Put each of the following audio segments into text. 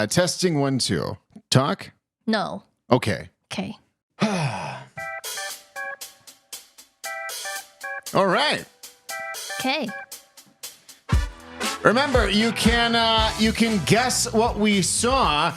Testing 1, 2. Talk? No. Okay. Okay. All right. Okay. Remember, you can guess what we saw.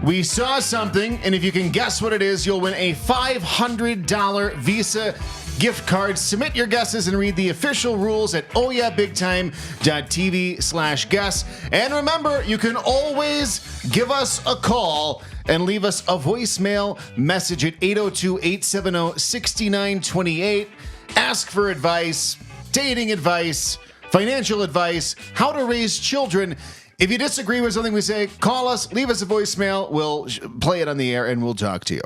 We saw something, and if you can guess what it is, you'll win a $500 Visa gift card. Submit your guesses and read the official rules at ohyeahbigtime.tv/guess. And remember, you can always give us a call and leave us a voicemail message at 802-870-6928. Ask for advice, dating advice, financial advice, how to raise children. If you disagree with something we say, call us, leave us a voicemail. We'll play it on the air and we'll talk to you.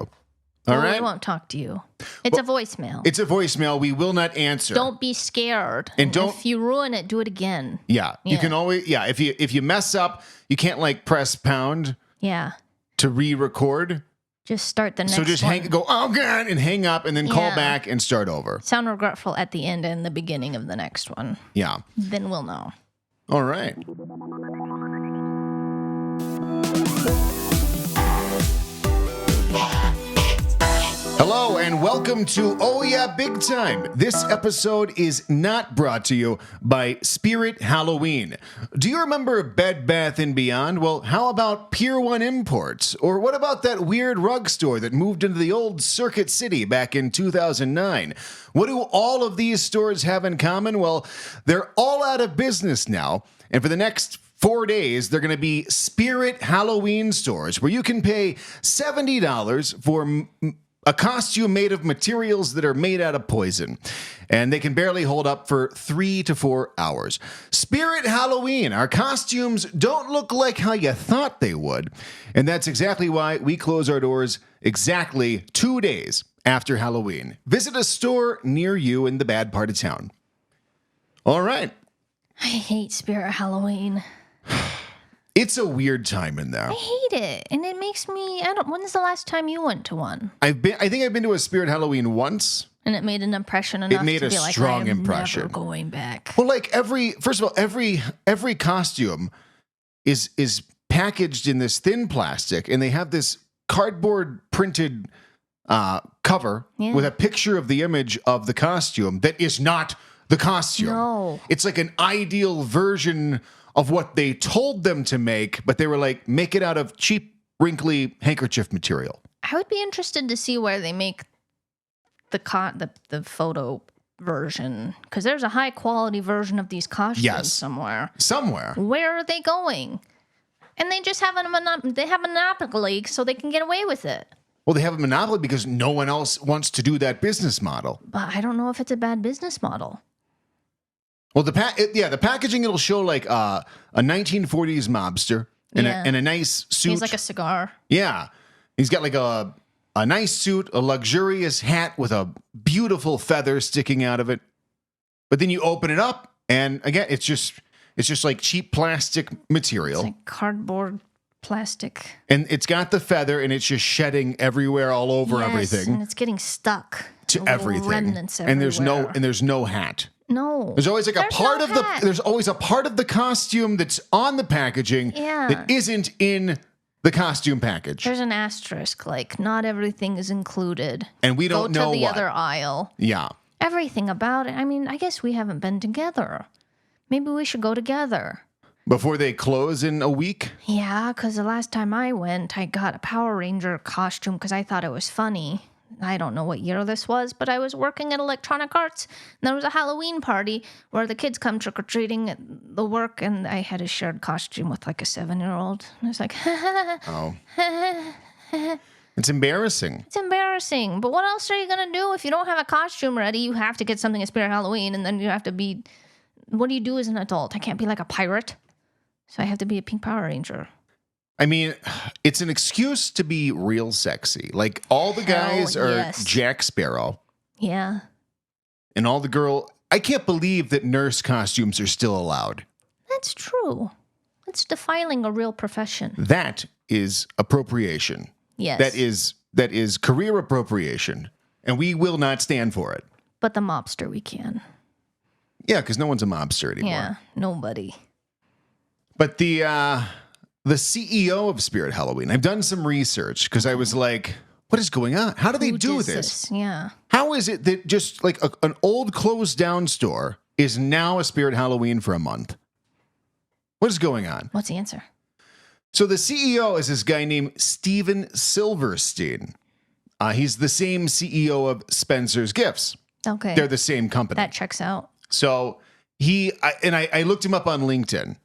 All right? We won't talk to you. It's a voicemail. It's a voicemail. We will not answer. Don't be scared. And don't. If you ruin it, do it again. Yeah. You can always. Yeah. If you mess up, you can't like press pound. Yeah. To re-record. Just start the next one. So just go, oh God, and hang up and then call back and start over. Sound regretful at the end and the beginning of the next one. Yeah. Then we'll know. All right. Hello and welcome to Oh Yeah Big Time. This episode is not brought to you by Spirit Halloween. Do you remember Bed Bath & Beyond? Well, how about Pier 1 Imports? Or what about that weird rug store that moved into the old Circuit City back in 2009? What do all of these stores have in common? Well, they're all out of business now. And for the next 4 days, they're going to be Spirit Halloween stores where you can pay $70 for a costume made of materials that are made out of poison. And they can barely hold up for 3 to 4 hours. Spirit Halloween. Our costumes don't look like how you thought they would. And that's exactly why we close our doors exactly 2 days after Halloween. Visit a store near you in the bad part of town. All right. I hate Spirit Halloween. It's a weird time in there. I hate it. And it makes me, when's the last time you went to one? I think I've been to a Spirit Halloween once. And it made an impression enough to be like, strong impression. Never going back. Well, like first of all, every costume is packaged in this thin plastic, and they have this cardboard printed cover with a picture of the image of the costume that is not the costume. No. It's like an ideal version of what they told them to make, but they were like, make it out of cheap, wrinkly handkerchief material. I would be interested to see where they make the photo version, because there's a high quality version of these costumes somewhere. Where are they going? And they just have a monopoly, so they can get away with it. Well, they have a monopoly because no one else wants to do that business model. But I don't know if it's a bad business model. Well, the packaging, it'll show like a 1940s mobster in a nice suit. He's like a cigar. Yeah. He's got like a nice suit, a luxurious hat with a beautiful feather sticking out of it. But then you open it up, and again, it's just like cheap plastic material. It's like cardboard plastic. And it's got the feather, and it's just shedding everywhere, all over everything. And it's getting stuck to everything. Remnants everywhere. And there's no hat. No. There's always there's always a part of the costume that's on the packaging that isn't in the costume package. There's an asterisk, like not everything is included. And we don't know Go to the other aisle. Yeah. Everything about it. I mean, I guess we haven't been together. Maybe we should go together. Before they close in a week? Yeah, because the last time I went, I got a Power Ranger costume because I thought it was funny. I don't know what year this was, but I was working at Electronic Arts, and there was a Halloween party where the kids come trick-or-treating at the work, and I had a shared costume with like a 7-year-old. And I was like, oh. It's embarrassing. It's embarrassing. But what else are you going to do if you don't have a costume ready? You have to get something at Spirit Halloween, and then you have to be... What do you do as an adult? I can't be like a pirate, so I have to be a pink Power Ranger. I mean, it's an excuse to be real sexy. Like, all the guys are Jack Sparrow. Yeah. And all the girl... I can't believe that nurse costumes are still allowed. That's true. It's defiling a real profession. That is appropriation. Yes. That is career appropriation. And we will not stand for it. But the mobster, we can. Yeah, because no one's a mobster anymore. Yeah, nobody. But the the CEO of Spirit Halloween. I've done some research because I was like, what is going on? How do they do this? Yeah. How is it that just like an old closed down store is now a Spirit Halloween for a month? What is going on? What's the answer? So the CEO is this guy named Steven Silverstein. He's the same CEO of Spencer's Gifts. Okay. They're the same company. That checks out. So I looked him up on LinkedIn.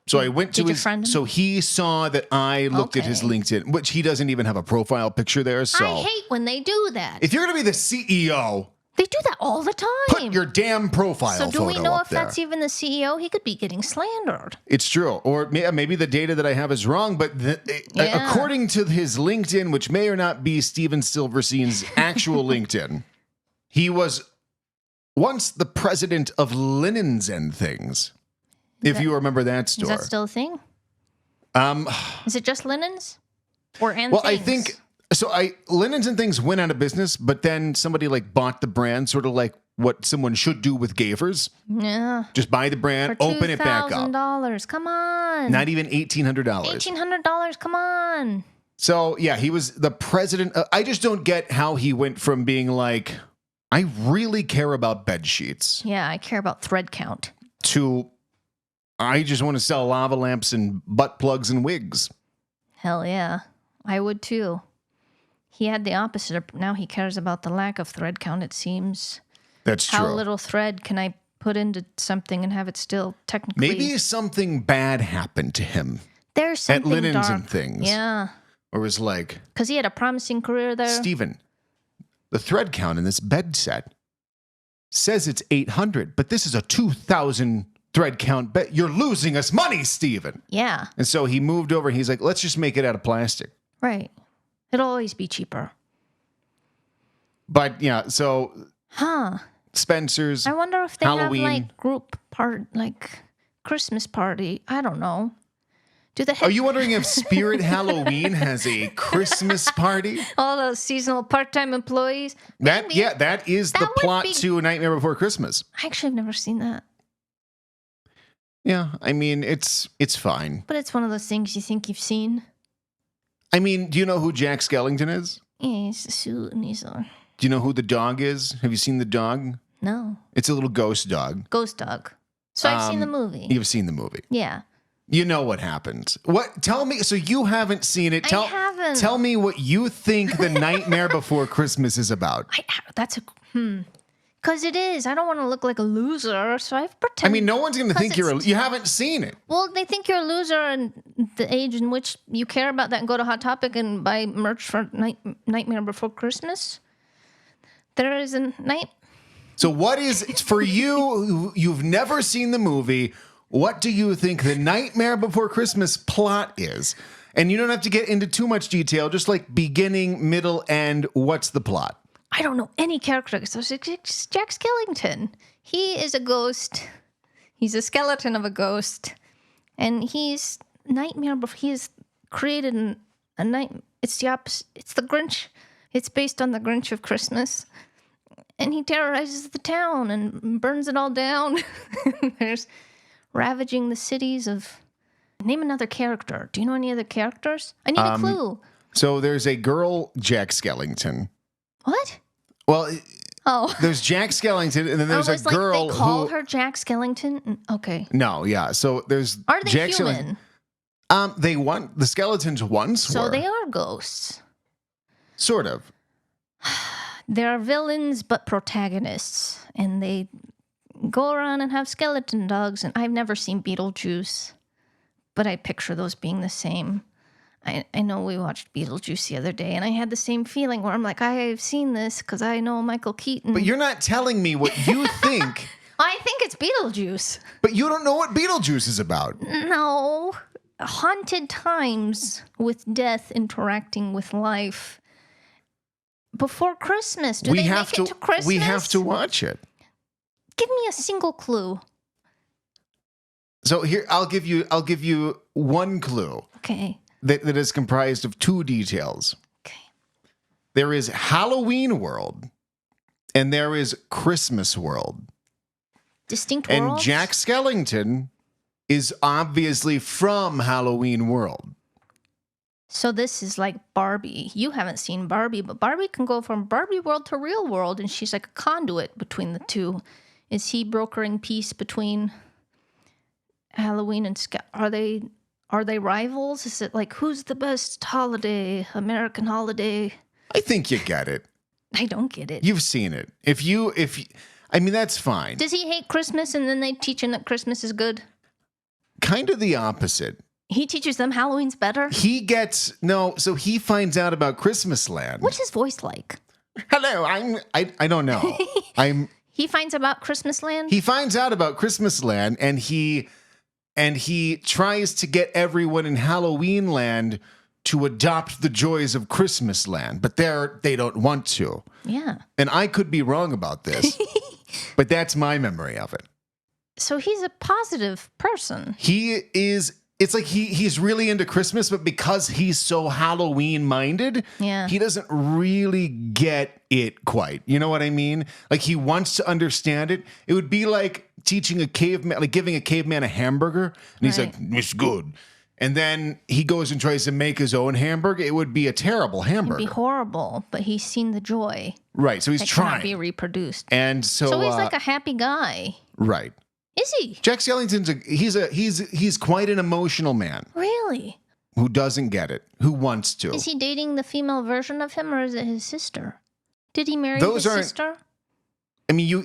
So I went to Did you friend him? So he saw that I looked at his LinkedIn, which he doesn't even have a profile picture there. So I hate when they do that. if you're going to be the CEO, They do that all the time. put your damn profile So do photo we know up if there. that's even the CEO? He could be getting slandered. It's true. Or maybe the data that I have is wrong, but Yeah. according to his LinkedIn, which may or not be Steven Silverstein's actual LinkedIn, he was once the president of Linens and Things. If you remember that store. Is that still a thing? Is it just linens? Or and Well, things? I think so. Linens and Things went out of business, but then somebody like bought the brand, sort of like what someone should do with Gavers. Yeah. Just buy the brand, For open it back up. $2,000. Come on. Not even $1,800. $1,800. Come on. So yeah, he was the president. I just don't get how he went from being like, I really care about bed sheets, Yeah, I care about thread count. to I just want to sell lava lamps and butt plugs and wigs. Hell yeah. I would too. He had the opposite. Now he cares about the lack of thread count, it seems. That's true. How little thread can I put into something and have it still technically... Maybe something bad happened to him There's something at Linens dark. and Things. Yeah. Or was like, Because he had a promising career there. Steven, the thread count in this bed set says it's 800, but this is a 2,000 thread count bed. You're losing us money, Steven. Yeah. And so he moved over and he's like, let's just make it out of plastic. Right. It'll always be cheaper. But yeah, so Huh. Spencer's, I wonder if they Halloween. have like group like Christmas party. I don't know. Do they Are have you wondering if Spirit Halloween has a Christmas party? all those seasonal part-time employees? That Maybe. that is That the would plot be- to A Nightmare Before Christmas. I actually have never seen that. Yeah, I mean it's fine. But it's one of those things you think you've seen. I mean, do you know who Jack Skellington is? Yeah, he's a suit and he's a... Do you know who the dog is? Have you seen the dog? No. It's a little ghost dog. Ghost dog. So I've seen the movie. You've seen the movie. Yeah. You know what happens. What? Tell me. So you haven't seen it. I haven't. Tell me what you think The Nightmare Before Christmas is about. That's a... Because it is. I don't want to look like a loser, so I've I pretended... mean, no one's going to think you haven't seen it. Well, they think you're a loser and the age in which you care about that and go to Hot Topic and buy merch for Nightmare Before Christmas. There is a night... So what is, for you, you've never seen the movie, what do you think the Nightmare Before Christmas plot is? And you don't have to get into too much detail, just like beginning, middle, end, what's the plot? I don't know any character. So it's Jack Skellington. He is a ghost. He's a skeleton of a ghost. And he's Nightmare Before... He has created a night... It's the opposite. It's the Grinch. It's based on the Grinch of Christmas. And he terrorizes the town and burns it all down. There's ravaging the cities of... Name another character. Do you know any other characters? I need a clue. So there's a girl, Jack Skellington. What? Well, Oh. there's Jack Skellington, and then there's I a was girl like, they call who... her Jack Skellington? Okay. No, yeah. So there's Are they Jack human? Skellington. The skeletons once So were. they are ghosts. Sort of. They're villains, but protagonists. And they go around and have skeleton dogs. And I've never seen Beetlejuice, but I picture those being the same. I know we watched Beetlejuice the other day, and I had the same feeling where I'm like, I've seen this because I know Michael Keaton. But you're not telling me what you think, I think it's Beetlejuice. but you don't know what Beetlejuice is about. No. Haunted times with death interacting with life. Before Christmas. Do they make it to Christmas? We have to watch it. Give me a single clue. So here, I'll give you one clue Okay. that is comprised of two details. Okay. There is Halloween World, and there is Christmas World. Distinct And worlds? Jack Skellington is obviously from Halloween World. So this is like Barbie. You haven't seen Barbie, but Barbie can go from Barbie world to real world, and she's like a conduit between the two. Is he brokering peace between Halloween and Are they rivals? Is it like who's the best holiday, American holiday? I think you get it. I don't get it. You've seen it. I mean, that's fine. Does he hate Christmas and then they teach him that Christmas is good? Kind of the opposite. He teaches them Halloween's better? So he finds out about Christmas Land. What's his voice like? Hello, I don't know. He finds about Christmas Land? He finds out about Christmas Land and he tries to get everyone in Halloween Land to adopt the joys of Christmas Land, but they don't want to. Yeah. And I could be wrong about this, but that's my memory of it. So he's a positive person. It's like he's really into Christmas, but because he's so Halloween minded, he doesn't really get it quite. You know what I mean? Like he wants to understand it. It would be like teaching a caveman, like giving a caveman a hamburger, and he's like, "It's good." And then he goes and tries to make his own hamburger. It would be a terrible hamburger. It'd be horrible, but he's seen the joy. Right, so he's trying. Cannot be reproduced. And so he's like a happy guy. Right. Is he? Jack Skellington's he's quite an emotional man. Really? Who doesn't get it? Who wants to? Is he dating the female version of him, or is it his sister? Did he marry his sister? I mean,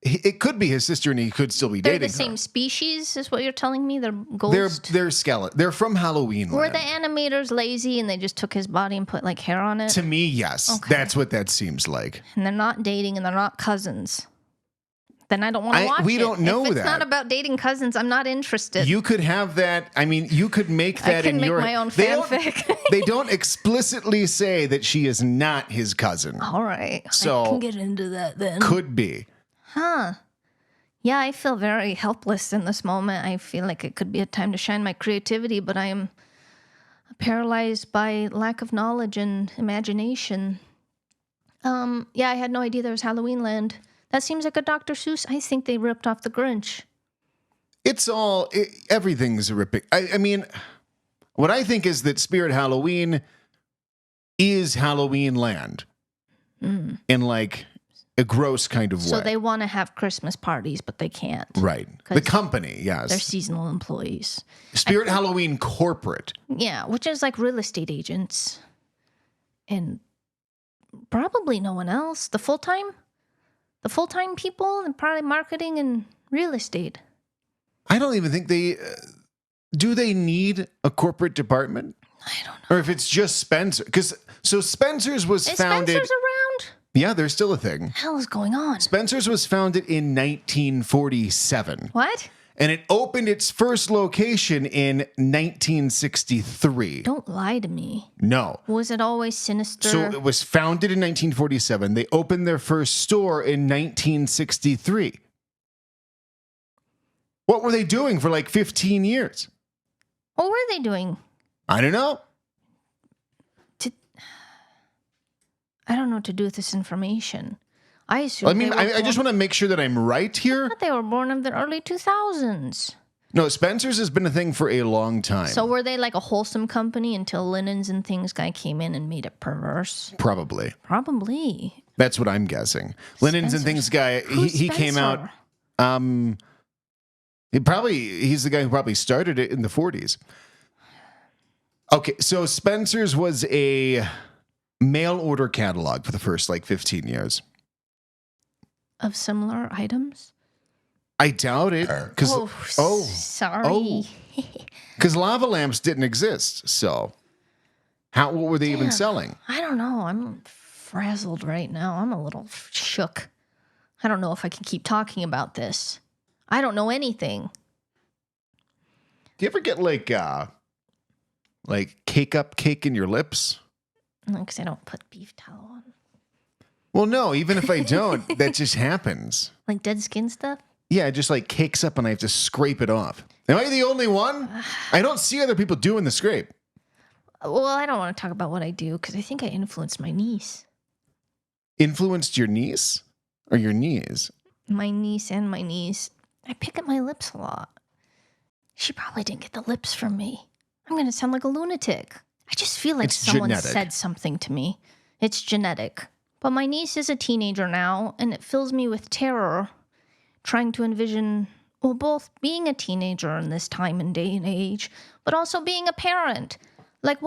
it could be his sister, and he could still be dating her. They're the same species, is what you're telling me? They're ghosts? They're skeleton. They're from Halloween Were Land. the animators lazy and they just took his body and put like hair on it? To me, yes. Okay. That's what that seems like. And they're not dating and they're not cousins. Then I don't want to watch it. We don't know that. If it's not about dating cousins, I'm not interested. You could have that. I mean, you could make that in your... I can make my own fanfic. They don't explicitly say that she is not his cousin. All right. So I can get into that then. Could be. Huh. Yeah, I feel very helpless in this moment. I feel like it could be a time to shine my creativity, but I am paralyzed by lack of knowledge and imagination. Yeah, I had no idea there was Halloween Land. That seems like a Dr. Seuss. I think they ripped off the Grinch. Everything's a ripping. I mean, what I think is that Spirit Halloween is Halloween Land. In like a gross kind of way. So they want to have Christmas parties, but they can't. Right. The company, yes. They're seasonal employees. Spirit Halloween corporate. Yeah, which is like real estate agents. And probably no one else. The full-time people, and probably marketing and real estate. I don't even think do they need a corporate department? I don't know. Or if it's just Spencer. Spencer's was founded... Spencer's around? Yeah, there's still a thing. What the hell is going on? Spencer's was founded in 1947. What? And it opened its first location in 1963. Don't lie to me. No. Was it always sinister? So it was founded in 1947. They opened their first store in 1963. What were they doing for like 15 years? What were they doing? I don't know. I don't know what to do with this information. I assume. I just want to make sure that I'm right here. I thought they were born in the early 2000s. No, Spencer's has been a thing for a long time. So were they like a wholesome company until Linens and Things guy came in and made it perverse? Probably. That's what I'm guessing. Linens and Things guy, he came out. He's the guy who probably started it in the 40s. Okay, so Spencer's was a mail order catalog for the first like 15 years. Of similar items? I doubt it. Sorry. Because lava lamps didn't exist. So what were they even selling? I don't know. I'm frazzled right now. I'm a little shook. I don't know if I can keep talking about this. I don't know anything. Do you ever get like cake in your lips? Because I don't put beef tallow on. Well, no, even if I don't, that just happens. Like dead skin stuff? Yeah, it just like cakes up and I have to scrape it off. Am I the only one? I don't see other people doing the scrape. Well, I don't want to talk about what I do because I think I influenced my niece. Influenced your niece? Or your knees? My niece and my niece. I pick at my lips a lot. She probably didn't get the lips from me. I'm going to sound like a lunatic. I just feel like It's someone genetic. said something to me. It's genetic. But my niece is a teenager now, and it fills me with terror trying to envision, well, both being a teenager in this time and day and age, but also being a parent. Like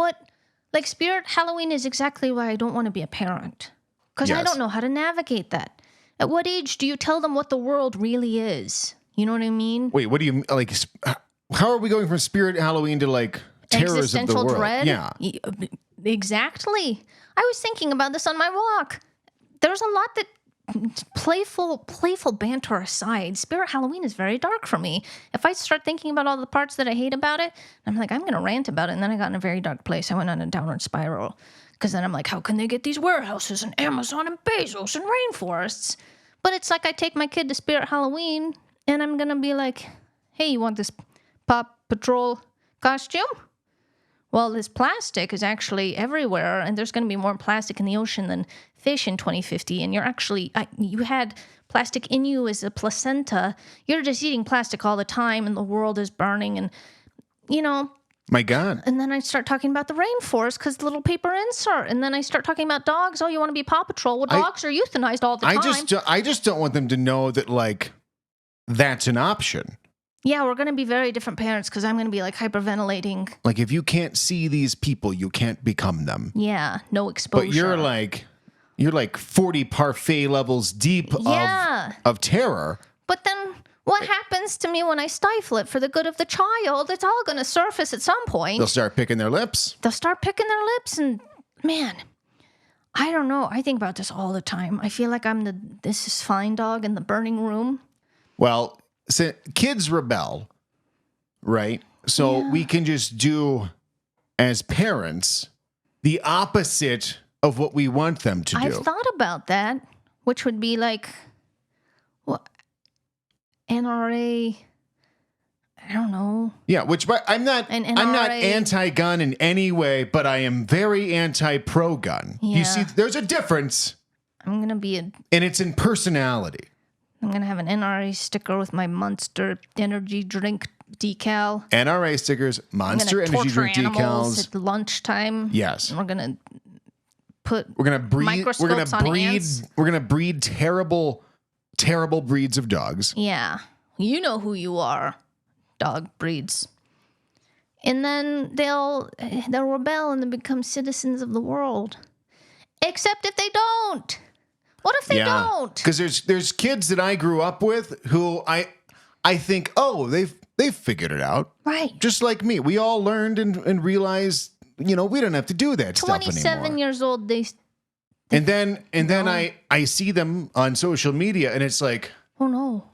Spirit Halloween is exactly why I don't want to be a parent. Because I Yes. don't know how to navigate that. At what age do you tell them what the world really is? You know what I mean? Wait, what do you like? How are we going from Spirit Halloween to like terrors of the Existential world? dread? Yeah. Exactly. I was thinking about this on my walk. There's a lot that playful banter aside, Spirit Halloween is very dark for me. If I start thinking about all the parts that I hate about it, I'm like, I'm going to rant about it. And then I got in a very dark place. I went on a downward spiral. Because then I'm like, how can they get these warehouses and Amazon and Bezos and rainforests? But it's like I take my kid to Spirit Halloween and I'm going to be like, hey, you want this Paw Patrol costume? Well, this plastic is actually everywhere, and there's going to be more plastic in the ocean than fish in 2050. And you had plastic in you as a placenta. You're just eating plastic all the time, and the world is burning. And, My God. and then I start talking about the rainforest because the little paper insert. And then I start talking about dogs. Oh, you want to be Paw Patrol? Well, dogs are euthanized all the time. I just don't want them to know that like that's an option. Yeah, we're going to be very different parents because I'm going to be like hyperventilating. Like if you can't see these people, you can't become them. Yeah, no exposure. But you're like 40 parfait levels deep of terror. But then what happens to me when I stifle it for the good of the child? It's all going to surface at some point. They'll start picking their lips. And man, I don't know. I think about this all the time. I feel like I'm the this is fine dog in the burning room. Well, kids rebel, right? So we can just do, as parents, the opposite of what we want them to do. I've thought about that, which would be like, what, NRA, I don't know. Yeah, but I'm not anti-gun in any way, but I am very anti-pro-gun. Yeah. You see, there's a difference, I'm going to be and it's in personality. I'm going to have an NRA sticker with my Monster energy drink decal. NRA stickers, Monster Energy drink decals at lunchtime. Yes. And we're going to put We're gonna breed. microscopes on ants. We're gonna breed terrible breeds of dogs. Yeah. You know who you are. Dog breeds. And then they'll rebel and then become citizens of the world. Except if they don't. What if they don't? Because there's kids that I grew up with who I think, oh, they've figured it out. Right. Just like me. We all learned and realized, we don't have to do that stuff anymore. 27 years old, and then I see them on social media and it's like, oh no.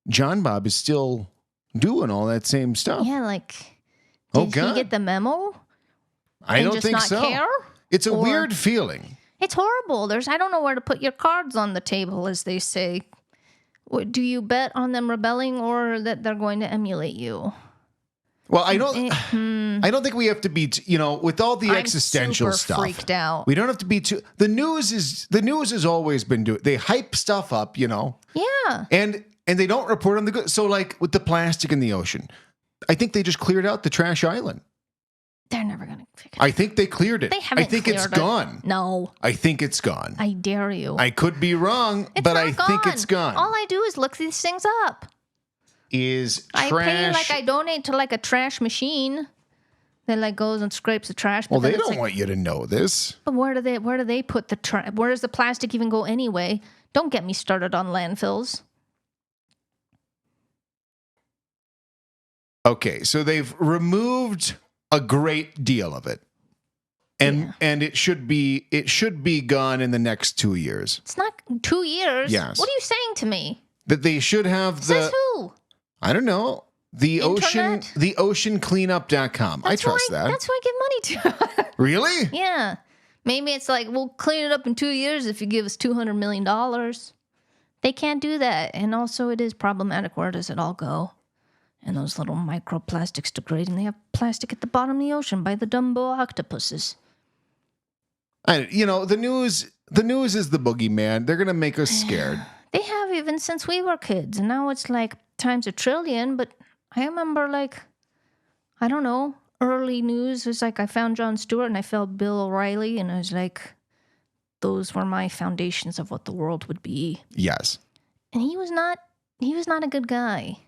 John Bob is still doing all that same stuff. Yeah, like, God. did he get the memo? I don't just think not so. Care? It's a Or- weird feeling. It's horrible. I don't know where to put your cards on the table, as they say. Do you bet on them rebelling or that they're going to emulate you? Well, I don't think we have to be, with all the existential I'm super stuff. freaked out. We don't have to be too. The news has always been doing. They hype stuff up, Yeah. and they don't report on the good. So, like with the plastic in the ocean, I think they just cleared out the trash island. They're never going to figure it out. I think they cleared it. They haven't I think it's cleared it. gone. No. I think it's gone. I dare you. I could be wrong, It's but not I think gone. it's gone. All I do is look these things up. Is I trash? pay like I donate to like a trash machine that like goes and scrapes the trash. But Well, then they it's don't like, want you to know this. But where do they put the trash? Where does the plastic even go anyway? Don't get me started on landfills. Okay, so they've removed a great deal of it. And it should be gone in the next 2 years. It's not 2 years. Yes. What are you saying to me? That they should have Says who? I don't know, the Internet? oceancleanup.com. I trust that. That's who I give money to. Really? Yeah. Maybe it's like, we'll clean it up in 2 years if you give us $200 million. They can't do that. And also it is problematic. Where does it all go? And those little microplastics degrade, and they have plastic at the bottom of the ocean by the Dumbo octopuses. The news is the boogeyman. They're going to make us scared. They have even since we were kids. And now it's like times a trillion, but I remember, like, I don't know, early news was like I found Jon Stewart and I found Bill O'Reilly, and I was like, those were my foundations of what the world would be. Yes. And he was not a good guy.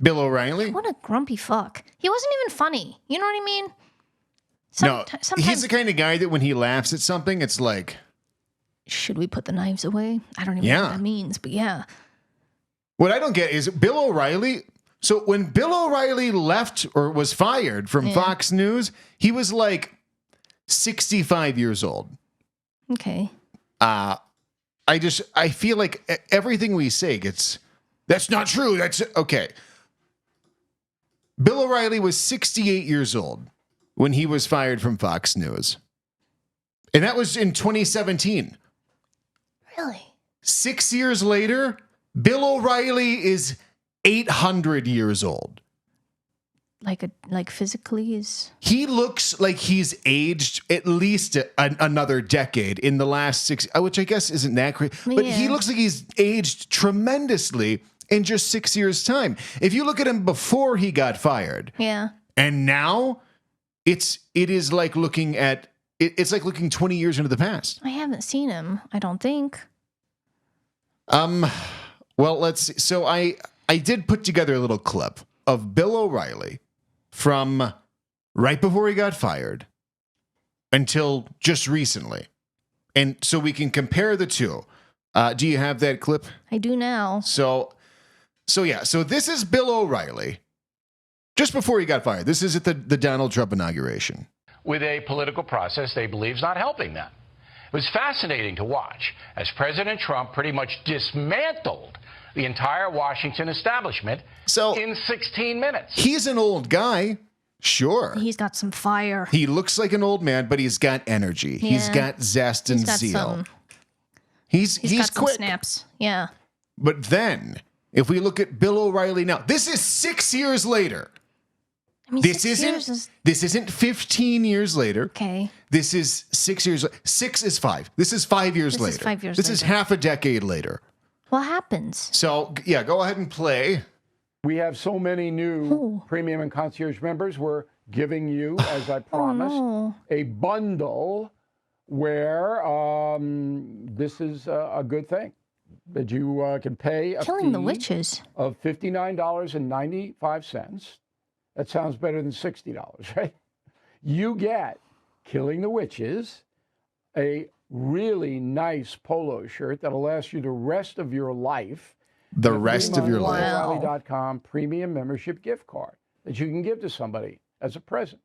Bill O'Reilly? What a grumpy fuck. He wasn't even funny. You know what I mean? No, he's the kind of guy that when he laughs at something, it's like... Should we put the knives away? I don't even know what that means, but yeah. What I don't get is Bill O'Reilly... So when Bill O'Reilly left or was fired from Fox News, he was like 65 years old. Okay. I feel like everything we say that's not true. That's okay. Bill O'Reilly was 68 years old when he was fired from Fox News. And that was in 2017. Really? 6 years later, Bill O'Reilly is 800 years old. Like physically is... He looks like he's aged at least another decade in the last 6, which I guess isn't that crazy. But he looks like he's aged tremendously in just 6 years' time. If you look at him before he got fired, and now, it is like looking at it's like looking 20 years into the past. I haven't seen him. I don't think. Well, let's see. So I did put together a little clip of Bill O'Reilly from right before he got fired until just recently. And so we can compare the two. Do you have that clip? I do now. So this is Bill O'Reilly just before he got fired. This is at the Donald Trump inauguration. With a political process they believe is not helping them. It was fascinating to watch as President Trump pretty much dismantled the entire Washington establishment in 16 minutes. He's an old guy. Sure. He's got some fire. He looks like an old man, but he's got energy. Yeah. He's got zest and zeal. He's got quick. Some snaps. Yeah. But then, if we look at Bill O'Reilly now, this is 6 years later. I mean, this isn't 15 years later. Okay. This is 6 years. 6 is 5. This is 5 years later. This is half a decade later. What happens? So, yeah, go ahead and play. We have so many new premium and concierge members. We're giving you, as I promised, a bundle where this is a good thing. That you can pay a Killing fee the witches of $59.95. That sounds better than $60, right? You get Killing the Witches, a really nice polo shirt that'll last you the rest of your life. The rest of your life. O'Reilly.com premium membership gift card that you can give to somebody as a present.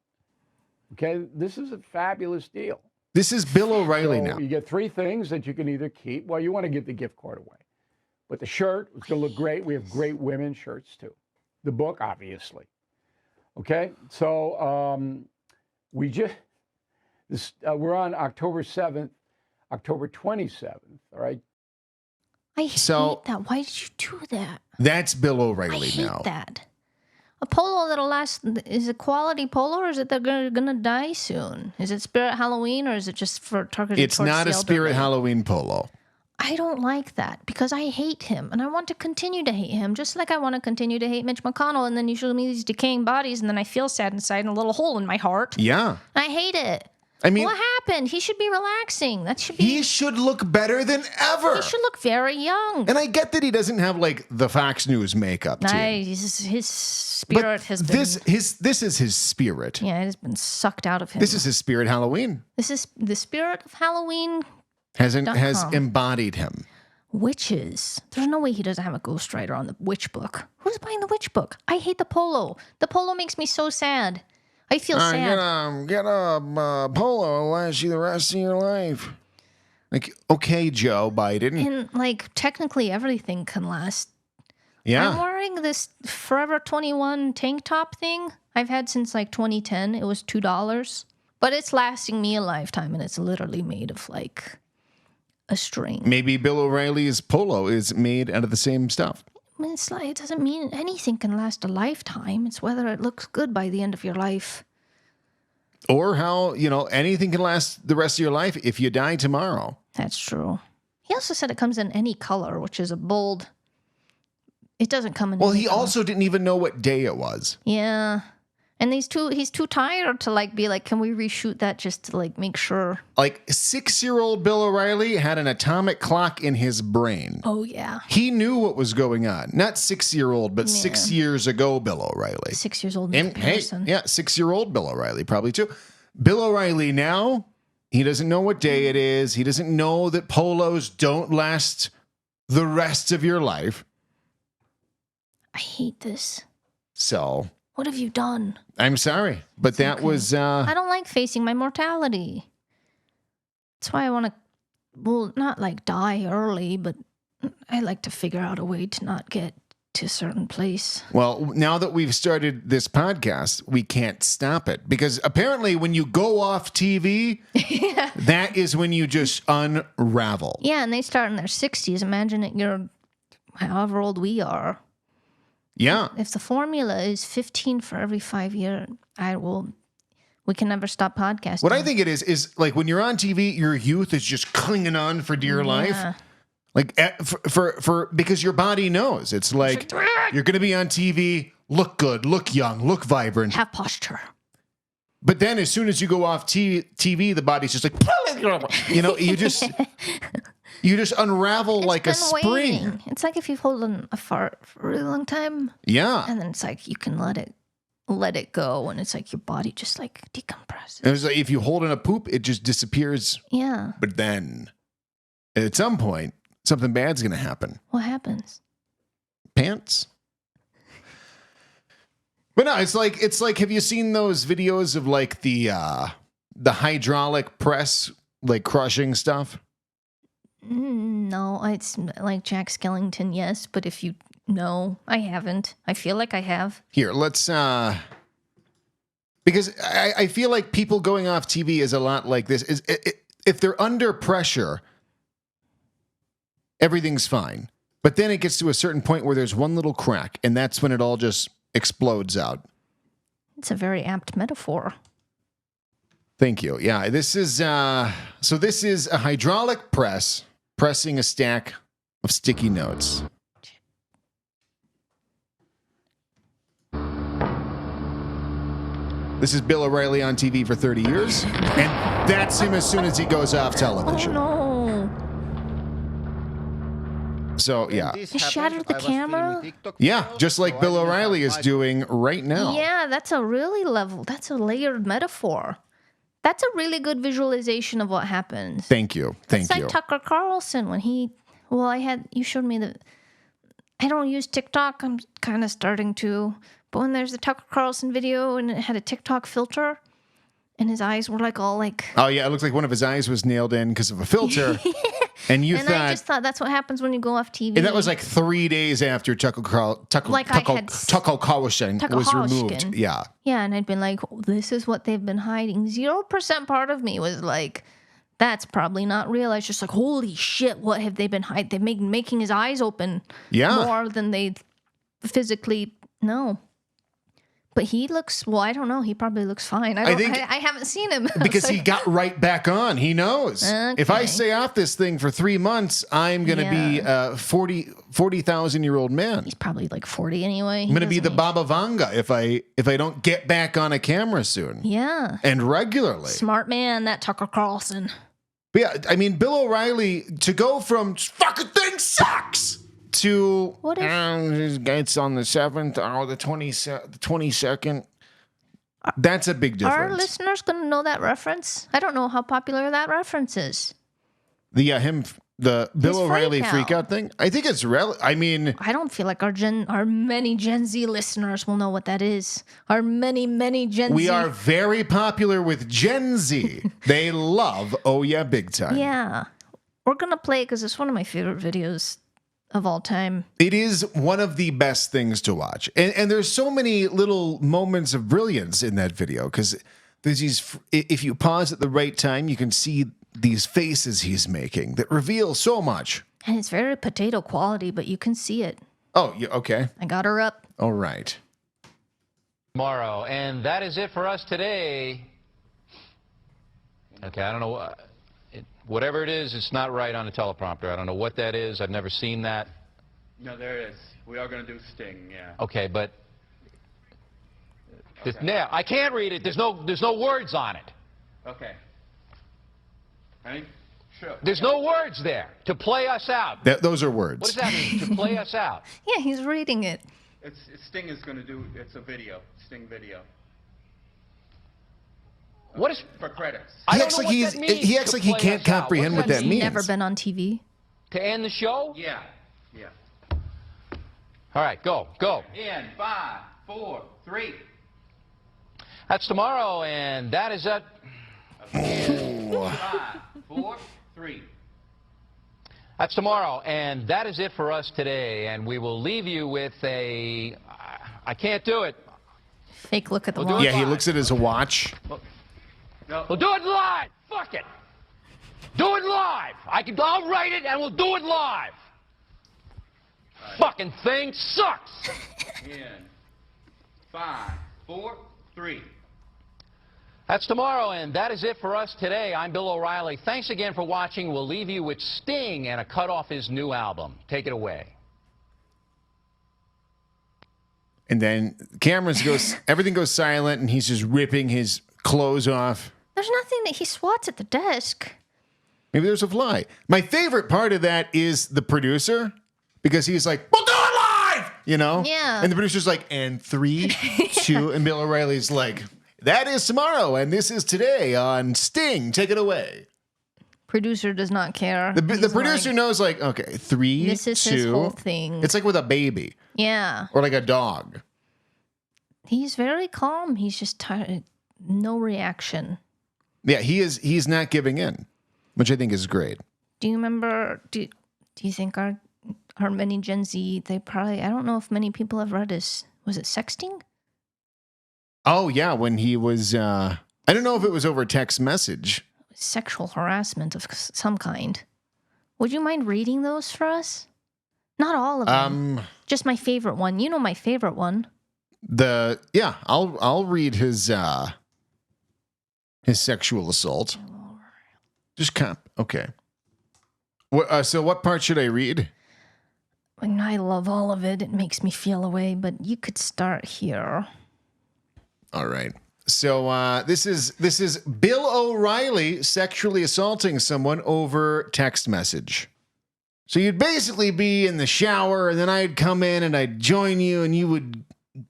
Okay, this is a fabulous deal. This is Bill O'Reilly now. You get 3 things that you can either keep. Well, you want to give the gift card away. But the shirt is going to look great. We have great women's shirts, too. The book, obviously. Okay, so we're on October 7th, October 27th, all right? I hate that. Why did you do that? That's Bill O'Reilly now. I hate that. A polo that'll last, is it quality polo or is it they're going to die soon? Is it Spirit Halloween or is it just for targeted It's not a Spirit Halloween polo. I don't like that because I hate him and I want to continue to hate him just like I want to continue to hate Mitch McConnell, and then you show me these decaying bodies and then I feel sad inside and a little hole in my heart. Yeah. I hate it. I mean, what happened? He should be relaxing. He should look better than ever. He should look very young. And I get that he doesn't have like the Fox News makeup team. His spirit has been. This is his spirit. Yeah, it has been sucked out of him. This is his spirit Halloween. This is the spirit of Halloween. Has embodied him. Witches. There's no way he doesn't have a ghostwriter on the witch book. Who's buying the witch book? I hate the polo. The polo makes me so sad. I feel sad. Get a polo and last you the rest of your life. Like, okay, Joe Biden. And like technically everything can last. Yeah. I'm wearing this Forever 21 tank top thing I've had since like 2010. It was $2. But it's lasting me a lifetime and it's literally made of like a string. Maybe Bill O'Reilly's polo is made out of the same stuff. I mean, it's like, it doesn't mean anything can last a lifetime. It's whether it looks good by the end of your life. Or how, anything can last the rest of your life if you die tomorrow. That's true. He also said it comes in any color, which is a bold It doesn't come in. Well, he also didn't even know what day it was. Yeah. And he's too tired to like be like, can we reshoot that just to like make sure? Like 6-year-old Bill O'Reilly had an atomic clock in his brain. Oh yeah. He knew what was going on. Not 6-year-old, but 6 years ago Bill O'Reilly. 6 years old in comparison. Hey, yeah, 6-year-old Bill O'Reilly probably too. Bill O'Reilly now, he doesn't know what day it is. He doesn't know that polos don't last the rest of your life. I hate this. So, what have you done? I'm sorry, but it's that okay. was... I don't like facing my mortality. That's why I want to, well, not like die early, but I like to figure out a way to not get to a certain place. Well, now that we've started this podcast, we can't stop it. Because apparently when you go off TV, yeah. that is when you just unravel. Yeah, and they start in their 60s. Imagine it, you're however old we are. Yeah. If the formula is 15 for every 5 years, we can never stop podcasting. What I think it is like when you're on TV, your youth is just clinging on for dear life. Like for because your body knows. It's like you're going to be on TV, look good, look young, look vibrant. Have posture. But then as soon as you go off TV, the body's just like, you just unravel like a spring. Waiting. It's like if you've holding a fart for a really long time. Yeah. And then it's like you can let it go, and it's like your body just like decompresses. It was like if you hold in a poop, it just disappears. Yeah. But then at some point, something bad's going to happen. What happens? Pants. But no, it's like have you seen those videos of like the hydraulic press like crushing stuff? No, it's like Jack Skellington, yes, but if you no, I haven't. I feel like I have. Here, let's because I feel like people going off TV is a lot like this. If they're under pressure, everything's fine. But then it gets to a certain point where there's one little crack, and that's when it all just explodes out. It's a very apt metaphor. Thank you. Yeah, this is so this is a hydraulic press pressing a stack of sticky notes. This is Bill O'Reilly on TV for 30 years, and that's him as soon as he goes off television. Oh, no. So, yeah. He shattered the camera? Yeah, just like Bill O'Reilly is doing right now. Yeah, that's a layered metaphor. That's a really good visualization of what happens. Thank you. It's like Tucker Carlson when you showed me I don't use TikTok. I'm kind of starting to. But when there's a Tucker Carlson video and it had a TikTok filter and his eyes were like all like... Oh, yeah. It looks like one of his eyes was nailed in because of a filter. And I just thought that's what happens when you go off TV. And that was like 3 days after Tucker Carlson was removed. Yeah. Yeah, and I'd been like, this is what they've been hiding. 0% part of me was like, that's probably not real. I was just like, holy shit, what have they been hiding? They're making his eyes open more than they physically know. But he looks, I don't know. He probably looks fine. I haven't seen him. Because he got right back on. He knows. Okay. If I stay off this thing for 3 months, I'm going to be a 40,000-year-old man. He's probably like 40 anyway. I'm going to be the Baba Vanga if I don't get back on a camera soon. Yeah. And regularly. Smart man, that Tucker Carlson. But yeah, I mean, Bill O'Reilly, to go from fucking thing sucks to what if it's on the 7th or the 22nd. That's a big difference. Are listeners going to know that reference? I don't know how popular that reference is. The Bill O'Reilly Freakout thing? I think it's I don't feel like our many Gen Z listeners will know what that is. Our many Gen Z. We are very popular with Gen Z. They love Oh Yeah Big Time. Yeah. We're going to play it because it's one of my favorite videos of all time. It is one of the best things to watch. And there's so many little moments of brilliance in that video because there's these, if you pause at the right time, you can see these faces he's making that reveal so much. And it's very potato quality, but you can see it. Oh, yeah, okay. I got her up. All right. Tomorrow, and that is it for us today. Okay, I don't know. Whatever it is, it's not right on the teleprompter. I don't know what that is. I've never seen that. No, there is. We are going to do Sting, yeah. Okay, but yeah, I can't read it. There's no words on it. Okay. Ready? Sure. There's no words there to play us out. Those are words. What does that mean, to play us out? Yeah, he's reading it. Sting is going to do, it's a video, Sting video. What is for credits? He acts like he can't comprehend what that means. Never been on TV. To end the show? Yeah. Yeah. All right, go. In 5, 4, 3. That's tomorrow, and that is it. 5, 4, 3. That's tomorrow, and that is it for us today. And we will leave you with a... I can't do it. Fake look at the We'll watch. Yeah, he looks at his watch. We'll do it live. Fuck it. Do it live. I'll write it, and we'll do it live. Right. Fucking thing sucks. In 5, 4, 3. That's tomorrow, and that is it for us today. I'm Bill O'Reilly. Thanks again for watching. We'll leave you with Sting and a cut off his new album. Take it away. And then everything goes silent, and he's just ripping his clothes off. There's nothing that he swats at the desk. Maybe there's a fly. My favorite part of that is the producer, because he's like, we'll do it live! You know? Yeah. And the producer's like, and 3, 2, and Bill O'Reilly's like, that is tomorrow, and this is today on Sting. Take it away. Producer does not care. The producer knows, like, okay, 3, this is 2. his whole thing. It's like with a baby. Yeah. Or like a dog. He's very calm. He's just tired. No reaction. Yeah, he's not giving in, which I think is great. Do you remember, do you think our many Gen Z, I don't know if many people have read was it Sexting? Oh, yeah, when he was, I don't know if it was over text message. Sexual harassment of some kind. Would you mind reading those for us? Not all of them. Just my favorite one. You know my favorite one. I'll read his sexual assault. Just okay. So what part should I read? And I love all of it. It makes me feel away, but you could start here. All right. So this is Bill O'Reilly sexually assaulting someone over text message. So you'd basically be in the shower, and then I'd come in and I'd join you, and you would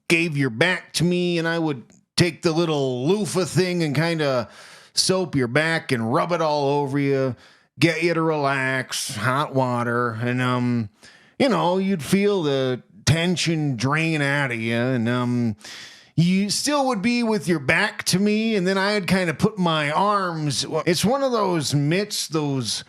give your back to me, and I would take the little loofah thing and kind of soap your back and rub it all over you, get you to relax, hot water, and you'd feel the tension drain out of you, and you still would be with your back to me, and then I'd kind of put my arms. It's one of those mitts, those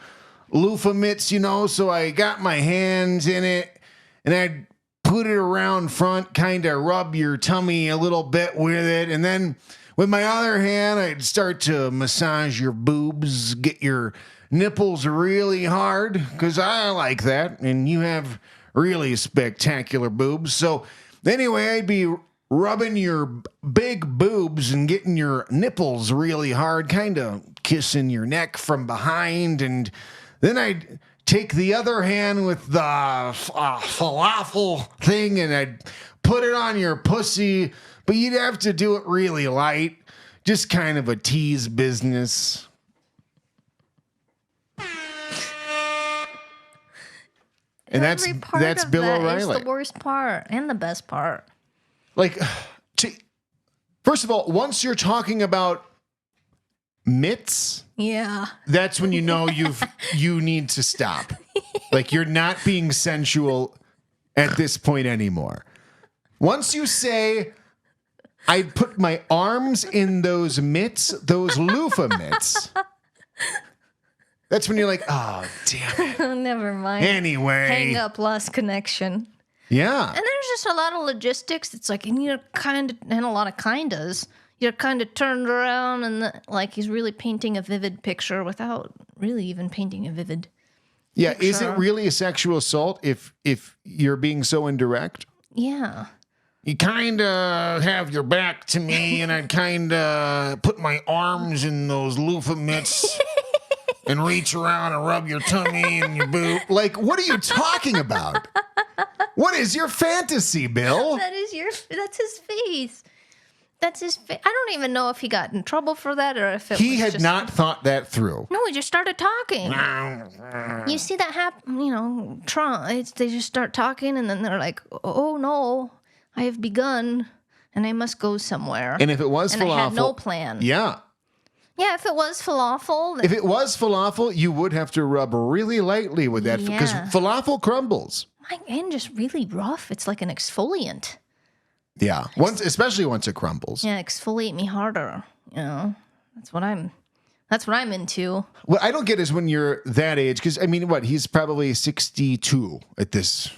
loofah mitts, so I got my hands in it, and I'd put it around front, kind of rub your tummy a little bit with it, and then with my other hand, I'd start to massage your boobs, get your nipples really hard, because I like that, and you have really spectacular boobs. So anyway, I'd be rubbing your big boobs and getting your nipples really hard, kind of kissing your neck from behind, and then I'd take the other hand with the falafel thing and I'd put it on your pussy, but you'd have to do it really light, just kind of a tease business. And that's Bill O'Reilly. It's the worst part and the best part. Like, first of all, once you're talking about mitts, yeah, that's when you know you need to stop. Like, you're not being sensual at this point anymore. Once you say, I'd put my arms in those mitts, those loofah mitts, that's when you're like, oh, damn it. Never mind. Anyway. Hang up, lost connection. Yeah. And there's just a lot of logistics. It's like, and you're kind of, and a lot of kindas. You're kind of turned around and like he's really painting a vivid picture without really even painting a vivid picture. Is it really a sexual assault if you're being so indirect? Yeah. You kind of have your back to me, and I'd kind of put my arms in those loofah mitts and reach around and rub your tummy and your boob. Like, what are you talking about? What is your fantasy, Bill? That's his face. That's his face. I don't even know if he got in trouble for that or if it He was had just... not thought that through. No, he just started talking. You see that happen, Trump, they just start talking and then they're like, oh no, I have begun and I must go somewhere. And if it was falafel... I had no plan. Yeah. Yeah, if it was falafel... If it was falafel, you would have to rub really lightly with that because falafel crumbles. My hand just really rough. It's like an exfoliant. Yeah, especially once it crumbles. Yeah, exfoliate me harder. That's what I'm into. What I don't get is when you're that age, because he's probably 62 at this.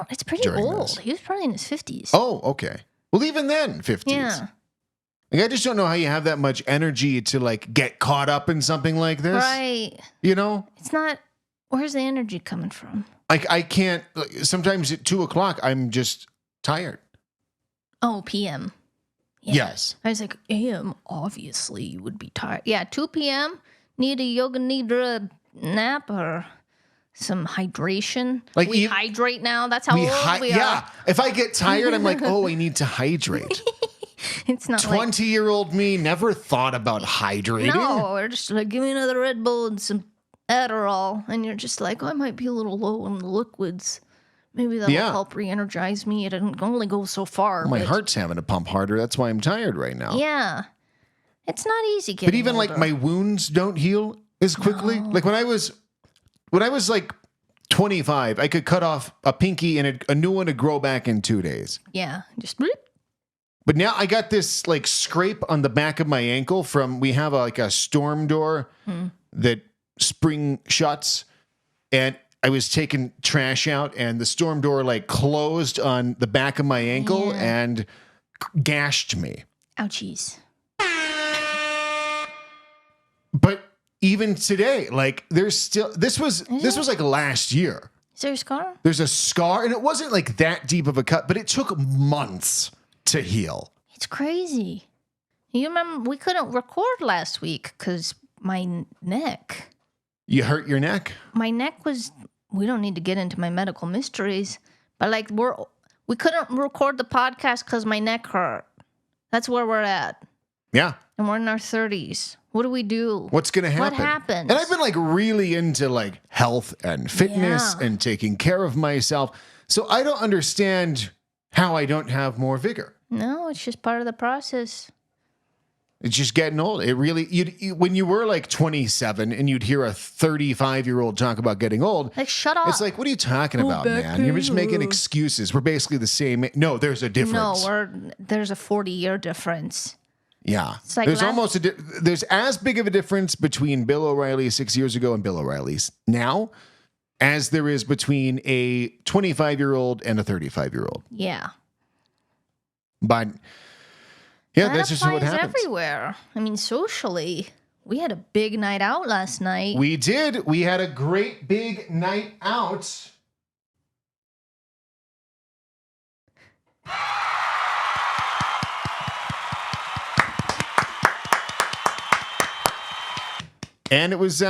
It's pretty old. He was probably in his 50s. Oh, okay. Well, even then, 50s. Yeah. I just don't know how you have that much energy to get caught up in something like this. Right. It's not, where's the energy coming from? I can't, sometimes at 2:00, I'm just tired. Oh, PM. Yeah. Yes. I was like, AM, obviously you would be tired. Yeah, 2 p.m., need a yoga nidra nap or some hydration. We hydrate now. That's how old we are. Yeah. If I get tired, I'm like, I need to hydrate. It's not 20-year-old me never thought about hydrating. No, we're just like, give me another Red Bull and some Adderall. And you're just like, I might be a little low on the liquids. Maybe that'll help re-energize me. It can only go so far. My heart's having to pump harder. That's why I'm tired right now. Yeah. It's not easy getting But even older. my wounds don't heal as quickly. No. Like when I was 25, I could cut off a pinky and a new one would grow back in 2 days. Yeah. Just bloop. But now I got this scrape on the back of my ankle we have a storm door that spring shuts, and I was taking trash out and the storm door closed on the back of my ankle and gashed me. Ouchies. But even today, there's still, this was last year. Is there a scar? There's a scar, and it wasn't that deep of a cut, but it took months to heal. It's crazy. You remember we couldn't record last week because my neck. You hurt your neck? My neck was, we don't need to get into my medical mysteries, but we couldn't record the podcast because my neck hurt. That's where we're at. Yeah. And we're in our 30s. What do we do? What's going to happen? What happens? And I've been really into health and fitness and taking care of myself. So I don't understand how I don't have more vigor. No, it's just part of the process. It's just getting old. It really, when you were 27 and you'd hear a 35-year-old talk about getting old. Shut up. It's what are you talking about, man? You're just making excuses. We're basically the same. No, there's a difference. No, there's a 40-year difference. Yeah. It's there's as big of a difference between Bill O'Reilly 6 years ago and Bill O'Reilly's now as there is between a 25-year-old and a 35-year-old. Yeah. But that's just what happens. Everywhere. I mean, socially, we had a big night out last night. We did. We had a great big night out. And it was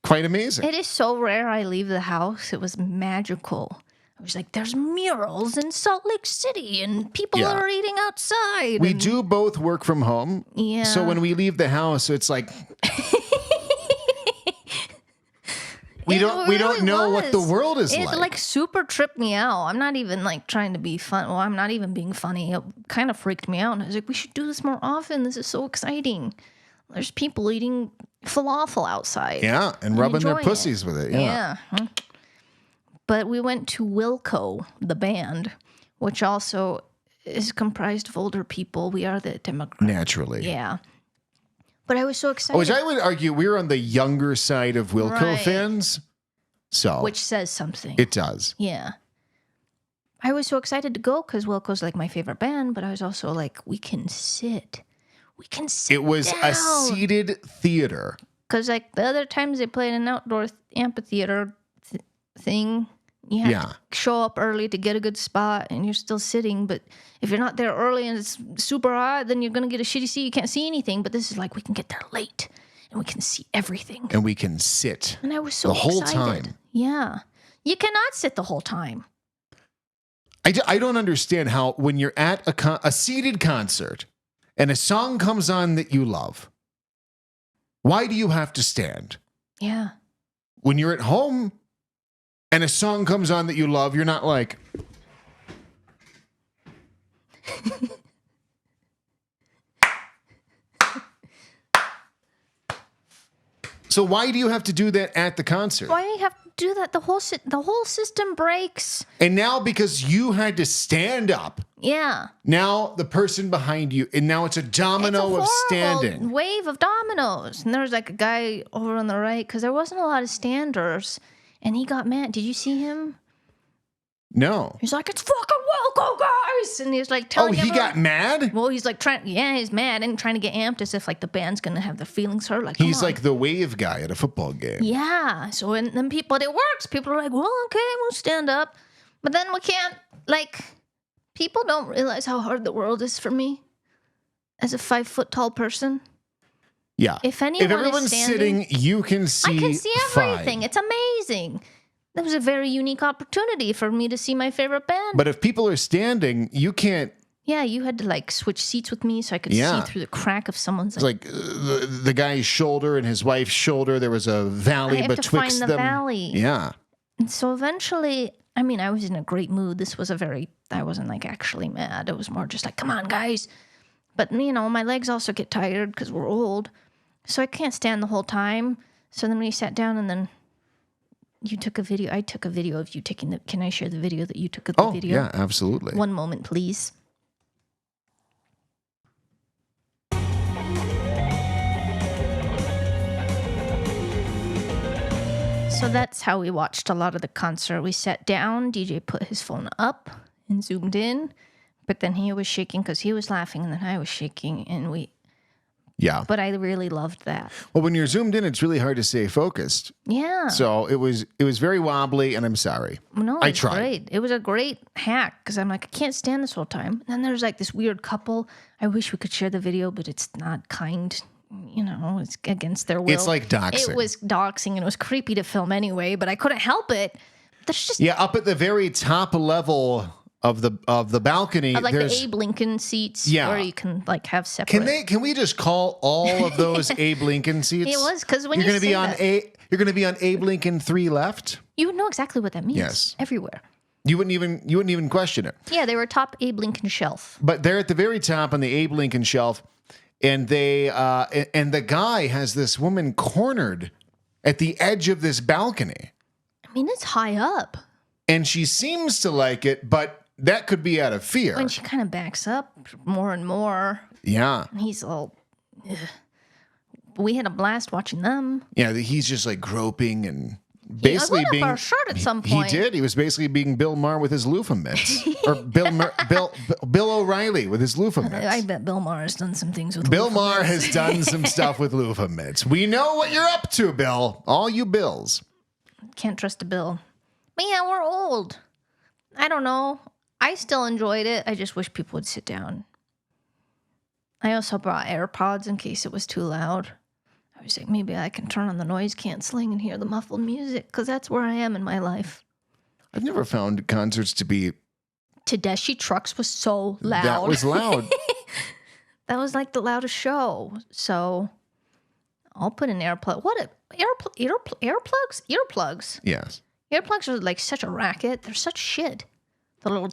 quite amazing. It is so rare I leave the house. It was magical. I was like, there's murals in Salt Lake City and people are eating outside. We do both work from home. Yeah. So when we leave the house, it's we don't know what the world is like. It super tripped me out. I'm not even trying to be fun. Well, I'm not even being funny. It kind of freaked me out. And I was like, we should do this more often. This is so exciting. There's people eating falafel outside. Yeah, and rubbing their pussies with it. Yeah. But we went to Wilco, the band, which also is comprised of older people. We are the demographic. Naturally. Yeah. But I was so excited. Which I would argue we're on the younger side of Wilco fans. So. Which says something. It does. Yeah. I was so excited to go because Wilco's my favorite band, but I was also we can sit. We can sit It was down. A seated theater. Because the other times they played an outdoor amphitheater thing, you have to show up early to get a good spot, and you're still sitting. But if you're not there early and it's super hot, then you're going to get a shitty seat. You can't see anything. But this is we can get there late, and we can see everything. And we can sit. And I was so excited. The whole time. Yeah. You cannot sit the whole time. I don't understand how when you're at a seated concert and a song comes on that you love, why do you have to stand? Yeah. When you're at home and a song comes on that you love, you're not like... So why do you have to do that at the concert? Why do you have to do that? The whole system breaks. And now because you had to stand up, Yeah. now the person behind you, and now it's a domino of standing. Wave of dominoes. And there was like a guy over on the right because there wasn't a lot of standers, and he got mad. Did you see him? No. He's like, "It's fucking Wilco, guys!" And he's like telling he got mad? Well, he's like he's mad and trying to get amped as if like the band's gonna have the feelings hurt. Like he's like the wave guy at a football game. Yeah. So and then but it works. People are like, well, okay, we'll stand up. But then we can't, like, people don't realize how hard the world is for me as a 5 foot tall person. Yeah. If everyone's sitting, you can see. I can see everything. Fine. It's amazing. That was a very unique opportunity for me to see my favorite band. But if people are standing, you can't. Yeah, you had to like switch seats with me so I could see through the crack of someone's. Like the guy's shoulder and his wife's shoulder. There was a valley betwixt them. I have to find the valley. Yeah. And so eventually, I mean, I was in a great mood. I wasn't like actually mad. It was more just like, come on, guys. But you know, my legs also get tired because we're old, so I can't stand the whole time. So then we sat down and then. You took a video. I took a video of you taking the. Can I share the video that you took of the video? Yeah, absolutely. One moment, please. So that's how we watched a lot of the concert. We sat down. DJ put his phone up and zoomed in, but then he was shaking because he was laughing, and then I was shaking, and we. Yeah. But I really loved that. Well, when you're zoomed in, it's really hard to stay focused. Yeah. So it was very wobbly, and I'm sorry. No, I tried. Great. It was a great hack because I'm like, I can't stand this whole time. And then there's like this weird couple. I wish we could share the video, but it's not kind. You know, it's against their will. It's like doxing. It was doxing, and it was creepy to film anyway, but I couldn't help it. There's just up at the very top level of the balcony, like the Abe Lincoln seats, where you can like have separate. Can we just call all of those Abe Lincoln seats? It was because when you're going to be on Abe Lincoln 3 left. You would know exactly what that means. Yes, everywhere. You wouldn't even question it. Yeah, they were top Abe Lincoln shelf. But they're at the very top on the Abe Lincoln shelf, and they and the guy has this woman cornered at the edge of this balcony. I mean, it's high up, and she seems to like it, but. That could be out of fear. When she kind of backs up more and more. Yeah. And he's all... Ugh. We had a blast watching them. Yeah, he's just like groping and basically being... He our shirt at some point. He did. He was basically being Bill Maher with his loofah mitts. Or Bill O'Reilly with his loofah mitts. I bet Bill Maher has done some things with Bill Maher has done some stuff with loofah mitts. We know what you're up to, Bill. All you Bills. Can't trust a Bill. But yeah, we're old. I don't know. I still enjoyed it. I just wish people would sit down. I also brought AirPods in case it was too loud. I was like, maybe I can turn on the noise canceling and hear the muffled music, because that's where I am in my life. I've never found concerts to be... Tedeschi Trucks was so loud. That was loud. That was like the loudest show. So I'll put an earplug. Earplugs? Earplugs. Yes. Earplugs are like such a racket. They're such shit. The little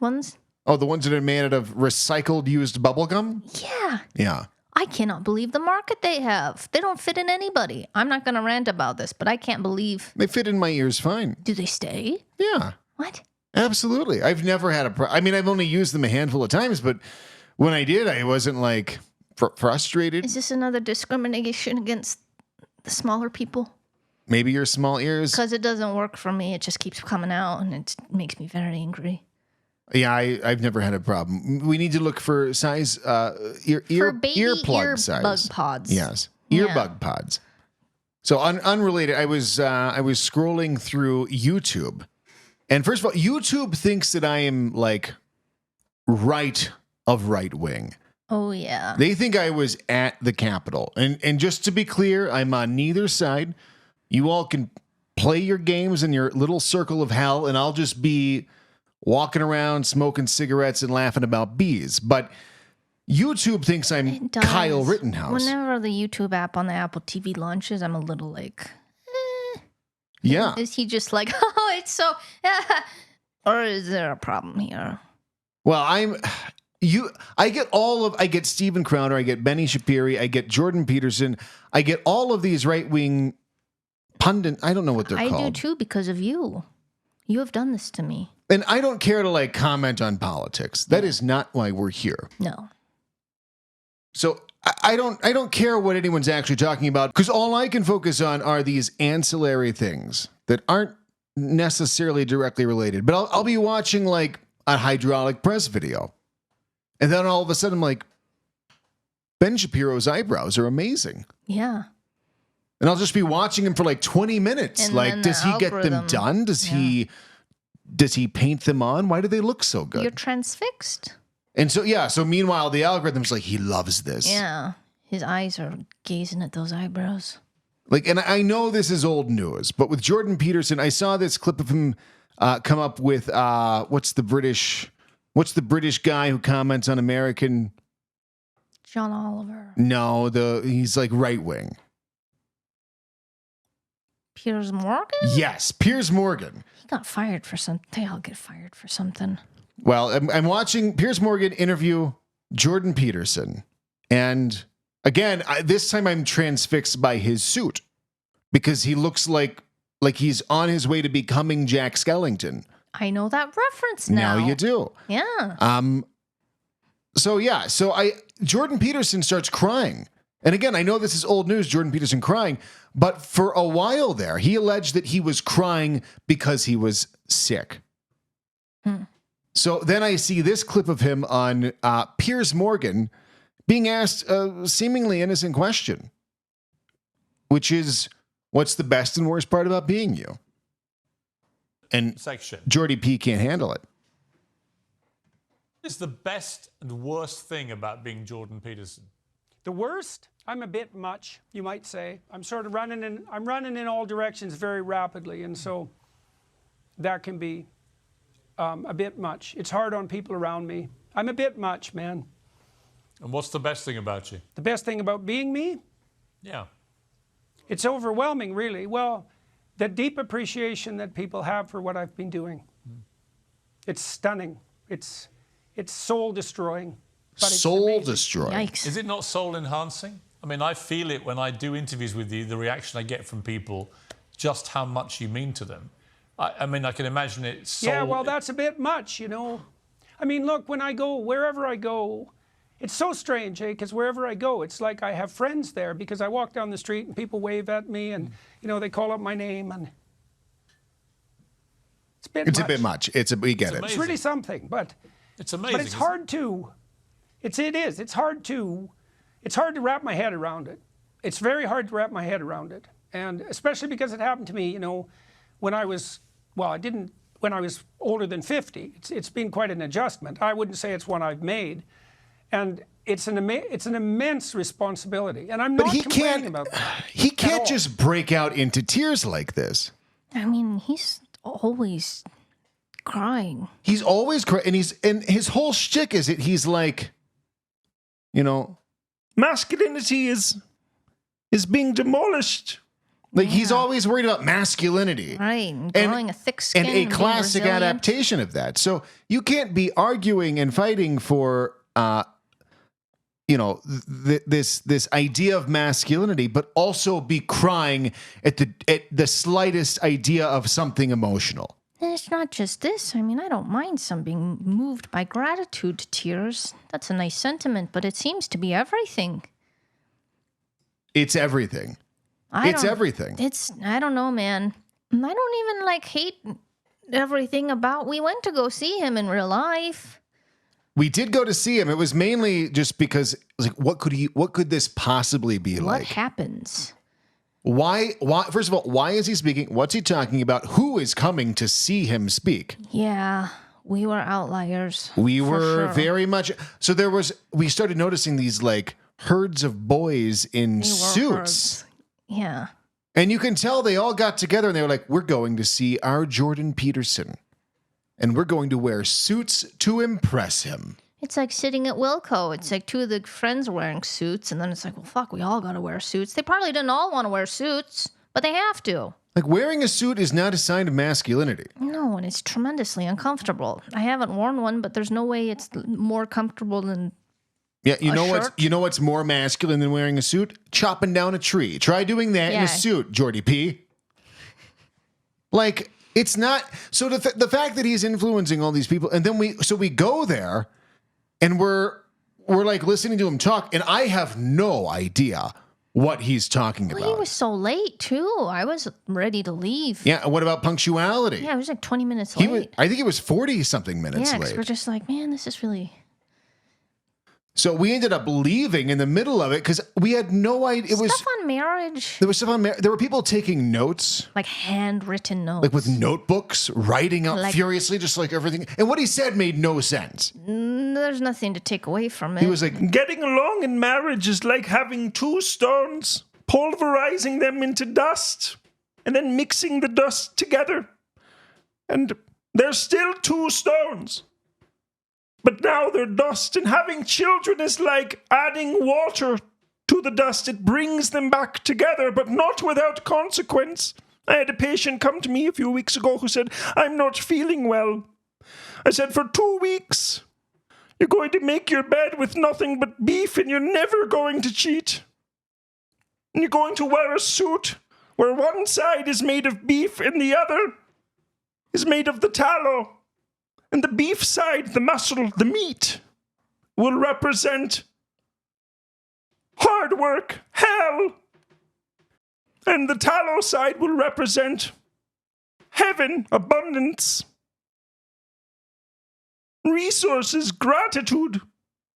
ones. Oh, the ones that are made out of recycled used bubble gum? Yeah. Yeah. I cannot believe the market they have. They don't fit in anybody. I'm not going to rant about this, but I can't believe. They fit in my ears fine. Do they stay? Yeah. What? Absolutely. I've never had I mean, I've only used them a handful of times, but when I did, I wasn't like frustrated. Is this another discrimination against the smaller people? Maybe your small ears. Because it doesn't work for me. It just keeps coming out, and it makes me very angry. Yeah, I've never had a problem. We need to look for size, earplug size. Earbug pods. Yes, earbug pods. So unrelated, I was scrolling through YouTube, and first of all, YouTube thinks that I am like right wing. Oh yeah. They think I was at the Capitol, and just to be clear, I'm on neither side. You all can play your games in your little circle of hell, and I'll just be walking around, smoking cigarettes, and laughing about bees. But YouTube thinks I'm Kyle Rittenhouse. Whenever the YouTube app on the Apple TV launches, I'm a little like, yeah. Is he just like, oh, it's so, or is there a problem here? Well, I get Steven Crowder, I get Benny Shapiro, I get Jordan Peterson, I get all of these right-wing pundit. I don't know what they're called. I do too because of you. You have done this to me. And I don't care to like comment on politics. That is not why we're here. No. So I don't care what anyone's actually talking about because all I can focus on are these ancillary things that aren't necessarily directly related. But I'll be watching like a hydraulic press video. And then all of a sudden I'm like, Ben Shapiro's eyebrows are amazing. Yeah. And I'll just be watching him for like 20 minutes. And like, does he get them done? Does he paint them on? Why do they look so good? You're transfixed. And so, yeah. So meanwhile, the algorithm's like, he loves this. Yeah. His eyes are gazing at those eyebrows. Like, and I know this is old news, but with Jordan Peterson, I saw this clip of him come up with, what's the British guy who comments on American? John Oliver. No, he's like right wing. Piers Morgan? Yes, Piers Morgan. He got fired for something. They all get fired for something. Well, I'm watching Piers Morgan interview Jordan Peterson. And again, this time I'm transfixed by his suit because he looks like he's on his way to becoming Jack Skellington. I know that reference now. Now you do. Yeah. So Jordan Peterson starts crying. And again, I know this is old news, Jordan Peterson crying, but for a while there, he alleged that he was crying because he was sick. So then I see this clip of him on Piers Morgan being asked a seemingly innocent question, which is, what's the best and worst part about being you? And Jordy P can't handle it. What is the best and worst thing about being Jordan Peterson? The worst? I'm a bit much, you might say. I'm sort of running in all directions very rapidly, and so that can be a bit much. It's hard on people around me. I'm a bit much, man. And what's the best thing about you? The best thing about being me? Yeah. It's overwhelming, really. Well, the deep appreciation that people have for what I've been doing. It's stunning. It's soul-destroying. Soul-destroying. Yikes. Is it not soul-enhancing? I mean, I feel it when I do interviews with you, the reaction I get from people, just how much you mean to them. I mean, I can imagine it. Yeah, well, that's a bit much, you know. I mean, look, when I go, wherever I go, it's so strange, because wherever I go, it's like I have friends there, because I walk down the street and people wave at me and, you know, they call up my name, and it's a bit much. We get it. It's really something, but it's amazing. But it's hard to, it's hard to wrap my head around it. It's very hard to wrap my head around it, and especially because it happened to me, you know, when I was, when I was older than 50. It's been quite an adjustment. I wouldn't say it's one I've made. And it's an immense responsibility. And I'm not complaining about that. He can't just break out into tears like this. I mean, he's always crying. He's always crying. And his whole shtick is he's like, you know, masculinity is being demolished. Like, he's always worried about masculinity. Right, and growing a thick skin. And a classic adaptation of that. So you can't be arguing and fighting for, you know, this idea of masculinity, but also be crying at the slightest idea of something emotional. And it's not just this. I mean, I don't mind some being moved by gratitude to tears. That's a nice sentiment, but it seems to be everything. It's everything. It's everything. I don't know, man. I don't even hate everything about. We went to go see him in real life. We did go to see him. It was mainly just because, like, what could this possibly be like? What happens? Why? First of all, why is he speaking? What's he talking about? Who is coming to see him speak? Yeah, we were outliers. We were very much. So we started noticing these like herds of boys in suits. Herds. Yeah. And you can tell they all got together and they were like, we're going to see our Jordan Peterson. and we're going to wear suits to impress him. It's like sitting at Wilco. It's like two of the friends wearing suits, and then it's like, well, fuck, we all got to wear suits. They probably didn't all want to wear suits, but they have to. Like, wearing a suit is not a sign of masculinity. No, and it's tremendously uncomfortable. I haven't worn one, but there's no way it's more comfortable than you know what's more masculine than wearing a suit? Chopping down a tree. Try doing that in a suit, Jordy P. Like, it's not... So the fact that he's influencing all these people, and then we go there, and we're like listening to him talk, and I have no idea what he's talking about. He was so late, too. I was ready to leave. Yeah, what about punctuality? Yeah, it was like 20 minutes late. I think he was 40-something minutes late. Yeah, late. because we're just like, man, this is really... So we ended up leaving in the middle of it because we had no idea. Stuff on marriage. There was stuff on marriage. There were people taking notes. Like handwritten notes. Like with notebooks, writing out furiously, just like everything. And what he said made no sense. There's nothing to take away from it. He was like, getting along in marriage is like having two stones, pulverizing them into dust, and then mixing the dust together. And there's still two stones. But now they're dust, and having children is like adding water to the dust. It brings them back together, but not without consequence. I had a patient come to me a few weeks ago who said, I'm not feeling well. I said, for 2 weeks, you're going to make your bed with nothing but beef, and you're never going to cheat. And you're going to wear a suit where one side is made of beef and the other is made of the tallow. And the beef side, the muscle, the meat, will represent hard work, hell. And the tallow side will represent heaven, abundance, resources, gratitude,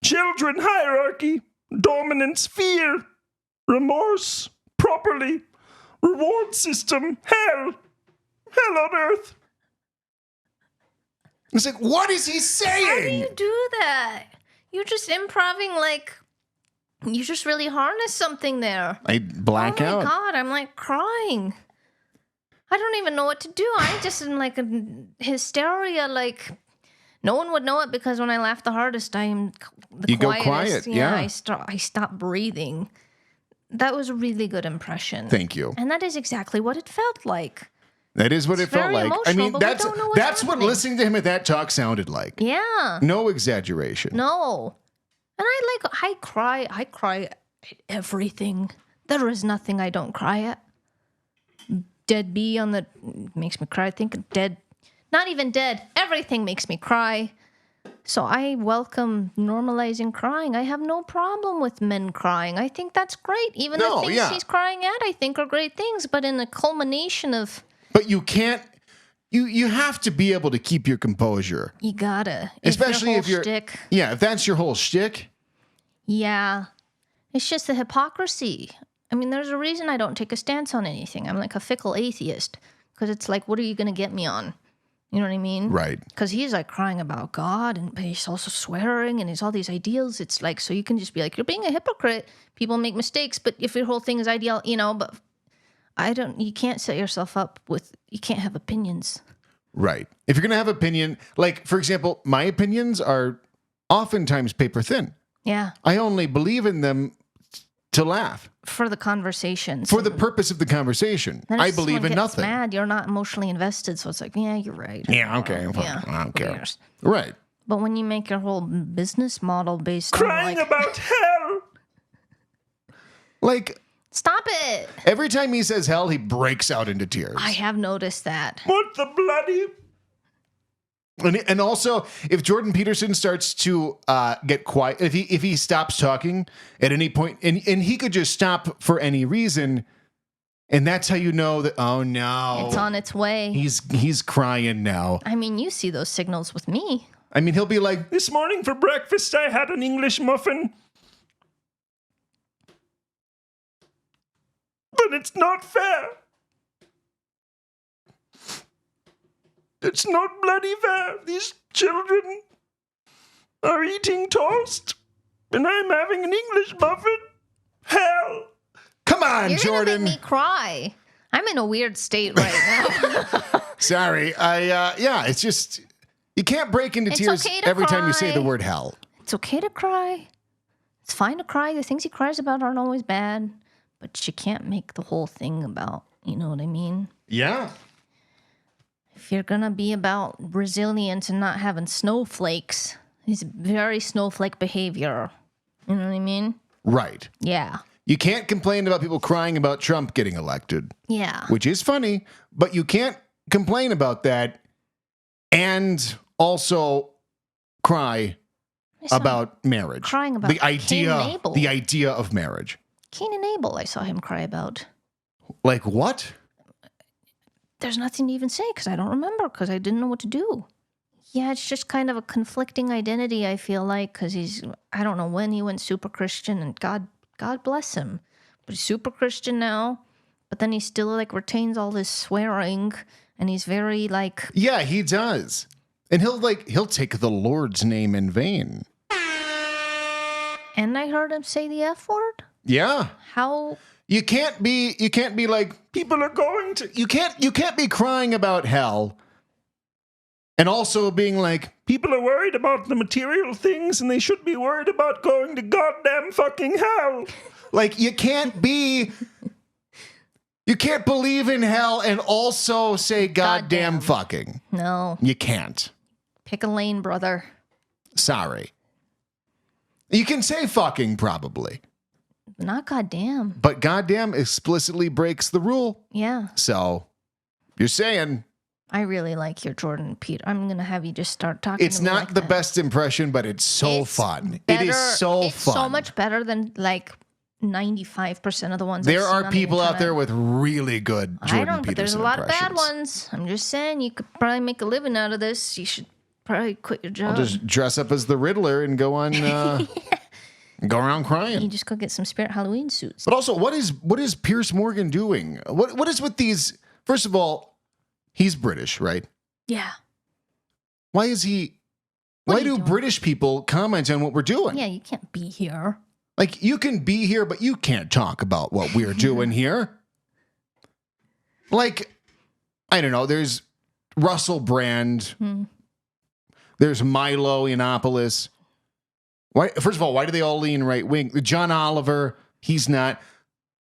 children, hierarchy, dominance, fear, remorse, properly, reward system, hell on earth. It's like, what is he saying? How do you do that? You're just improving like you just really harness something there. I black out. Oh my God, I'm like crying. I don't even know what to do. I'm just in like a hysteria. Like no one would know it because when I laugh the hardest, I am the quietest. Go quiet. Yeah. I stop breathing. That was a really good impression. Thank you. And that is exactly what it felt like. That is what it felt like. I mean, that's what listening to him at that talk sounded like. Yeah. No exaggeration. No. And I cry at everything. There is nothing I don't cry at. Dead bee on the makes me cry. I think dead, not even dead. Everything makes me cry. So I welcome normalizing crying. I have no problem with men crying. I think that's great. Even the things he's crying at, I think are great things. But in the culmination of... But you can't, you have to be able to keep your composure. You gotta. Especially if you're... Shtick. Yeah, if that's your whole shtick. Yeah. It's just the hypocrisy. I mean, there's a reason I don't take a stance on anything. I'm like a fickle atheist. Because it's like, what are you going to get me on? You know what I mean? Right. Because he's like crying about God, but he's also swearing, and he's all these ideals. It's like, so you can just be like, you're being a hypocrite. People make mistakes, but if your whole thing is ideal, but you can't set yourself up with, you can't have opinions. Right. If you're going to have opinion, like, for example, my opinions are oftentimes paper thin. Yeah. I only believe in them to laugh. For the conversations. For the purpose of the conversation. I believe in nothing. Mad, you're not emotionally invested, so it's like, yeah, you're right. Yeah, okay. Yeah, I don't care. Right. But when you make your whole business model based crying on about hell. Like, stop it. Every time he says hell, he breaks out into tears. I have noticed that. What the bloody... And also, if Jordan Peterson starts to get quiet, if he stops talking at any point, and he could just stop for any reason, and that's how you know that, oh no, it's on its way. He's crying now. I mean, you see those signals with me. I mean, he'll be like, this morning for breakfast I had an English muffin. But it's not fair. It's not bloody fair. These children are eating toast, and I'm having an English muffin. Hell. Come on, You're Jordan. You're gonna make me cry. I'm in a weird state right now. Sorry. It's just, You can't break into It's tears okay to every time you say cry. the word hell. It's okay to cry. It's fine to cry. The things he cries about aren't always bad, but you can't make the whole thing about, you know what I mean? Yeah. If you're going to be about resilience and not having snowflakes, it's very snowflake behavior. You know what I mean? Right. Yeah. You can't complain about people crying about Trump getting elected. Yeah. Which is funny, but you can't complain about that and also cry about marriage. Crying about Cain and Abel. The idea of marriage. Cain and Abel, I saw him cry about. Like what? There's nothing to even say because I don't remember because I didn't know what to do. Yeah, it's just kind of a conflicting identity, I feel like, because I don't know when he went super Christian, and God bless him. But he's super Christian now, but then he still, like, retains all this swearing, and he's very, like... Yeah, he does. And he'll take the Lord's name in vain. And I heard him say the F word? Yeah. How... You can't be like, people are going to... You can't be crying about hell and also being like, people are worried about the material things and they should be worried about going to goddamn fucking hell. Like, you can't believe in hell and also say goddamn fucking. No. You can't. Pick a lane, brother. Sorry. You can say fucking probably. Not goddamn. But goddamn explicitly breaks the rule. Yeah. So, you're saying... I really like your Jordan Peter. I'm going to have you just start talking It's to me not like the that. best impression, but it's so fun. Better, it is so it's fun. so much better than like 95% of the ones There I've seen are on people the out internet. there with really good Jordan I don't, but there's a Peterson lot of bad impressions. ones. I'm just saying you could probably make a living out of this. You should probably quit your job. I'll just dress up as the Riddler and go on, go around crying. You just go get some Spirit Halloween suits. But also, what is Piers Morgan doing? What is with these? First of all, he's British, right? Yeah. Why is he? Why do British people comment on what we're doing? Yeah, you can't be here. Like, you can be here, but you can't talk about what we're doing here. Like, I don't know. There's Russell Brand. There's Milo Yiannopoulos. Why? First of all, why do they all lean right wing? John Oliver, he's not.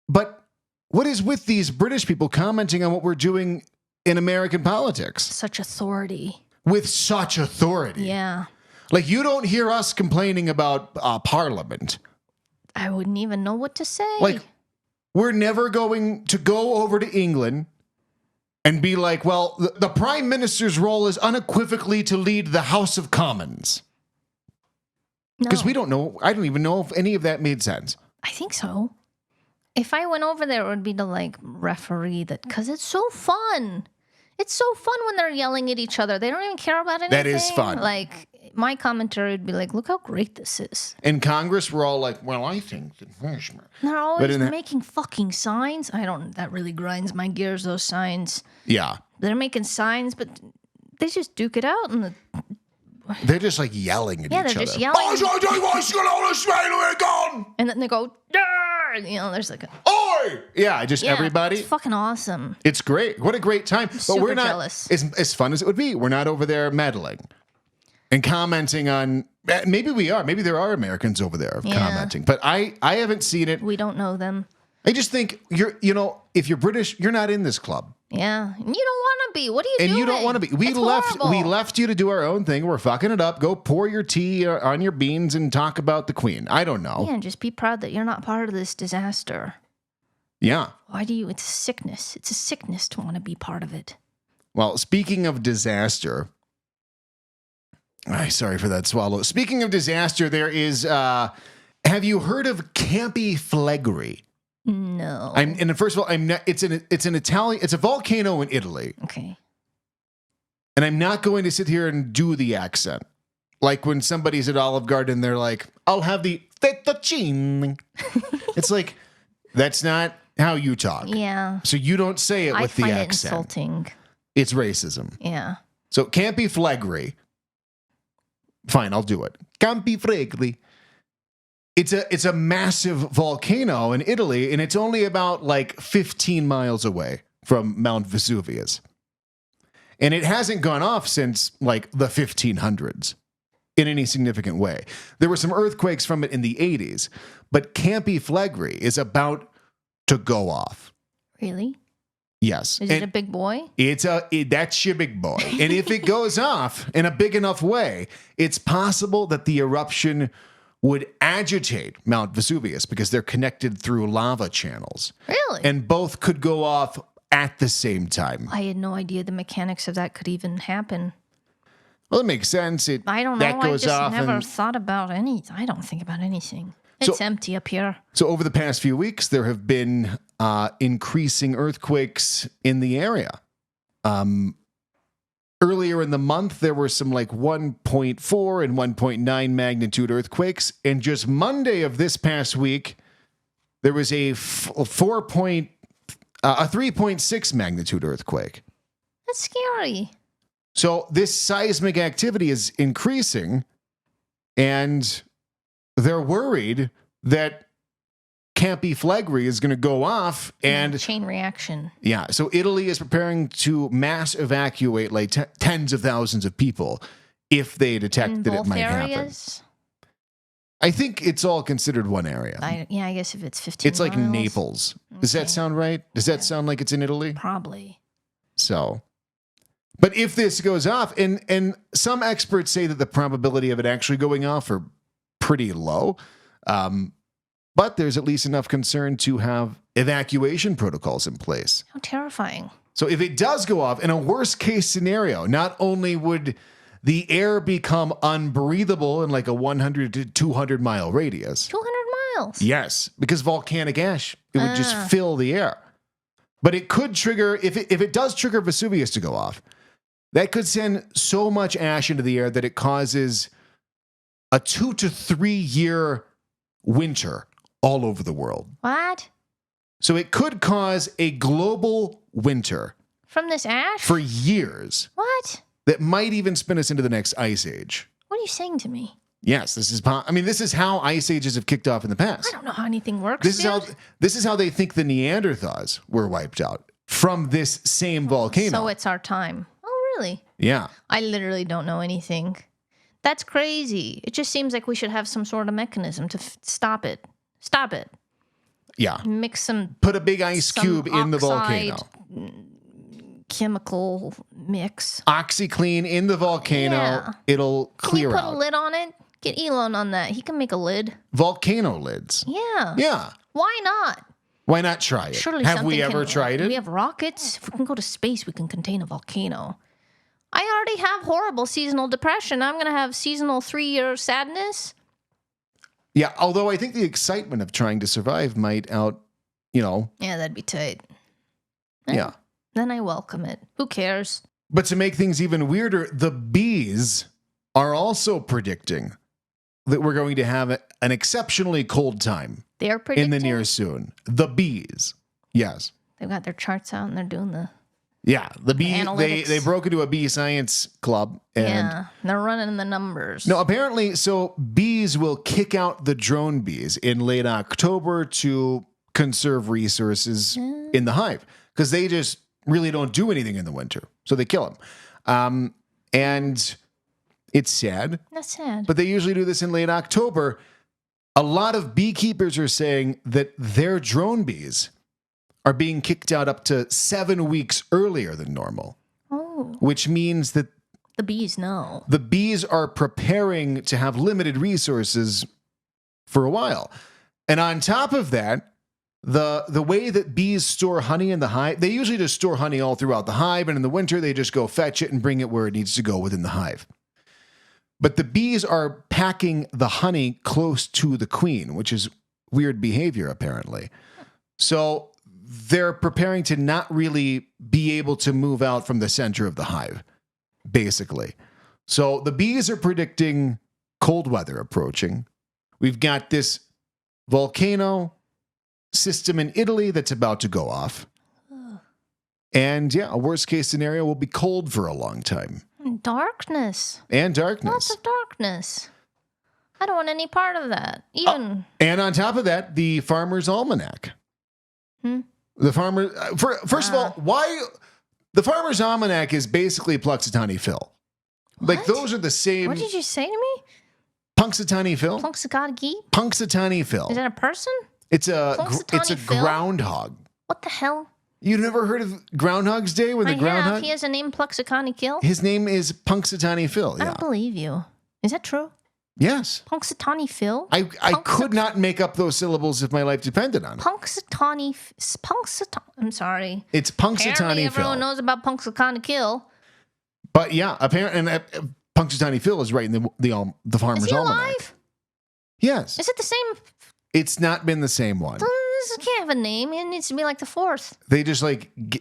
But what is with these British people commenting on what we're doing in American politics? Such authority. With such authority. Yeah. Like, you don't hear us complaining about Parliament. I wouldn't even know what to say. Like, we're never going to go over to England and be like, well, the Prime Minister's role is unequivocally to lead the House of Commons. Because we don't know. I don't even know if any of that made sense. I think so. If I went over there, it would be to like referee that, because it's so fun. It's so fun when they're yelling at each other. They don't even care about anything. That is fun. Like, my commentary would be like, look how great this is. In Congress, we're all like, well, I think that... They're always making fucking signs. That really grinds my gears, those signs. Yeah. They're making signs, but they just duke it out. They're just like yelling at each other. Yeah, they're just yelling. And then they go, "Darr!" You know, there's like a... Oi! Yeah, just everybody. It's fucking awesome. It's great. What a great time. But we're not jealous. as fun as it would be. We're not over there meddling and commenting on... Maybe we are. Maybe there are Americans over there commenting. But I haven't seen it. We don't know them. I just think, if you're British, you're not in this club. Yeah. And you don't want to be. What are you doing? And you don't want to be. We left you to do our own thing. We're fucking it up. Go pour your tea on your beans and talk about the Queen. I don't know. Yeah, and just be proud that you're not part of this disaster. Yeah. Why do you? It's a sickness. It's a sickness to want to be part of it. Well, speaking of disaster... sorry for that swallow. Speaking of disaster, there is... have you heard of Campy Flegrei? No. First of all, I'm not. It's an Italian. It's a volcano in Italy. Okay. And I'm not going to sit here and do the accent, like when somebody's at Olive Garden, they're like, "I'll have the fettuccine." It's like, that's not how you talk. Yeah. So you don't say it with the accent. I find it insulting. It's racism. Yeah. So Campy Flegrei. Fine, I'll do it. Campy Flegrei. It's a massive volcano in Italy, and it's only about like 15 miles away from Mount Vesuvius. And it hasn't gone off since like the 1500s in any significant way. There were some earthquakes from it in the 80s, but Campy Flegrei is about to go off. Really? Yes. Is it a big boy? That's your big boy. And if it goes off in a big enough way, it's possible that the eruption would agitate Mount Vesuvius because they're connected through lava channels. Really? And both could go off at the same time. I had no idea the mechanics of that could even happen. Well, it makes sense. I don't know. I just never thought about anything. I don't think about anything. It's empty up here. So over the past few weeks, there have been increasing earthquakes in the area. Earlier in the month, there were some like 1.4 and 1.9 magnitude earthquakes. And just Monday of this past week, there was a 3.6 magnitude earthquake. That's scary. So this seismic activity is increasing, and they're worried that Campy Flegrei is going to go off and chain reaction. Yeah. So Italy is preparing to mass evacuate like tens of thousands of people if they detect that it might happen. I think it's all considered one area. I guess if it's 15 It's like miles. Naples. Does that sound right? Does that sound like it's in Italy? Probably. So, but if this goes off, and some experts say that the probability of it actually going off are pretty low, but there's at least enough concern to have evacuation protocols in place. How terrifying. So if it does go off, in a worst case scenario, not only would the air become unbreathable in like a 100 to 200 mile radius. 200 miles? Yes, because volcanic ash, it would just fill the air. But it could trigger, if it does trigger Vesuvius to go off, that could send so much ash into the air that it causes a 2 to 3 year winter all over the world. What? So it could cause a global winter. From this ash? For years. What? That might even spin us into the next ice age. What are you saying to me? Yes, this is how ice ages have kicked off in the past. I don't know how anything works. This is how they think the Neanderthals were wiped out from this same volcano. So it's our time. Oh, really? Yeah. I literally don't know anything. That's crazy. It just seems like we should have some sort of mechanism to stop it. Stop it. Yeah. Put a big ice cube in the volcano. Chemical mix. OxyClean in the volcano. Yeah. It'll clear Can you put out. a lid on it? Get Elon on that. He can make a lid. Volcano lids. Yeah. Yeah. Why not? Why not try it? Surely Have we ever tried it? We have rockets. If we can go to space, we can contain a volcano. I already have horrible seasonal depression. I'm going to have seasonal 3-year sadness. Yeah, although I think the excitement of trying to survive might Yeah, that'd be tight. Yeah. Then I welcome it. Who cares? But to make things even weirder, the bees are also predicting that we're going to have an exceptionally cold time. They're predicting? In the near soon. The bees. Yes. They've got their charts out and they're doing the... Yeah, the bee. analytics. They broke into a bee science club, and they're running the numbers. No, apparently, so bees will kick out the drone bees in late October to conserve resources in the hive because they just really don't do anything in the winter, so they kill them. And it's sad. That's sad. But they usually do this in late October. A lot of beekeepers are saying that their drone bees are being kicked out up to 7 weeks earlier than normal. Oh. Which means that the bees know. The bees are preparing to have limited resources for a while. And on top of that, the way that bees store honey in the hive, they usually just store honey all throughout the hive, and in the winter they just go fetch it and bring it where it needs to go within the hive. But the bees are packing the honey close to the queen, which is weird behavior apparently. So they're preparing to not really be able to move out from the center of the hive, basically. So the bees are predicting cold weather approaching. We've got this volcano system in Italy that's about to go off. And yeah, a worst case scenario will be cold for a long time. Darkness. And darkness. Lots of darkness. I don't want any part of that. Even. And on top of that, the Farmer's Almanac. The farmer, first of all, why The Farmer's Almanac is basically Punxsutawney Phil. Like, What? those are the same. What did you say to me? Punxsutawney Phil? Punxsutawney Phil. Is that a person? It's a Punxsutawney Phil? groundhog. What the hell? You've never heard of Groundhog's Day when the I groundhog? have. He has a name, Punxsutawney Phil. His name is Punxsutawney Phil. I Yeah. don't believe you. Is that true? Yes. Punxsutawney Phil? I could not make up those syllables if my life depended on it. Punxsutawney. I'm sorry. It's Apparently Punxsutawney everyone Phil. knows about Punxsutawney Phil. But yeah, apparently, and Punxsutawney Phil is right in the Farmer's Is he Almanac. alive? Yes. Is it the same? It's not been the same one. This can't have a name. It needs to be like the fourth. They just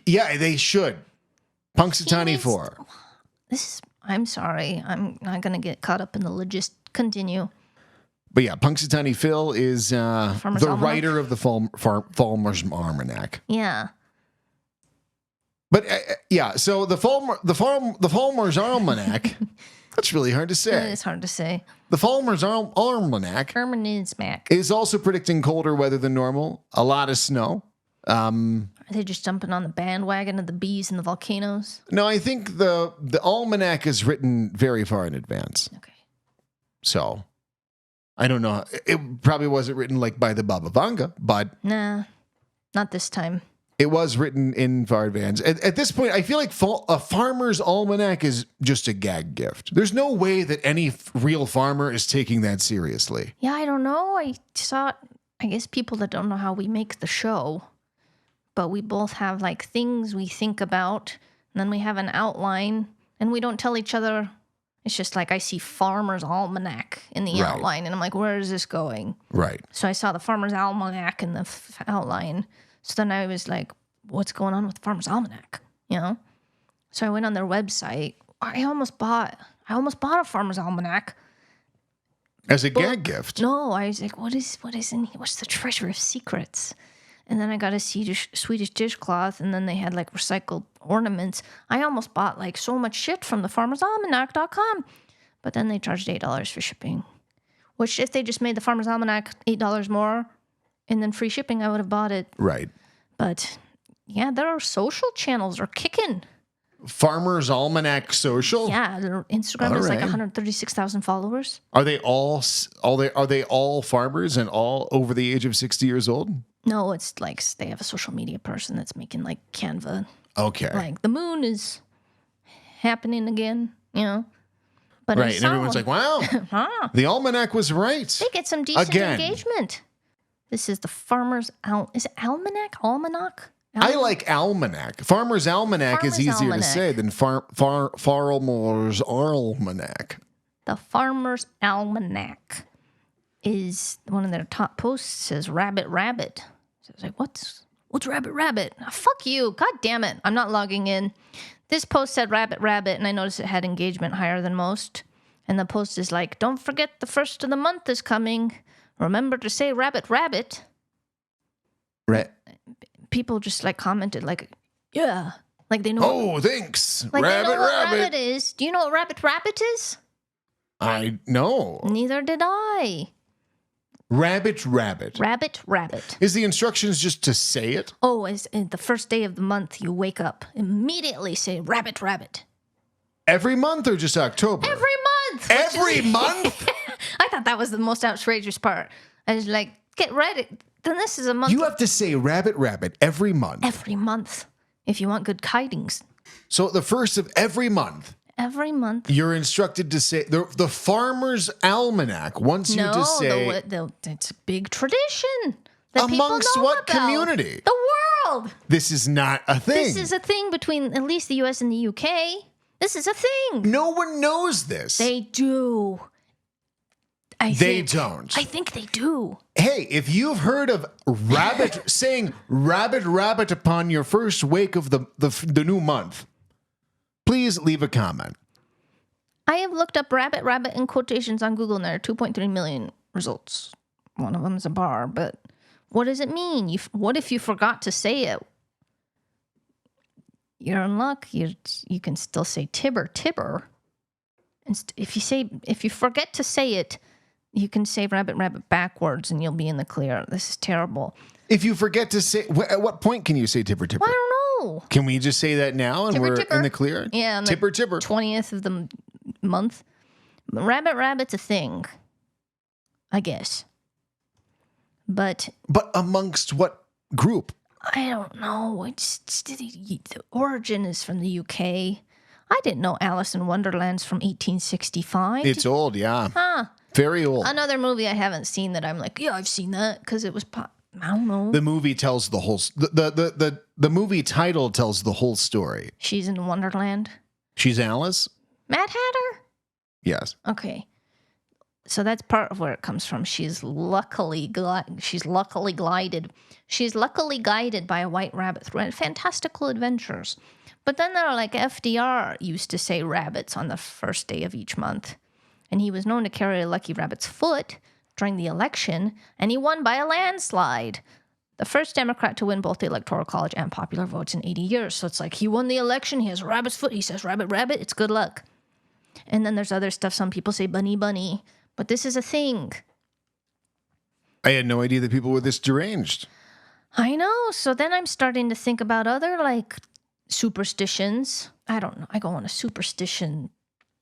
yeah, they should. Punxsutawney 4. I'm sorry. I'm not going to get caught up in the logistics. Continue. But yeah, Punxsutawney Phil is the Almanac? writer of the Farmer's Almanac. Yeah. But yeah, so the Farmer's Almanac. That's really hard to say. It's hard to say. The Farmer's Almanac is also predicting colder weather than normal. A lot of snow. Are they just jumping on the bandwagon of the bees and the volcanoes? No, I think the almanac is written very far in advance. Okay. So, I don't know. It probably wasn't written like by the Baba Vanga, but Nah, not this time. it was written in far advance. At this point, I feel like a farmer's almanac is just a gag gift. There's no way that any real farmer is taking that seriously. Yeah, I don't know. I guess people that don't know how we make the show, but we both have like things we think about, and then we have an outline, and we don't tell each other. It's just like I see Farmer's Almanac in the outline, and I'm like, where is this going? Right. So I saw the Farmer's Almanac in the outline. So then I was like, what's going on with the Farmer's Almanac? You know? So I went on their website. I almost bought a Farmer's Almanac. As a gag gift? No, I was like, what is in here? What's the treasure of secrets? And then I got a Swedish dishcloth, and then they had like recycled ornaments. I almost bought like so much shit from the farmersalmanac.com. But then they charged $8 for shipping. Which if they just made the Farmer's Almanac $8 more and then free shipping, I would have bought it. Right. But yeah, their social channels are kicking. Farmer's Almanac Social? Yeah, their Instagram is like 136,000 followers. Are they all farmers and all over the age of 60 years old? No, it's like they have a social media person that's making like Canva. Okay. Like the moon is happening again, you know. But right, and everyone's like, wow, the almanac was right. They get some decent engagement. This is the Farmer's is it Almanac? Almanac? I like Almanac. Farmer's Almanac is easier to say than Farmer's Almanac. The Farmer's Almanac is one of their top posts says Rabbit Rabbit. So I was like, what's Rabbit Rabbit? Oh, fuck you. God damn it. I'm not logging in. This post said Rabbit Rabbit, and I noticed it had engagement higher than most. And the post is like, don't forget the first of the month is coming. Remember to say Rabbit Rabbit. Right. People just like commented like, yeah. Like they know. Oh, thanks. Like Rabbit they know what Rabbit. rabbit is. Do you know what Rabbit Rabbit is? I know. Neither did I. Rabbit Rabbit. Rabbit Rabbit. Is the instructions just to say it? Oh, is the first day of the month you wake up, immediately say Rabbit Rabbit. Every month or just October? Every month. Every month? I thought that was the most outrageous part. I was like, get ready. Then this is a month. You have to say Rabbit Rabbit every month. Every month. If you want good tidings. So the first of every month. Every month. You're instructed to say the Farmer's Almanac wants you to say. It's a big tradition. That amongst people know what about. community? The world. This is not a thing. This is a thing between at least the US and the UK. This is a thing. No one knows this. They do. They don't. I think they do. Hey, if you've heard of rabbit saying Rabbit Rabbit upon your first wake of the new month, please leave a comment. I have looked up Rabbit Rabbit in quotations on Google and there are 2.3 million results. One of them is a bar, but what does it mean? What if you forgot to say it? You're in luck. You can still say Tibber. And if you forget to say it, you can say Rabbit Rabbit backwards and you'll be in the clear. This is terrible. If you forget to say, at what point can you say Tibber? Well, I don't know. Can we just say that now and we're in the clear? Yeah. On Tipper, the tipper. 20th of the month. Rabbit's a thing, I guess. But amongst what group? I don't know. The origin is from the UK. I didn't know Alice in Wonderland's from 1865. It's old, yeah. Huh. Very old. Another movie I haven't seen that I'm like, yeah, I've seen that because it was I don't know. The movie tells the whole the movie title tells the whole story. She's in Wonderland. She's Alice? Mad Hatter? Yes. Okay. So that's part of where it comes from. She's luckily guided. She's luckily guided by a white rabbit through fantastical adventures. But then there are like FDR used to say rabbits on the first day of each month. And he was known to carry a lucky rabbit's foot during the election, and he won by a landslide. The first Democrat to win both the Electoral College and popular votes in 80 years. So it's like he won the election, he has a rabbit's foot, he says rabbit, rabbit, it's good luck. And then there's other stuff. Some people say bunny, bunny. But this is a thing. I had no idea that people were this deranged. I know. So then I'm starting to think about other, like, superstitions. I don't know. I go on a superstition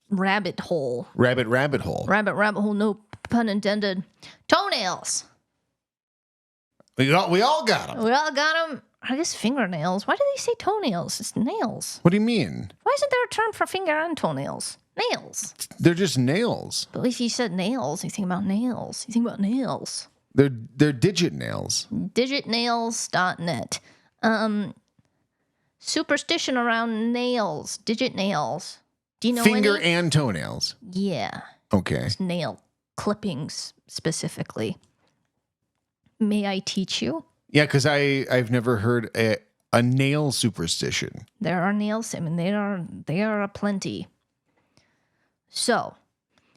rabbit hole. Rabbit hole. Rabbit hole, no pun intended. Toenails. We all got them. We all got them. I guess fingernails. Why do they say toenails? It's nails. What do you mean? Why isn't there a term for finger and toenails? Nails. They're just nails. But if you said nails, you think about nails. You think about nails. They're digit nails. Digitnails.net. Superstition around nails. Digit nails. Do you know Finger any? and toenails. Yeah. Okay. It's nail clippings specifically. May I teach you? Yeah, because I've never heard a nail superstition. There are nails. I mean, they are aplenty. So,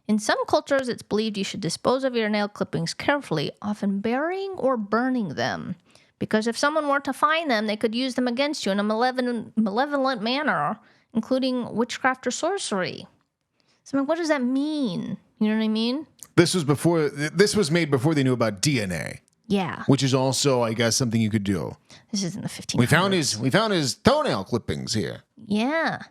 in some cultures, it's believed you should dispose of your nail clippings carefully, often burying or burning them. Because if someone were to find them, they could use them against you in a malevolent manner, including witchcraft or sorcery. So, I mean, what does that mean? You know what I mean? This was made before they knew about DNA. Yeah. Which is also, I guess, something you could do. This is in the 1500s. We found his toenail clippings here. Yeah.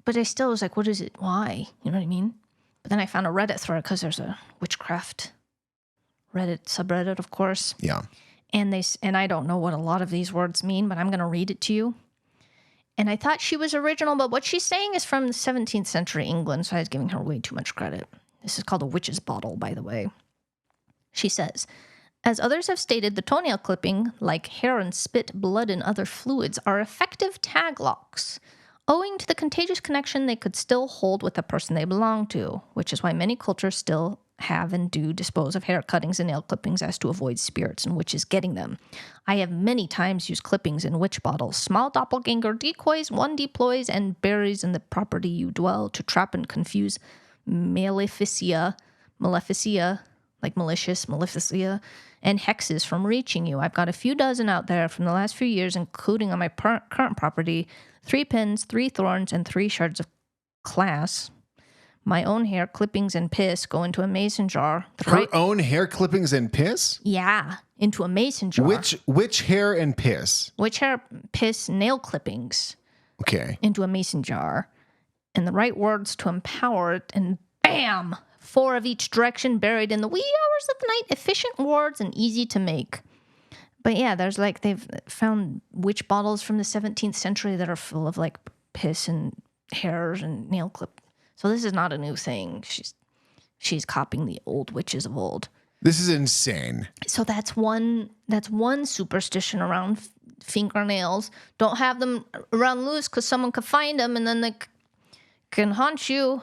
But I still was like, what is it? Why? You know what I mean? But then I found a Reddit thread because there's a witchcraft Reddit subreddit, of course. Yeah. And I don't know what a lot of these words mean, but I'm going to read it to you. And I thought she was original, but what she's saying is from the 17th century England, so I was giving her way too much credit. This is called a witch's bottle, by the way. She says, as others have stated, the toenail clipping, like hair and spit, blood, and other fluids, are effective tag locks. Owing to the contagious connection they could still hold with the person they belong to, which is why many cultures still have and do dispose of hair cuttings and nail clippings as to avoid spirits and witches getting them. I have many times used clippings in witch bottles, small doppelganger decoys, one deploys, and berries in the property you dwell to trap and confuse maleficia, like malicious, maleficia, and hexes from reaching you. I've got a few dozen out there from the last few years, including on my current property, 3 pins, 3 thorns, and 3 shards of glass. My own hair clippings and piss go into a mason jar. Own hair clippings and piss? Yeah, into a mason jar. Which hair and piss? Which hair, piss, nail clippings. Okay. Into a mason jar. And the right words to empower it, and bam! 4 of each direction buried in the wee hours of the night. Efficient words and easy to make. But yeah, there's like, they've found witch bottles from the 17th century that are full of like piss and hairs and nail clip. So this is not a new thing. She's copying the old witches of old. This is insane. So that's one superstition around fingernails. Don't have them around loose because someone could find them and then they can haunt you,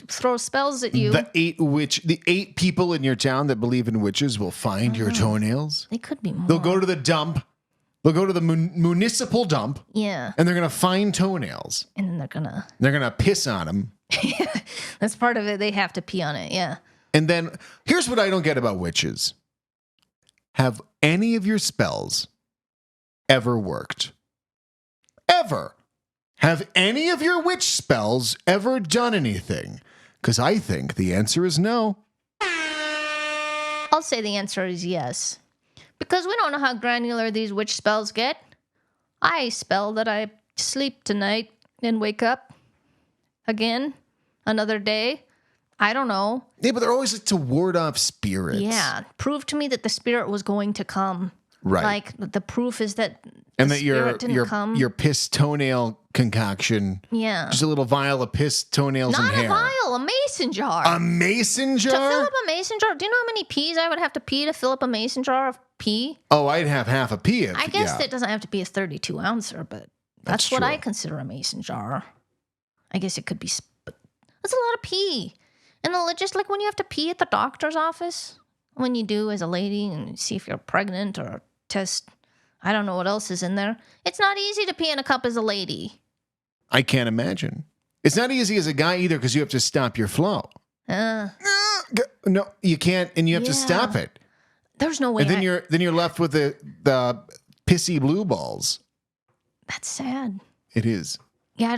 throw spells at you. The 8 people in your town that believe in witches will find your toenails. They could be more. They'll go to the dump. They'll go to the municipal dump. Yeah. And they're going to find toenails. And then they're going to piss on them. That's part of it. They have to pee on it. Yeah. And then here's what I don't get about witches. Have any of your spells ever worked? Ever? Have any of your witch spells ever done anything? Because I think the answer is no. I'll say the answer is yes. Because we don't know how granular these witch spells get. I spell that I sleep tonight and wake up again another day. I don't know. Yeah, but they're always like to ward off spirits. Yeah, prove to me that the spirit was going to come. Right. Like the proof is that and the that spirit didn't come. your piss toenail concoction. Yeah. Just a little vial of piss, toenails, Not and hair. Not a vial, a mason jar. A mason jar? To fill up a mason jar. Do you know how many peas I would have to pee to fill up a mason jar of pee? Oh, I'd have half a pea. I guess it doesn't have to be a 32 ouncer, but that's what true. I consider a mason jar. I guess it could be. That's a lot of pee. And just like when you have to pee at the doctor's office, when you do as a lady and see if you're pregnant or test, I don't know what else is in there. It's not easy to pee in a cup as a lady. I can't imagine. It's not easy as a guy either because you have to stop your flow. No, you can't, and you have to stop it. There's no way. And then you're left with the pissy blue balls. That's sad. It is. Yeah,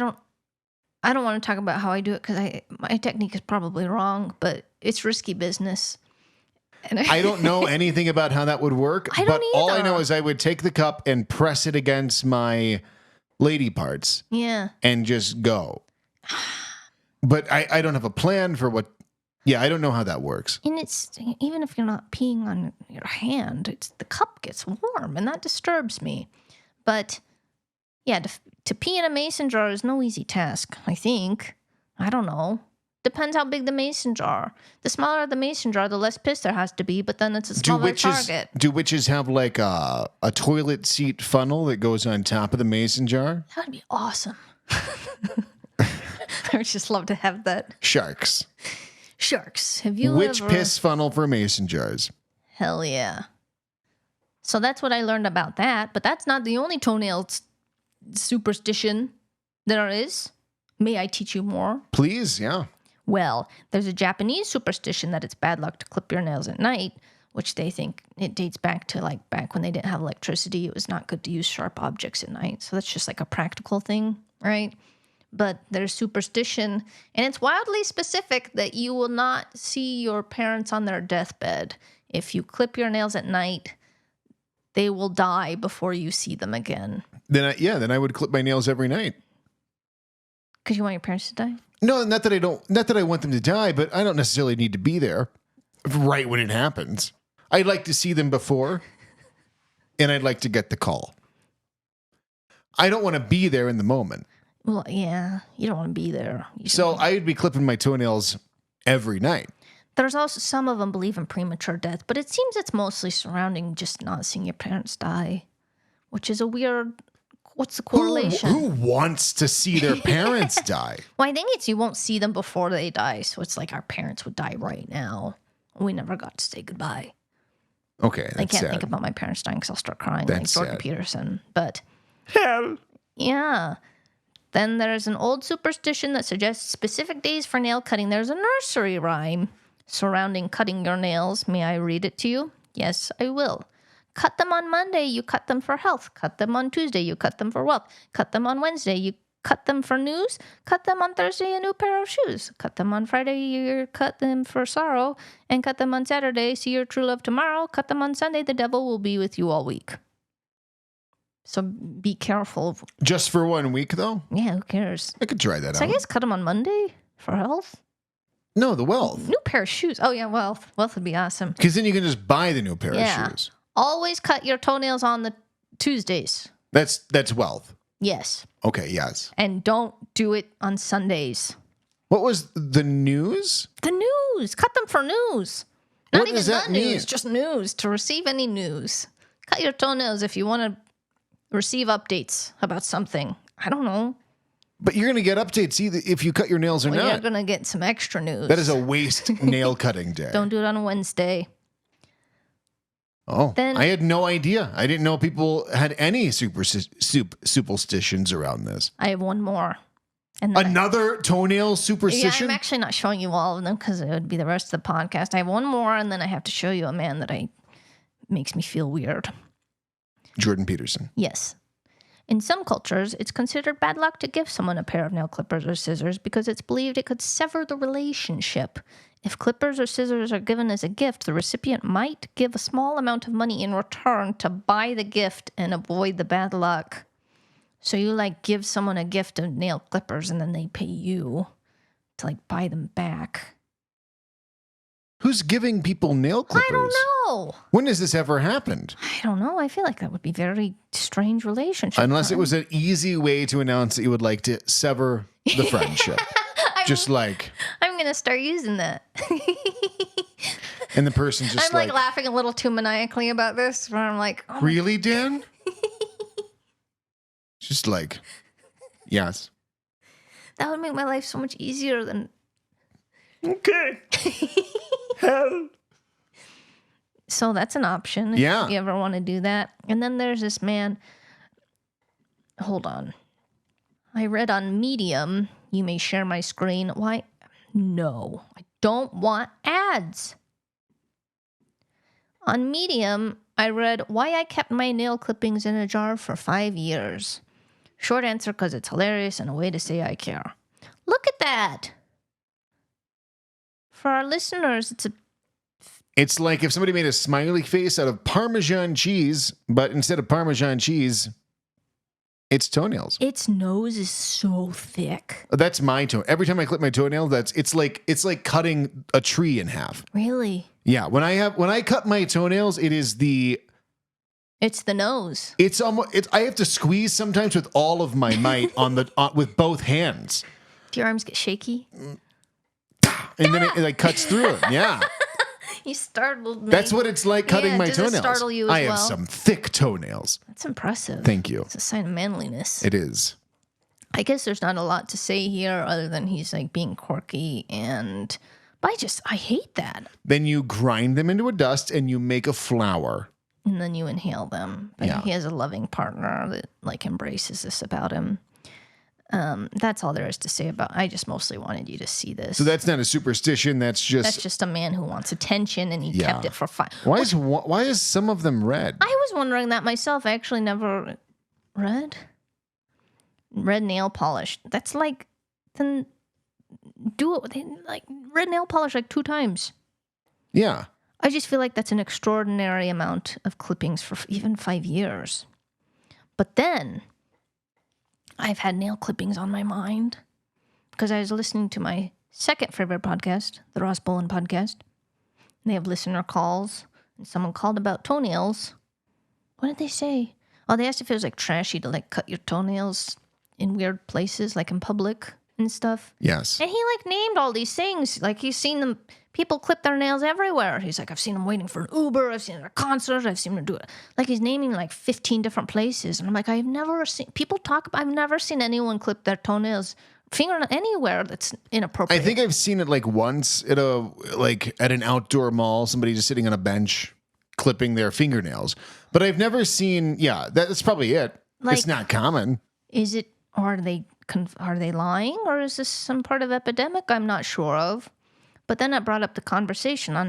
I don't want to talk about how I do it because my technique is probably wrong, but it's risky business. And I don't know anything about how that would work, but all I know is I would take the cup and press it against my lady parts. Yeah. And just go. But I don't have a plan for what. Yeah, I don't know how that works. And it's even if you're not peeing on your hand, the cup gets warm, and that disturbs me. But yeah, to pee in a mason jar is no easy task, I think. I don't know. Depends how big the mason jar. The smaller the mason jar, the less piss there has to be, but then it's a smaller target. Do witches have like a toilet seat funnel that goes on top of the mason jar? That would be awesome. I would just love to have that. Sharks. Have you Witch piss funnel for mason jars. Hell yeah. So that's what I learned about that, but that's not the only toenail superstition there is. May I teach you more? Please, yeah. Well, there's a Japanese superstition that it's bad luck to clip your nails at night, which they think it dates back to like back when they didn't have electricity. It was not good to use sharp objects at night. So that's just like a practical thing, right? But there's superstition, and it's wildly specific that you will not see your parents on their deathbed. If you clip your nails at night, they will die before you see them again. Then I would clip my nails every night. Because you want your parents to die? No, not that I want them to die, but I don't necessarily need to be there right when it happens. I'd like to see them before, and I'd like to get the call. I don't want to be there in the moment. Well, yeah, you don't want to be there. So I'd be clipping my toenails every night. There's also some of them believe in premature death, but it seems it's mostly surrounding just not seeing your parents die, which is a weird. What's the correlation? Who wants to see their parents die? Well, I think it's you won't see them before they die, so it's like our parents would die right now. We never got to say goodbye. Okay, that's I can't sad. think about my parents dying because I'll start crying That's like Jordan sad. Peterson. But Hell. yeah. Then there's an old superstition that suggests specific days for nail cutting. There's a nursery rhyme surrounding cutting your nails. May I read it to you? Yes, I will. Cut them on Monday, you cut them for health. Cut them on Tuesday, you cut them for wealth. Cut them on Wednesday, you cut them for news. Cut them on Thursday, a new pair of shoes. Cut them on Friday, you cut them for sorrow. And cut them on Saturday, see your true love tomorrow. Cut them on Sunday, the devil will be with you all week. So be careful. Just for 1 week, though? Yeah, who cares? I could try that So out. I guess cut them on Monday for health. No, the wealth. New pair of shoes. Oh, yeah, wealth. Wealth would be awesome. Because then you can just buy the new pair of shoes. Always cut your toenails on the Tuesdays. That's wealth. Yes. Okay, yes. And don't do it on Sundays. What was the news? The news. Cut them for news. Not What even does that the mean? news, just news. To receive any news. Cut your toenails if you want to receive updates about something. I don't know. But you're going to get updates either if you cut your nails or Well, not. you're going to get some extra news. That is a waste nail cutting day. Don't do it on a Wednesday. Oh, Then- I had no idea. I didn't know people had any superstitions around this. I have one more. And then Another toenail yeah, superstition? I'm actually not showing you all of them because it would be the rest of the podcast. I have one more, and then I have to show you a man that makes me feel weird. Jordan Peterson. Yes. In some cultures, it's considered bad luck to give someone a pair of nail clippers or scissors because it's believed it could sever the relationship. If clippers or scissors are given as a gift, the recipient might give a small amount of money in return to buy the gift and avoid the bad luck. So you like give someone a gift of nail clippers and then they pay you to like buy them back. Who's giving people nail clippers? I don't know. When has this ever happened? I don't know. I feel like that would be very strange relationship. Unless it was an easy way to announce that you would like to sever the friendship. Just like... I'm going to start using that. And the person just I'm like laughing a little too maniacally about this. Where I'm like... Oh. Really, Dan? Just like... Yes. That would make my life so much easier than... Okay. Hell. So that's an option if you ever want to do that. And then there's this man. Hold on. I read on Medium, you may share my screen. Why? No, I don't want ads. On Medium, I read why I kept my nail clippings in a jar for 5 years. Short answer, because it's hilarious and a way to say I care. Look at that. For our listeners, it's like if somebody made a smiley face out of Parmesan cheese, but instead of Parmesan cheese, it's toenails. Its nose is so thick. That's my toe. Every time I clip my toenail, it's like cutting a tree in half. Really? Yeah. When I cut my toenails, it's the nose. It's almost. I have to squeeze sometimes with all of my might with both hands. Do your arms get shaky? And then it like cuts through it. Yeah. You startled me. That's what it's like cutting my toenails. Does it startle you as I have some thick toenails. That's impressive. Thank you. It's a sign of manliness. It is. I guess there's not a lot to say here other than he's like being quirky but I hate that. Then you grind them into a dust and you make a flour. And then you inhale them. But he has a loving partner that like embraces this about him. That's all there is to say about. I just mostly wanted you to see this. So that's not a superstition. That's just a man who wants attention, and he kept it for 5. Why is some of them red? I was wondering that myself. I actually never red nail polish. That's like then do it like red nail polish like 2 times. Yeah. I just feel like that's an extraordinary amount of clippings for even 5 years. But then I've had nail clippings on my mind because I was listening to my second favorite podcast, the Ross Bolin podcast. They have listener calls, and someone called about toenails. What did they say? Oh, they asked if it was like trashy to like cut your toenails in weird places, like in public and stuff. Yes. And he like named all these things. Like he's seen them. People clip their nails everywhere. He's like, I've seen them waiting for an Uber. I've seen them at a concert. I've seen them do it. Like he's naming like 15 different places. And I'm like, I've never seen anyone clip their toenails, fingernail anywhere that's inappropriate. I think I've seen it like once at an outdoor mall, somebody just sitting on a bench clipping their fingernails. But I've never seen, that's probably it. Like, it's not common. Is it, or are they lying? Or is this some part of epidemic I'm not sure of? But then it brought up the conversation on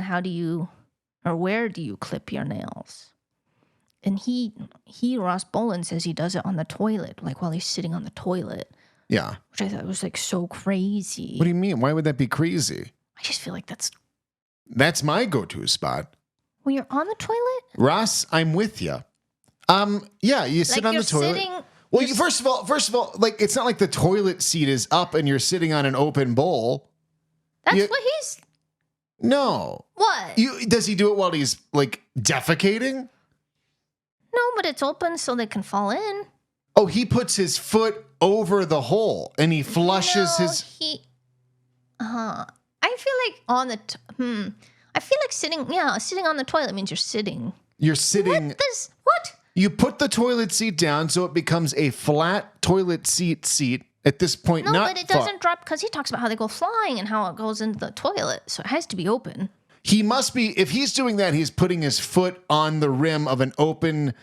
where do you clip your nails? And Ross Bolin says he does it on the toilet, like while he's sitting on the toilet. Yeah. Which I thought was like so crazy. What do you mean? Why would that be crazy? I just feel like that's my go-to spot. When you're on the toilet? Ross, I'm with you. You sit on the toilet. First of all, like it's not like the toilet seat is up and you're sitting on an open bowl. That's what he's... No. What? Does he do it while he's, like, defecating? No, but it's open so they can fall in. Oh, he puts his foot over the hole and he flushes I feel like on the... I feel like sitting on the toilet means you're sitting. You're sitting... What? You put the toilet seat down so it becomes a flat toilet seat. At this point, but it doesn't drop because he talks about how they go flying and how it goes into the toilet. So it has to be open. He must be, if he's doing that, he's putting his foot on the rim of an open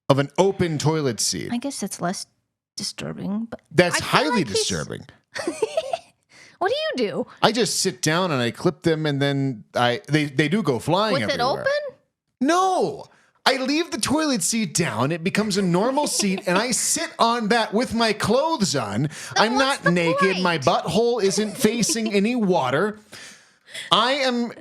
toilet seat. I guess that's less disturbing, but that's highly disturbing. What do you do? I just sit down and I clip them, and then they do go flying everywhere. With it open? No. I leave the toilet seat down. It becomes a normal seat, and I sit on that with my clothes on. I'm not naked. Point? My butthole isn't facing any water. I am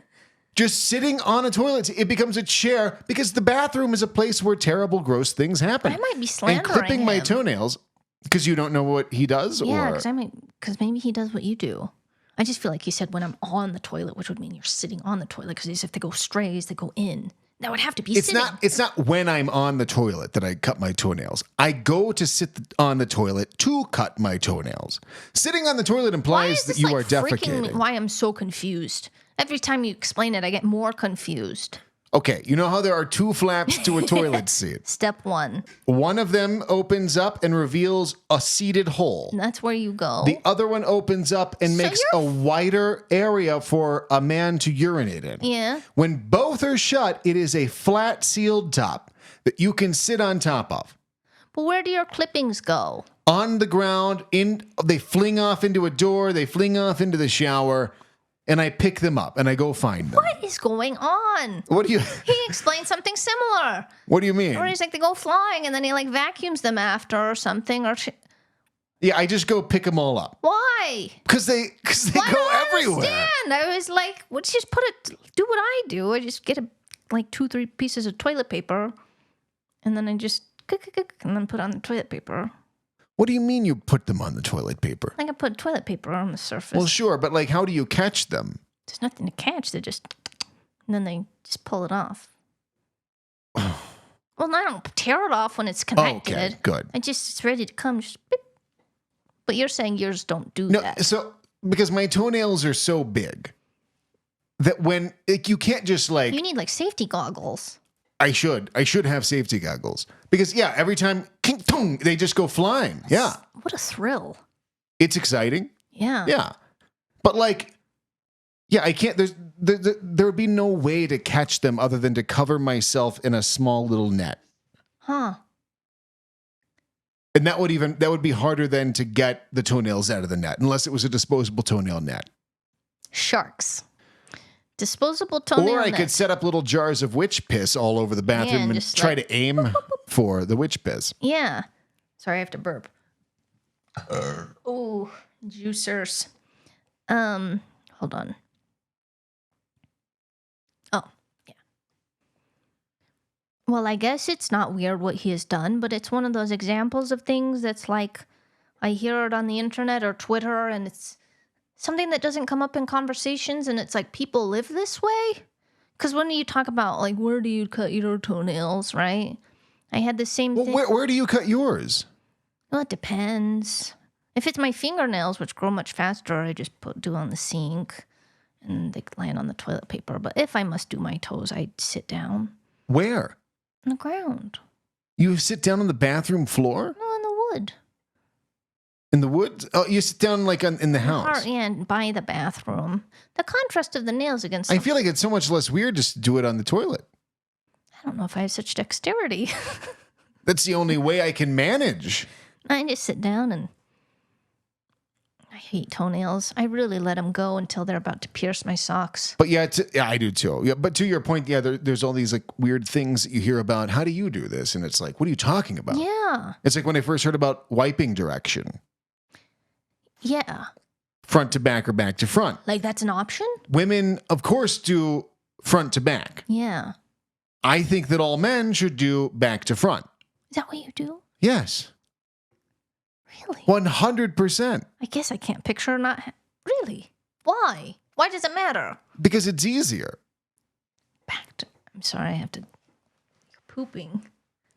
just sitting on a toilet. It becomes a chair because the bathroom is a place where terrible, gross things happen. I might be slandering and clipping my him. toenails because you don't know what he does? Yeah, because maybe he does what you do. I just feel like he said when I'm on the toilet, which would mean you're sitting on the toilet because if they go strays, they go in. That would have to be sitting. It's not when I'm on the toilet that I cut my toenails. I go to sit on the toilet to cut my toenails. Sitting on the toilet implies that you are defecating. Why I'm so confused. Every time you explain it, I get more confused. Okay, you know how there are 2 flaps to a toilet seat? Step 1. One of them opens up and reveals a seated hole. And that's where you go. The other one opens up and makes a wider area for a man to urinate in. Yeah. When both are shut, it is a flat sealed top that you can sit on top of. But where do your clippings go? On the ground, they fling off into a door, they fling off into the shower. And I pick them up and I go find them. What is going on? What do you... He explained something similar. What do you mean? Or he's like, they go flying and then he like vacuums them after or something. Yeah, I just go pick them all up. Why? Because they go everywhere. I was like, let's just do what I do. I just get 2-3 pieces of toilet paper and then I just and then put on the toilet paper. What do you mean you put them on the toilet paper? I can put toilet paper on the surface. Well, sure, but how do you catch them? There's nothing to catch. They just, and then they just pull it off. Well, I don't tear it off when it's connected. Okay, good. It's ready to come. Just beep. But you're saying yours don't do that. So, because my toenails are so big that when, you can't just You need safety goggles. I should have safety goggles. Because, every time, they just go flying. Yeah. What a thrill. It's exciting. Yeah. Yeah. But I can't, there would be no way to catch them other than to cover myself in a small little net. Huh. And that would be harder than to get the toenails out of the net, unless it was a disposable toenail net. Sharks. Disposable toenail Or I net. could set up little jars of witch piss all over the bathroom and try to aim for the witch piss. Yeah. Sorry, I have to burp. Ooh, juicers. Hold on. Oh, yeah. Well, I guess it's not weird what he has done, but it's one of those examples of things that's I hear it on the internet or Twitter, and it's something that doesn't come up in conversations, and it's people live this way. Because when you talk about, where do you cut your toenails, right? I had the same thing. Where do you cut yours? Well, it depends. If it's my fingernails, which grow much faster, I just do on the sink, and they land on the toilet paper. But if I must do my toes, I sit down. Where? On the ground. You sit down on the bathroom floor? No, in the wood. In the woods? Oh, you sit down in the house? And by the bathroom. The contrast of the nails against I feel like it's so much less weird just to do it on the toilet. I don't know if I have such dexterity. That's the only way I can manage. I just sit down and I hate toenails. I really let them go until they're about to pierce my socks. But yeah, I do too. Yeah, but to your point, there's all these weird things that you hear about. How do you do this? And it's what are you talking about? Yeah. It's when I first heard about wiping direction. Yeah. Front to back or back to front. That's an option? Women, of course, do front to back. Yeah. I think that all men should do back to front. Is that what you do? Yes. Really? 100%. I guess I can't picture Really? Why? Why does it matter? Because it's easier. I'm sorry, I have to... You're pooping.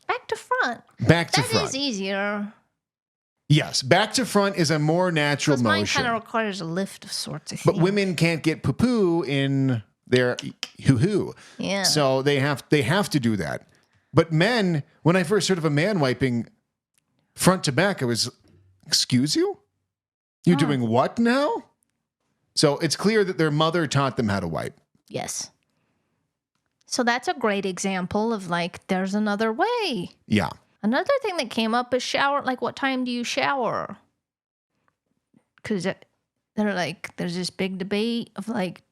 Back to front. Back to front. That is easier. Yes, back to front is a more natural motion. Mine kind of requires a lift of sorts, I think. But women can't get poo-poo in their hoo-hoo. Yeah. So they have to do that. But men, when I first heard of a man wiping front to back, I was, excuse you? You're doing what now? So it's clear that their mother taught them how to wipe. Yes. So that's a great example of there's another way. Yeah. Another thing that came up is shower. What time do you shower? Because they're there's this big debate of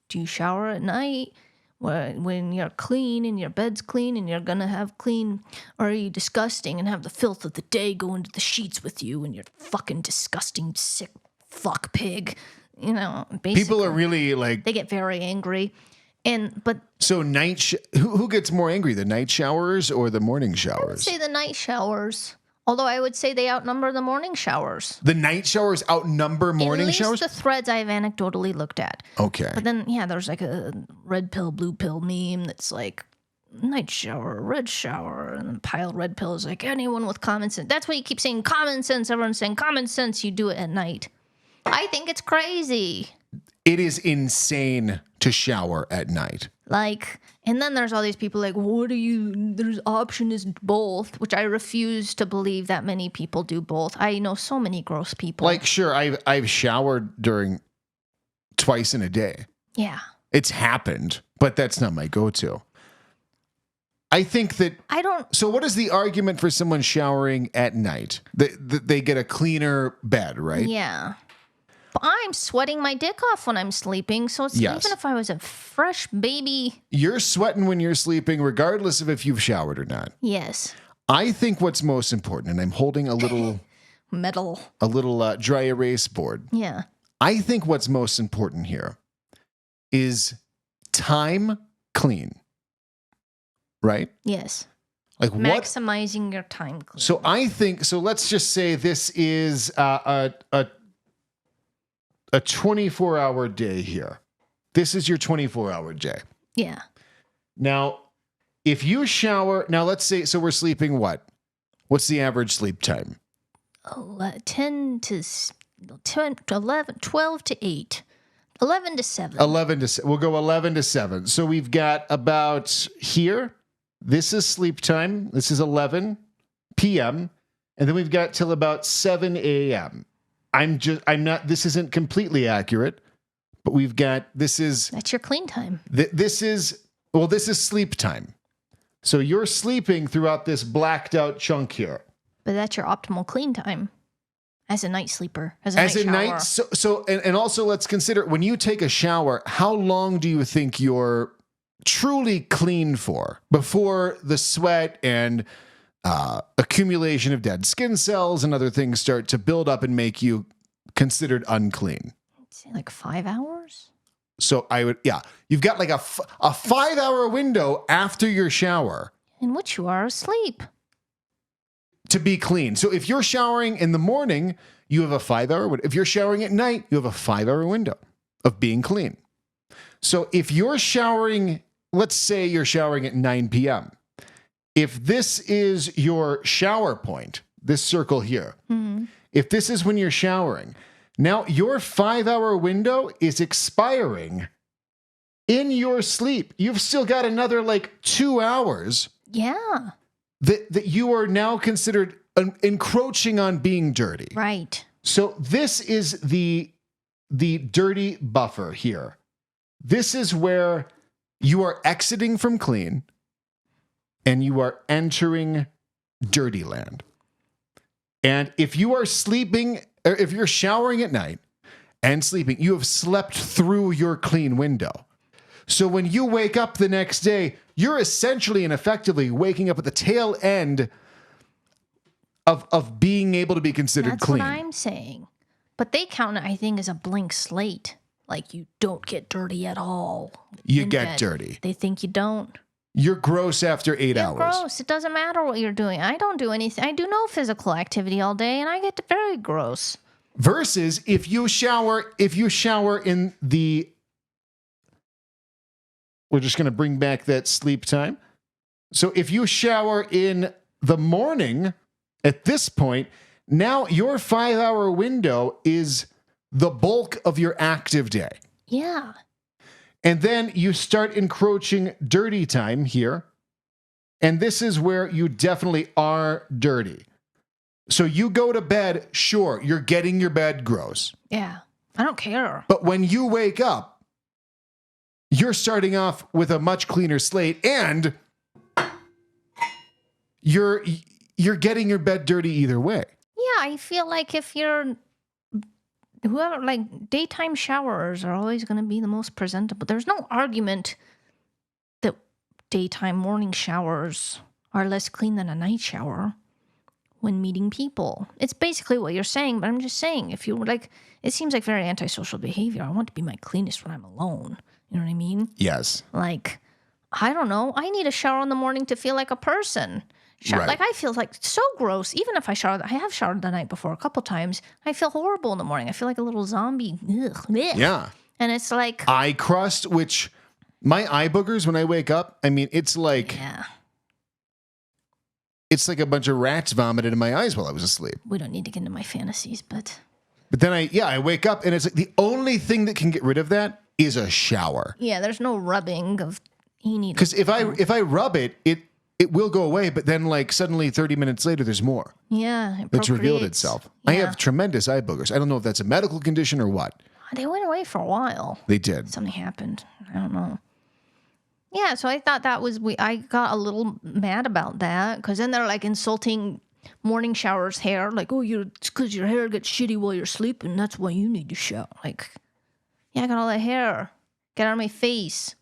do you shower at night when you're clean and your bed's clean and you're going to have clean, or are you disgusting and have the filth of the day go into the sheets with you and you're fucking disgusting, sick fuck pig? Basically. People are really They get very angry. So who gets more angry, the night showers or the morning showers? I would say the night showers. Although I would say they outnumber the morning showers. The night showers outnumber morning showers? At least the threads I've anecdotally looked at. Okay. But then, there's like a red pill, blue pill meme that's like night shower, red shower, and then pile red pills like anyone with common sense. That's why you keep saying common sense. Everyone's saying common sense, you do it at night. I think it's crazy. It is insane to shower at night. And then there's all these people like, there's option is both, which I refuse to believe that many people do both. I know so many gross people. Sure, I've showered twice in a day. Yeah. It's happened, but that's not my go-to. I think that... So what is the argument for someone showering at night? They get a cleaner bed, right? Yeah. I'm sweating my dick off when I'm sleeping, so even if I was a fresh baby... You're sweating when you're sleeping, regardless of if you've showered or not. Yes. I think what's most important, and I'm holding a little... metal. A little dry erase board. Yeah. I think what's most important here is time clean. Right? Yes. Maximizing your time clean. So I think... So let's just say this is a 24-hour day here. This is your 24-hour day. Yeah. Now, if you shower... Now, let's say... So we're sleeping what? What's the average sleep time? 10 to 11, 12 to 8. 11 to 7. 11 to 7. We'll go 11 to 7. So we've got about here. This is sleep time. This is 11 p.m. And then we've got till about 7 a.m. This isn't completely accurate, but we've got, that's your clean time. This is sleep time. So you're sleeping throughout this blacked out chunk here. But that's your optimal clean time as a night sleeper, as a night shower. And also let's consider when you take a shower, how long do you think you're truly clean for before the sweat and accumulation of dead skin cells and other things start to build up and make you considered unclean? I'd say like 5 hours. So you've got like a 5-hour window after your shower in which you are asleep to be clean. So if you're showering in the morning, you have a 5-hour window. If you're showering at night, you have a 5-hour window of being clean. So if you're showering, let's say you're showering at 9 p.m. If this is your shower point, this circle here, if this is when you're showering, now your 5-hour window is expiring in your sleep. You've still got another 2 hours. Yeah. That you are now considered encroaching on being dirty. Right. So this is the dirty buffer here. This is where you are exiting from clean and you are entering dirty land. And if you are sleeping, or if you're showering at night and sleeping, you have slept through your clean window. So when you wake up the next day, you're essentially and effectively waking up at the tail end of being able to be considered clean. That's what I'm saying. But they count it, I think, as a blank slate. Like you don't get dirty at all. You get dirty. They think you don't. You're gross after 8 hours. You're gross. It doesn't matter what you're doing. I don't do anything. I do no physical activity all day, and I get very gross. Versus if you shower in the... We're just going to bring back that sleep time. So if you shower in the morning, at this point, now your 5-hour window is the bulk of your active day. Yeah. And then you start encroaching dirty time here. And this is where you definitely are dirty. So you go to bed, sure, you're getting your bed gross. Yeah. I don't care. But when you wake up, you're starting off with a much cleaner slate, and you're getting your bed dirty either way. Yeah, I feel like if you're daytime showers are always going to be the most presentable. There's no argument that daytime morning showers are less clean than a night shower when meeting people. It's basically what you're saying, but I'm just saying, if you were it seems like very antisocial behavior. I want to be my cleanest when I'm alone. You know what I mean? Yes. Like, I don't know. I need a shower in the morning to feel like a person. Right. Like, I feel like so gross. Even if I shower, I have showered the night before a couple times. I feel horrible in the morning. I feel like a little zombie. Ugh. Yeah. And it's like eye crust, which my eye boogers when I wake up, I mean, it's like it's like a bunch of rats vomited in my eyes while I was asleep. We don't need to get into my fantasies, but then I wake up and it's like the only thing that can get rid of that is a shower. Yeah, there's no rubbing of because if I rub it will go away, but then like suddenly 30 minutes later there's more. Yeah, it's revealed itself. Yeah. I have tremendous eye boogers. I don't know if that's a medical condition or what. They went away for a while. They did. Something happened. I don't know. Yeah, so I thought that was I got a little mad about that because then they're like insulting morning showers hair, like, oh, it's because your hair gets shitty while you're sleeping. That's why you need to shower. Like, yeah, I got all that hair. Get out of my face.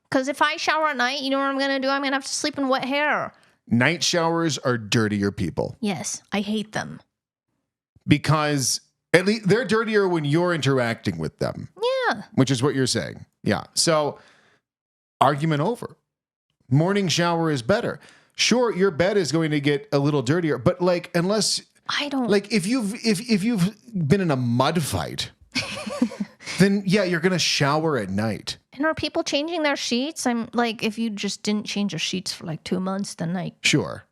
Because if I shower at night, you know what I'm gonna do? I'm gonna have to sleep in wet hair. Night showers are dirtier people. Yes, I hate them. Because at least they're dirtier when you're interacting with them. Yeah. Which is what you're saying. Yeah. So, argument over. Morning shower is better. Sure, your bed is going to get a little dirtier, but like unless I don't like if you've been in a mud fight, then yeah, you're gonna shower at night. And are people changing their sheets? I'm like, if you just didn't change your sheets for like 2 months, then like sure.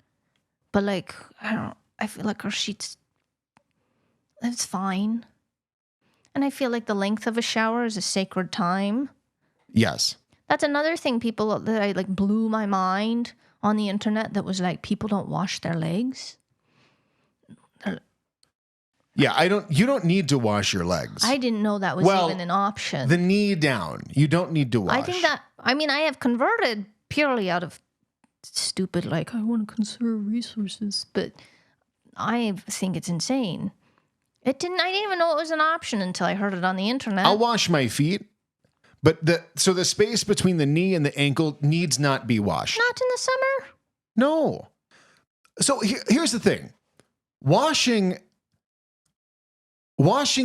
But like I feel like our sheets, it's fine. And I feel like the length of a shower is a sacred time. Yes. That's another thing that I like blew my mind on the internet that was like people don't wash their legs. Yeah, you don't need to wash your legs. I didn't know that was even an option. The knee down. You don't need to wash. I have converted purely out of stupid, like, I want to conserve resources, but I think it's insane. I didn't even know it was an option until I heard it on the internet. I'll wash my feet, but the space between the knee and the ankle needs not be washed. Not in the summer? No. So here's the thing. Washing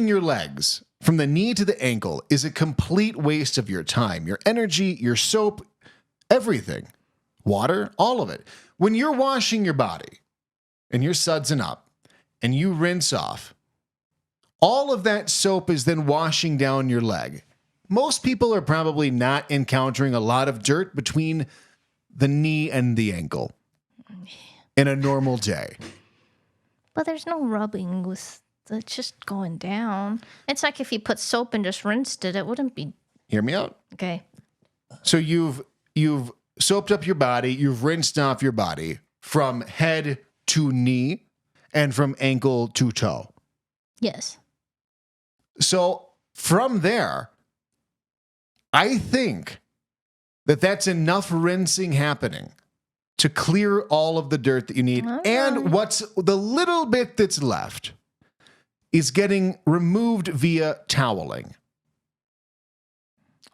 your legs from the knee to the ankle is a complete waste of your time, your energy, your soap, everything. Water, all of it. When you're washing your body and you're sudsing up and you rinse off, all of that soap is then washing down your leg. Most people are probably not encountering a lot of dirt between the knee and the ankle in a normal day. But there's no rubbing with it's just going down. It's like if you put soap and just rinsed it wouldn't be. Hear me out. Okay. So you've soaped up your body, you've rinsed off your body from head to knee and from ankle to toe. Yes. So from there, I think that's enough rinsing happening to clear all of the dirt that you need. And what's the little bit that's left is getting removed via toweling.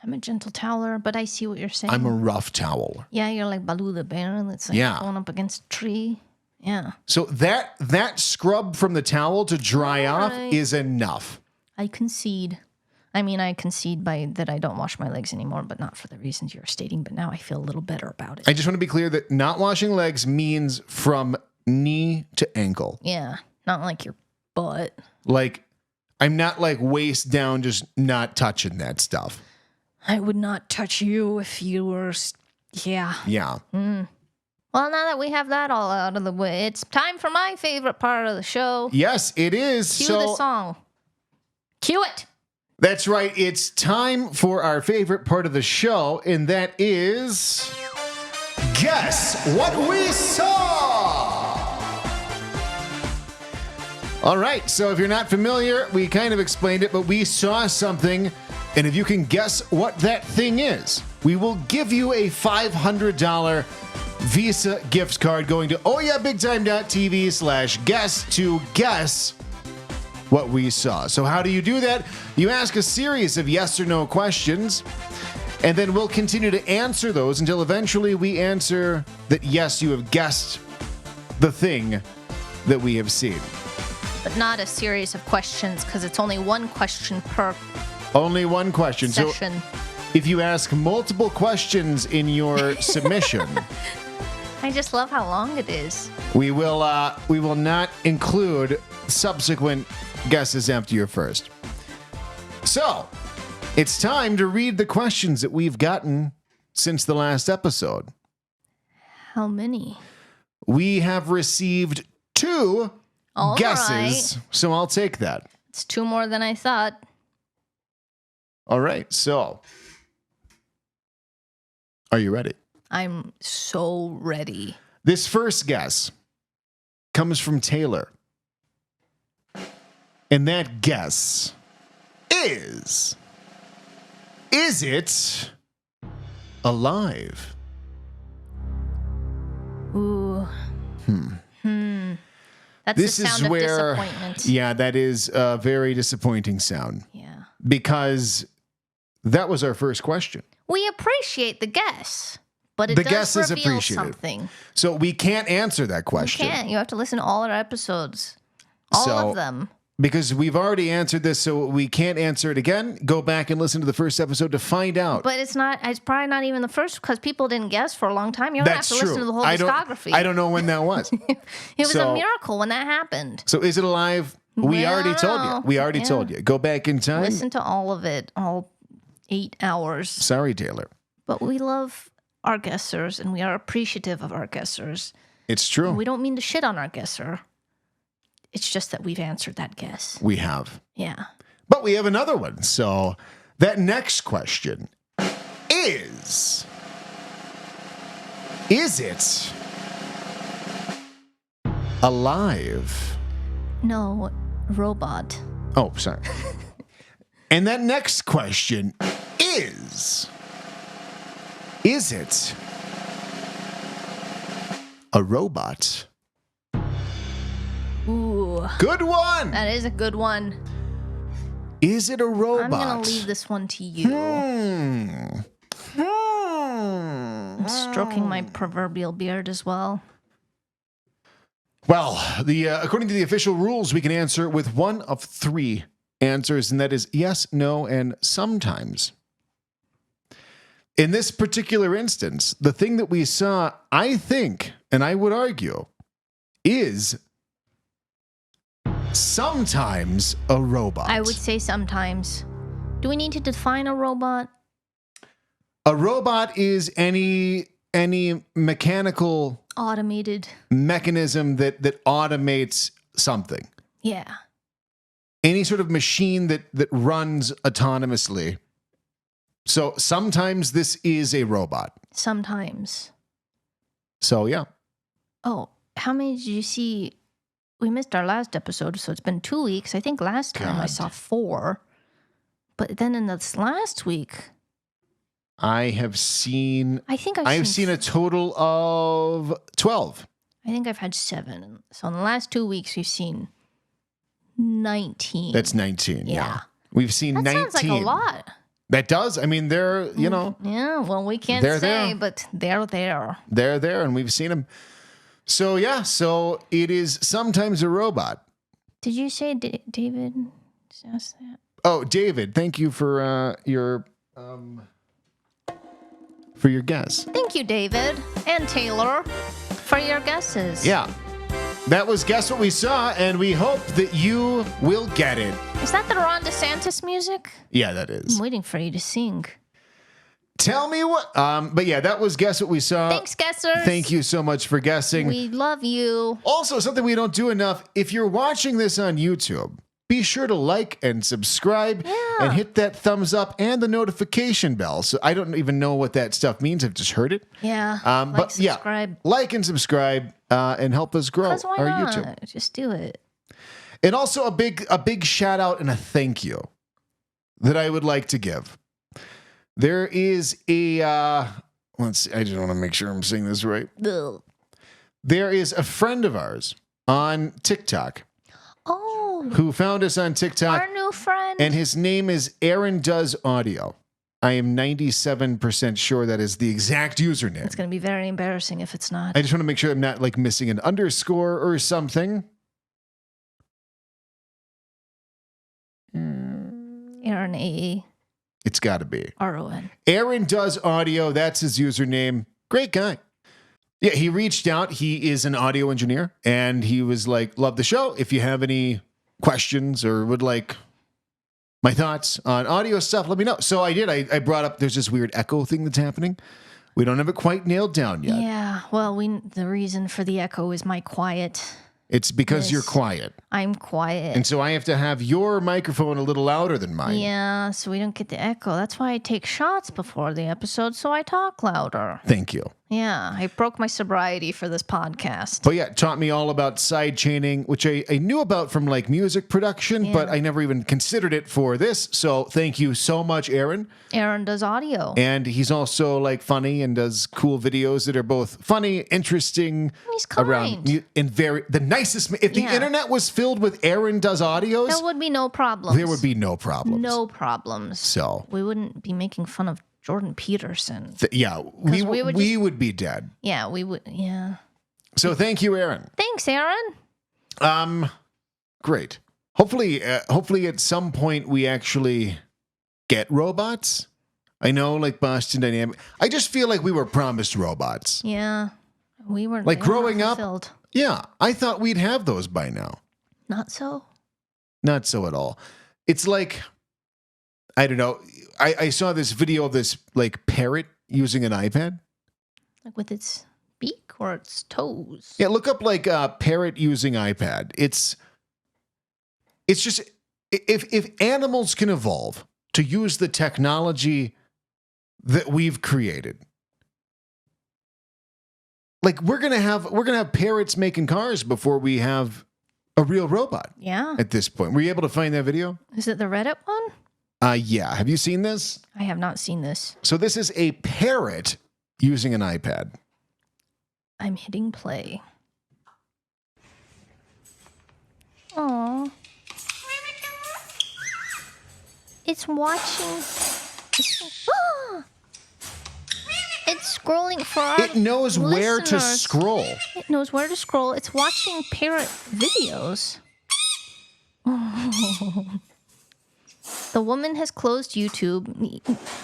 I'm a gentle toweler, but I see what you're saying. I'm a rough toweler. Yeah, you're like Baloo the bear that's like going up against a tree. Yeah. So that scrub from the towel to dry off is enough. I concede. I concede by that I don't wash my legs anymore, but not for the reasons you're stating. But now I feel a little better about it. I just want to be clear that not washing legs means from knee to ankle. Yeah, not like your butt. Like, I'm not like waist down, just not touching that stuff. I would not touch you if you were, yeah. Yeah. Well, now that we have that all out of the way, it's time for my favorite part of the show. Yes, it is. Cue the song. Cue it. That's right. It's time for our favorite part of the show, and that is Guess What We Saw! All right, so if you're not familiar, we kind of explained it, but we saw something, and if you can guess what that thing is, we will give you a $500 Visa gift card going to ohyeahbigtime.tv/guess to guess what we saw. So how do you do that? You ask a series of yes or no questions, and then we'll continue to answer those until eventually we answer that yes, you have guessed the thing that we have seen. But not a series of questions, because it's only one question per Only one question. session. if you ask multiple questions in your submission, I just love how long it is. we will not include subsequent guesses after your first. So, it's time to read the questions that we've gotten since the last episode. How many? We have received 2 All guesses, right. so I'll take that. It's 2 more than I thought. All right, so are you ready? I'm so ready. This first guess comes from Taylor. And that guess is it alive? Ooh. That's This the sound is of where, disappointment. yeah, that is a very disappointing sound. Yeah. Because that was our first question. We appreciate the guess, but it The does guess is reveal appreciated. something. So we can't answer that question. You can't. You have to listen to all our episodes. All So- of them. Because we've already answered this, so we can't answer it again. Go back and listen to the first episode to find out. But it's probably not even the first because people didn't guess for a long time. You're going to have That's to true. listen to the whole I discography. don't know when that was. It was So- a miracle when that happened. So is it alive? We Well, already told you. We already yeah. told you. Go back in time. Listen to all of it, all 8 hours. Sorry, Taylor. But we love our guessers and we are appreciative of our guessers. It's true. We don't mean to shit on our guesser. It's just that we've answered that guess. We have. Yeah. But we have another one. So that next question is it alive? No, robot. Oh, sorry. And that next question is it a robot? Ooh, Good one. that is a good one. Is it a robot? I'm going to leave this one to you. I'm stroking my proverbial beard as well. Well, according to the official rules, we can answer with one of 3 answers, and that is yes, no, and sometimes. In this particular instance, the thing that we saw, I think, and I would argue, is sometimes a robot. I would say sometimes. Do we need to define a robot? A robot is any mechanical Automated. mechanism that automates something. Yeah. Any sort of machine that runs autonomously. So sometimes this is a robot. Sometimes. So yeah. Oh, how many did you see? We missed our last episode, so it's been 2 weeks. I think last time I God. saw 4. But then in this last week, I have seen I think I've seen a total of 12. I think I've had 7. So in the last 2 weeks, we've seen 19. That's 19. Yeah. Yeah. We've seen That 19. sounds like a lot. That does. I mean, they're, you know, Yeah, well, we can't They're say, there. but they're there. they're there and we've seen them. So yeah, so it is sometimes a robot. Did you say David asked that? Oh, David, thank you for your guess. Thank you, David and Taylor, for your guesses. Yeah. That was Guess What We Saw, and we hope that you will get it. Is that the Ron DeSantis music? Yeah, that is. I'm waiting for you to sing. Tell me what. But yeah, that was Guess What We Saw. Thanks, guessers. Thank you so much for guessing. We love you. Also, something we don't do enough, if you're watching this on YouTube, be sure to like and subscribe and hit that thumbs up and the notification bell. So I don't even know what that stuff means. I've just heard it. Yeah. But subscribe. yeah, like and subscribe and help us grow 'Cause why our not? YouTube. Just do it. And also a big shout out and a thank you that I would like to give. There is a let's see, I just want to make sure I'm saying this right. Ugh. There is a friend of ours on TikTok Oh, who found us on TikTok, our new friend. and his name is Aarondoesaudio. I am 97% sure that is the exact username. It's going to be very embarrassing if it's not. I just want to make sure I'm not like missing an underscore or something. Aaron A. It's got to be. RON. Aarondoesaudio, that's his username. Great guy. Yeah, he reached out. He is an audio engineer, and he was like, love the show. If you have any questions or would like my thoughts on audio stuff, let me know. So I did. I brought up, there's this weird echo thing that's happening. We don't have it quite nailed down yet. Yeah, well, the reason for the echo is my quiet. It's because you're quiet. I'm quiet. And so I have to have your microphone a little louder than mine. Yeah, so we don't get the echo. That's why I take shots before the episode, so I talk louder. Thank you. Yeah, I broke my sobriety for this podcast. But yeah, it taught me all about side chaining, which I knew about from like music production, but I never even considered it for this. So thank you so much, Aaron. Aaron does audio. And he's also like funny and does cool videos that are both funny, interesting. He's kind. And the nicest. If the internet was filled with Aaron does audios, there would be no problems. There would be no problems. No problems. So we wouldn't be making fun of Jordan Peterson. We would be dead. Yeah, we would. Yeah. So thank you, Aaron. Thanks, Aaron. Great. Hopefully at some point we actually get robots. I know, like Boston Dynamics. I just feel like we were promised robots. Yeah, we were. Like growing up. Fulfilled. Yeah, I thought we'd have those by now. Not so. Not so at all. It's like, I don't know. I saw this video of this like parrot using an iPad. Like with its beak or its toes. Yeah, look up like parrot using iPad. It's just if animals can evolve to use the technology that we've created. Like we're gonna have parrots making cars before we have a real robot. Yeah. At this point, were you able to find that video? Is it the Reddit one? Yeah. Have you seen this? I have not seen this. So this is a parrot using an iPad. I'm hitting play. Aww. It's watching. It's scrolling for our It knows where to scroll. It knows where to scroll. It's watching parrot videos. The woman has closed YouTube.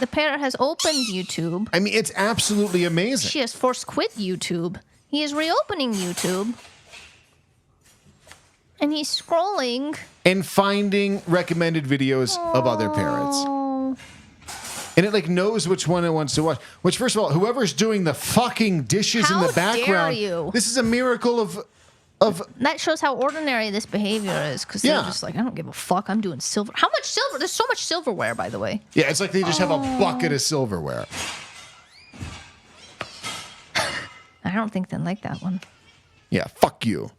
The parrot has opened YouTube. I mean, it's absolutely amazing. She has forced quit YouTube. He is reopening YouTube. And he's scrolling. And finding recommended videos of other parrots. And it like knows which one it wants to watch. Which, first of all, whoever's doing the fucking dishes in the background. Dare you? This is a miracle of that shows how ordinary this behavior is, because they're just like, I don't give a fuck, I'm doing silver. How much silver? There's so much silverware, by the way. Yeah, it's like they just have a bucket of silverware. I don't think they like that one. Yeah, fuck you.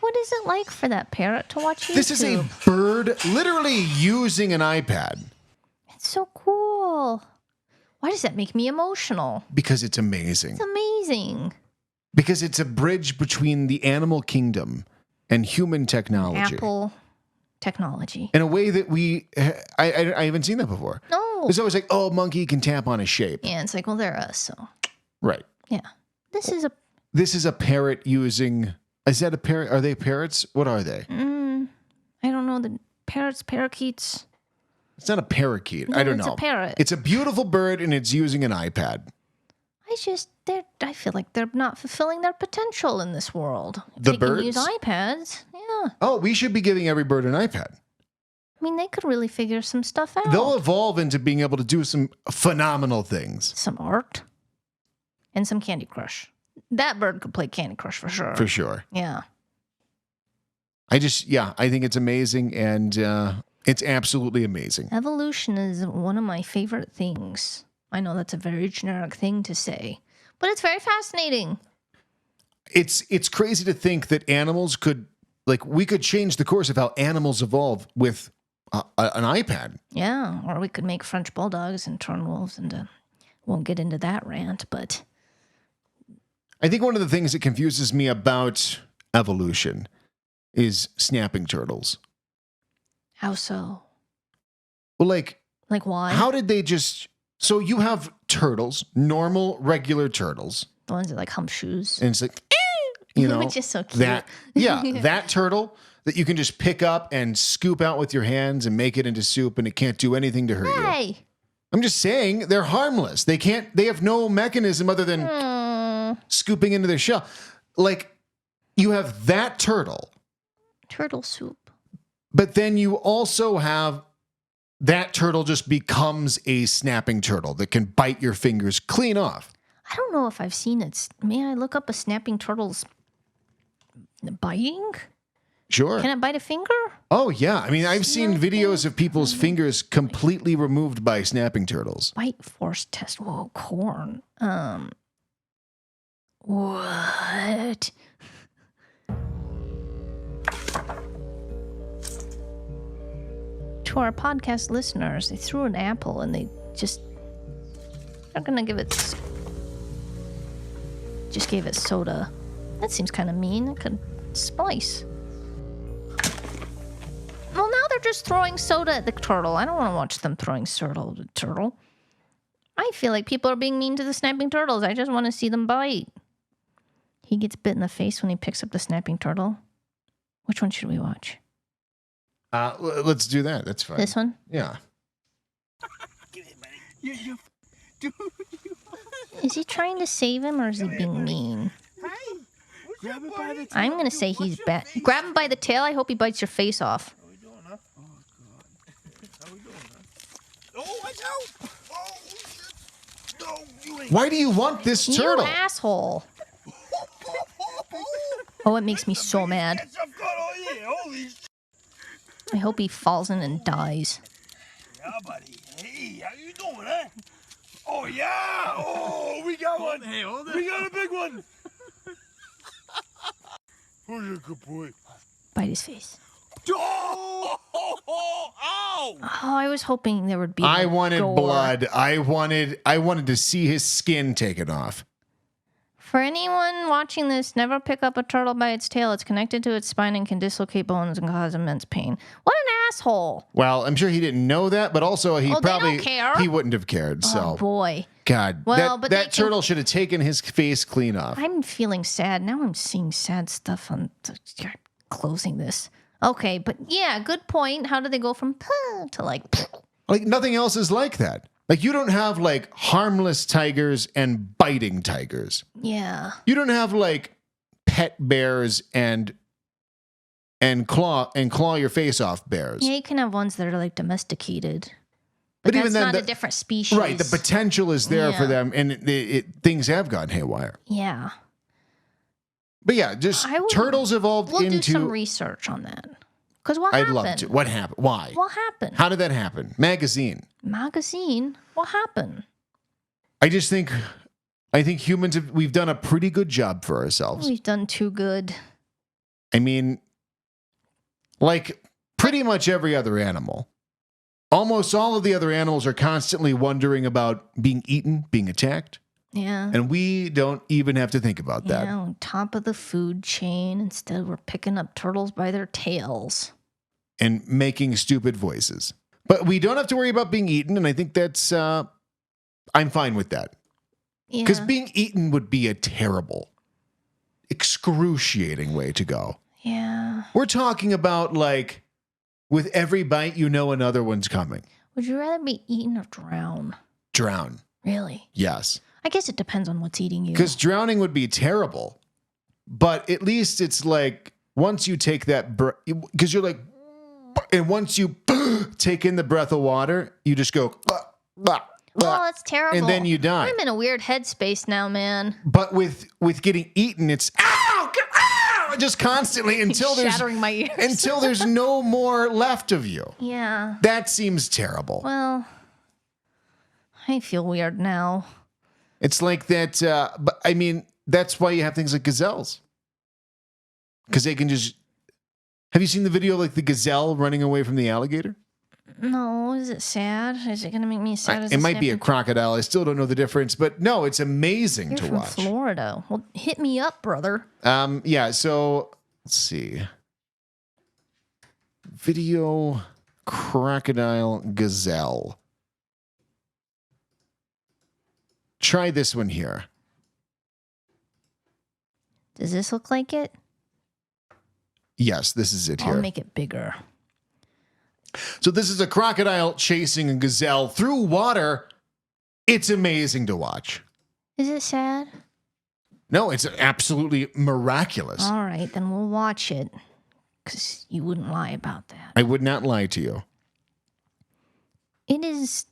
What is it like for that parrot to watch YouTube? This is a bird literally using an iPad. It's so cool. Why does that make me emotional? Because it's amazing. It's amazing. Because it's a bridge between the animal kingdom and human technology. Apple technology. In a way that I haven't seen that before. No. There's always like, oh, a monkey can tap on a shape. Yeah, it's like, well, they're us, so. Right. Yeah. This is a parrot using... Is that a parrot? Are they parrots? What are they? I don't know. The parrots, parakeets. It's not a parakeet. No, I don't know. It's a parrot. It's a beautiful bird, and it's using an iPad. I feel like they're not fulfilling their potential in this world. The birds? Can use iPads. Yeah. Oh, we should be giving every bird an iPad. I mean, they could really figure some stuff out. They'll evolve into being able to do some phenomenal things. Some art. And some Candy Crush. That bird could play Candy Crush for sure. For sure. Yeah. I think it's amazing, and it's absolutely amazing. Evolution is one of my favorite things. I know that's a very generic thing to say, but it's very fascinating. It's crazy to think that animals could, like, we could change the course of how animals evolve with an iPad. Yeah, or we could make French bulldogs and turn wolves into... Won't get into that rant, but... I think one of the things that confuses me about evolution is snapping turtles. How so? Well, like why? How did they just... So you have turtles, normal, regular turtles. The ones that like hump shoes. And it's like, you know, which is so cute. That turtle that you can just pick up and scoop out with your hands and make it into soup, and it can't do anything to hurt you. Hey. I'm just saying they're harmless. They have no mechanism other than scooping into their shell. Like, you have that turtle. Turtle soup. But then you also have that turtle just becomes a snapping turtle that can bite your fingers clean off. I don't know if I've seen it. May I look up a snapping turtle's biting? Sure. Can it bite a finger? Oh, yeah. I mean, I've seen videos of people's fingers completely removed by snapping turtles. Bite force test. Whoa, corn. What? To our podcast listeners, they threw an apple and they they're gonna give it, just gave it soda. That seems kind of mean. It could splice. Well, now they're just throwing soda at the turtle. I don't want to watch them throwing soda at the turtle. I feel like people are being mean to the snapping turtles. I just want to see them bite. He gets bit in the face when he picks up the snapping turtle. Which one should we watch? Let's do that. That's fine. This one? Yeah. Is he trying to save him or is he being mean? I'm going to say he's bad. Grab him by the tail. I hope he bites your face off. Why do you want this turtle? You asshole. Oh, it makes me so mad. I hope he falls in and dies. Yeah, buddy. Hey, how you doing, eh? Oh, yeah. Oh, we got one. Hey, hold it. We got a big one. Who's a good boy? Bite his face. Oh, ow. Oh, I was hoping there would be. I wanted gore. blood. I wanted to see his skin taken off. For anyone watching this, never pick up a turtle by its tail. It's connected to its spine and can dislocate bones and cause immense pain. What an asshole! Well, I'm sure he didn't know that, but also he They probably don't care. he wouldn't have cared. So, Oh boy. God, Well, but that turtle should have taken his face clean off. I'm feeling sad. Now I'm seeing sad stuff on closing this. Okay, but yeah, good point. How do they go from to like nothing else is like that. Like, you don't have like harmless tigers and biting tigers. Yeah. You don't have like pet bears and claw your face off bears. Yeah, you can have ones that are like domesticated. But even that's then, not a different species. Right, the potential is there for them, and things have gone haywire. Yeah. But yeah, just turtles evolved into... We'll do some research on that. Because what happened? I'd love to. What happened? Why? What happened? How did that happen? Magazine. What happened? I think humans we've done a pretty good job for ourselves. We've done too good. I mean, like pretty much every other animal. Almost all of the other animals are constantly wondering about being eaten, being attacked. Yeah. And we don't even have to think about that. Yeah, on top of the food chain. Instead, we're picking up turtles by their tails. And making stupid voices. But we don't have to worry about being eaten, and I think that's... I'm fine with that. Because being eaten would be a terrible, excruciating way to go. Yeah. We're talking about, like, with every bite, you know another one's coming. Would you rather be eaten or drown? Drown. Really? Yes. I guess it depends on what's eating you. Because drowning would be terrible. But at least it's like, once you take that breath, because you're like, and once you take in the breath of water, you just go, oh, that's terrible. and then you die. I'm in a weird headspace now, man. But with getting eaten, it's ow, just constantly until there's shattering my ears. until there's no more left of you. Yeah. That seems terrible. Well, I feel weird now. It's like that, but I mean, that's why you have things like gazelles. Because they can just... Have you seen the video like the gazelle running away from the alligator? No, is it sad? Is it going to make me sad? As it might be a crocodile. I still don't know the difference, but no, it's amazing You're to from watch. Florida. Well, hit me up, brother. Yeah, so let's see. Video crocodile gazelle. Try this one here. Does this look like it? Yes, this is it here. I'll make it bigger. So this is a crocodile chasing a gazelle through water. It's amazing to watch. Is it sad? No, it's absolutely miraculous. All right, then we'll watch it. Because you wouldn't lie about that. I would not lie to you. It is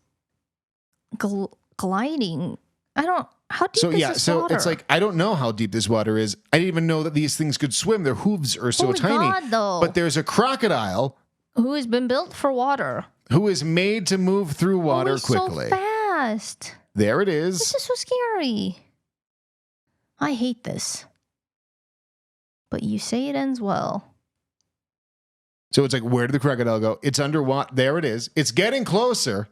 gliding. How deep is this water? It's like, I don't know how deep this water is. I didn't even know that these things could swim. Their hooves are so tiny. God, though. But there's a crocodile who has been built for water. Who is made to move through water quickly. So fast. There it is. This is so scary. I hate this. But you say it ends well. So it's like, where did the crocodile go? It's underwater. There it is. It's getting closer.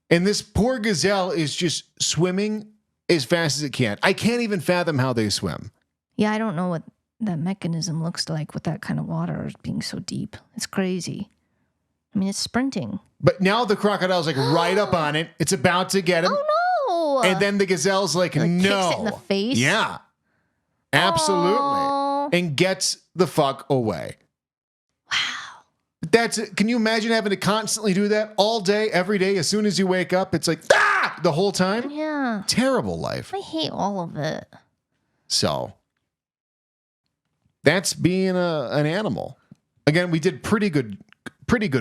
And this poor gazelle is just swimming as fast as it can. I can't even fathom how they swim. Yeah, I don't know what that mechanism looks like with that kind of water being so deep. It's crazy. I mean, it's sprinting. But now the crocodile's like right up on it. It's about to get him. Oh, no. And then the gazelle's like no. Kicks it in the face? Yeah. Absolutely. Oh. And gets the fuck away. That's it. Can you imagine having to constantly do that all day, every day? As soon as you wake up, it's like, the whole time? Yeah. Terrible life. I hate all of it. So, that's being an animal. Again, we did pretty good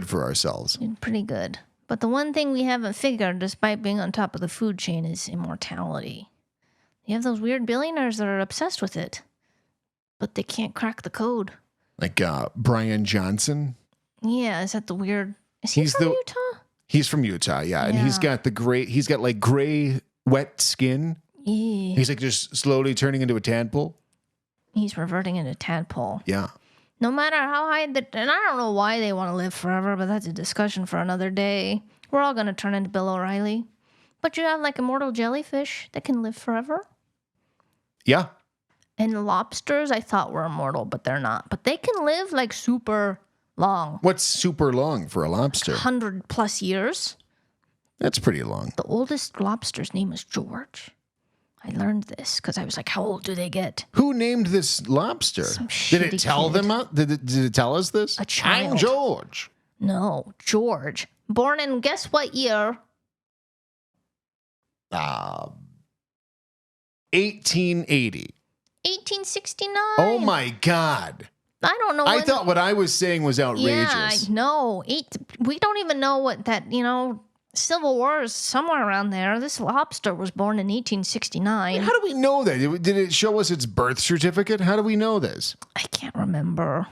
for ourselves. Pretty good. But the one thing we haven't figured, despite being on top of the food chain, is immortality. You have those weird billionaires that are obsessed with it, but they can't crack the code. Like Brian Johnson. Yeah, is that the weird? Is he from Utah? He's from Utah, yeah. And he's got like gray, wet skin. Yeah. He's like just slowly turning into a tadpole. He's reverting into tadpole. Yeah. No matter how high, and I don't know why they want to live forever, but that's a discussion for another day. We're all going to turn into Bill O'Reilly. But you have like immortal jellyfish that can live forever. Yeah. And lobsters, I thought were immortal, but they're not. But they can live like super long. What's super long for a lobster? 100+ years. That's pretty long. The oldest lobster's name was George. I learned this because I was like, how old do they get? Who named this lobster? Some Did it tell kid. them? Did it tell us this? A child. I'm George. No, George. Born in guess what year? 1880. 1869. Oh my God. I don't know. I thought what I was saying was outrageous. Yeah, no. We don't even know what that, Civil War is somewhere around there. This lobster was born in 1869. How do we know that? Did it show us its birth certificate? How do we know this? I can't remember.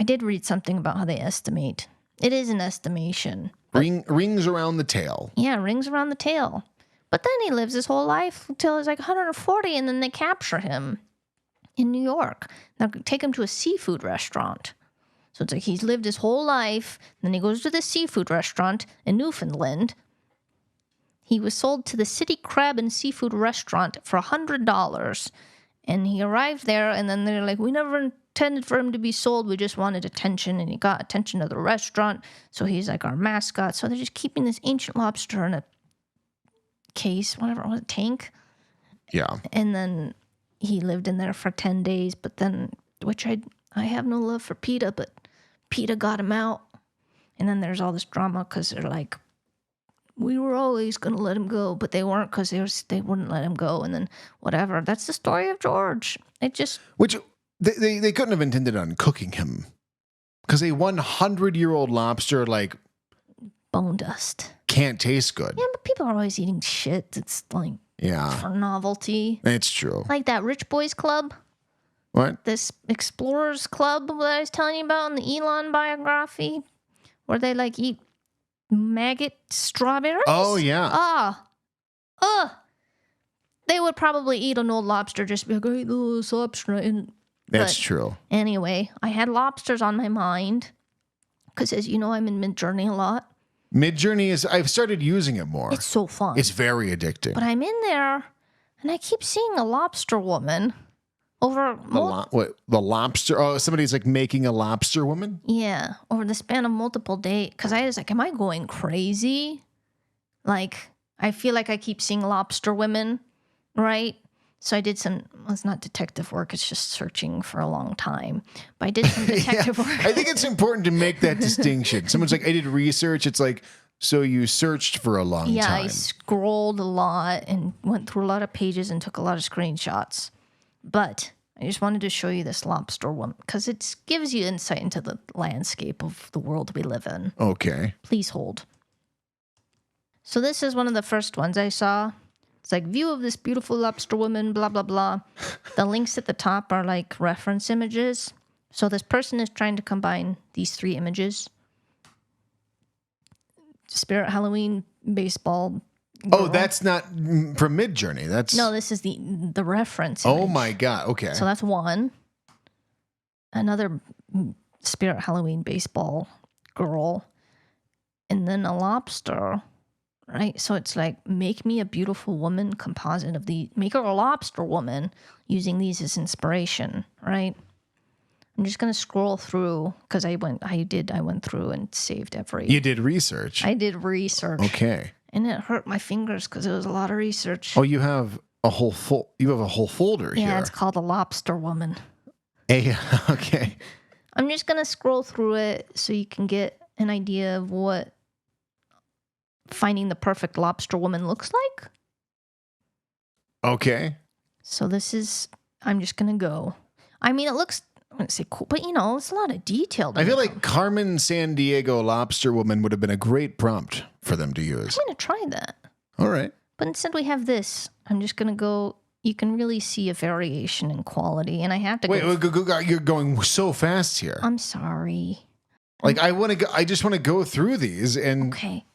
I did read something about how they estimate. It is an estimation. Rings around the tail. Yeah, rings around the tail. But then he lives his whole life until he's like 140, and then they capture him in New York. Now take him to a seafood restaurant. So it's like he's lived his whole life, then he goes to the seafood restaurant in Newfoundland. He was sold to the City Crab and Seafood Restaurant for $100. And he arrived there, and then they're like, we never intended for him to be sold. We just wanted attention, and he got attention to the restaurant. So he's like our mascot. So they're just keeping this ancient lobster in a case, whatever it was, a tank. Yeah. And then he lived in there for 10 days, but then, which I have no love for PETA, but PETA got him out. And then there's all this drama because they're like, we were always going to let him go, but they weren't because they wouldn't let him go. And then whatever. That's the story of George. Which they couldn't have intended on cooking him because a 100-year-old lobster, like, bone dust. Can't taste good. Yeah, but people are always eating shit that's like, for novelty. It's true. Like that Rich Boys Club. What? This Explorers Club that I was telling you about in the Elon biography, where they like eat maggot strawberries. Oh, yeah. They would probably eat an old lobster, just be like, I ate this lobster. That's true. Anyway, I had lobsters on my mind because, as you know, I'm in MidJourney a lot. MidJourney I've started using it more. It's so fun. It's very addicting. But I'm in there, and I keep seeing a lobster woman over... The lobster? Oh, somebody's like making a lobster woman? Yeah, over the span of multiple days. Because I was like, am I going crazy? Like, I feel like I keep seeing lobster women, right? So I did some, well, it's not detective work, it's just searching for a long time. But I did some detective work. I think it's important to make that distinction. Someone's like, I did research. It's like, so you searched for a long time. Yeah, I scrolled a lot and went through a lot of pages and took a lot of screenshots. But I just wanted to show you this lobster woman because it gives you insight into the landscape of the world we live in. Okay. Please hold. So this is one of the first ones I saw. It's like, view of this beautiful lobster woman, blah, blah, blah. The links at the top are like reference images. So this person is trying to combine these 3 images. Spirit Halloween baseball girl. Oh, that's not from MidJourney. That's No, this is the reference Oh image. my God. Okay. So that's one. Another Spirit Halloween baseball girl. And then a lobster. Right? So it's like, make me a beautiful woman composite of these. Make her a lobster woman using these as inspiration, right? I'm just going to scroll through because I went through and saved every. You did research. I did research. Okay. And it hurt my fingers because it was a lot of research. Oh, you have a whole folder here. Yeah, it's called a lobster woman. Okay. I'm just going to scroll through it so you can get an idea of what finding the perfect lobster woman looks like. Okay. So this is, I'm just going to go. I mean, it looks, I wouldn't say cool, but it's a lot of detail. I feel like Carmen San Diego Lobster Woman would have been a great prompt for them to use. I'm going to try that. All right. But instead we have this. I'm just going to go, you can really see a variation in quality. And I have to Wait, you're going so fast here. I'm sorry. Like, I just want to go through these and okay.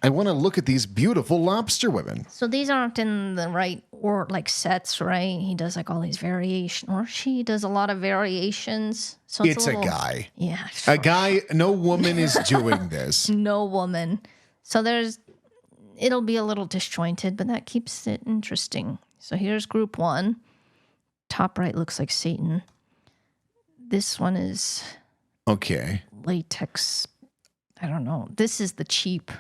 I want to look at these beautiful lobster women. So these aren't in the right or like sets, right? He does like all these variations, or she does a lot of variations. So it's a guy. Yeah. A guy, no woman is doing this. No woman. So it'll be a little disjointed, but that keeps it interesting. So here's group 1. Top right looks like Satan. This one is okay. Latex. I don't know. This is the cheap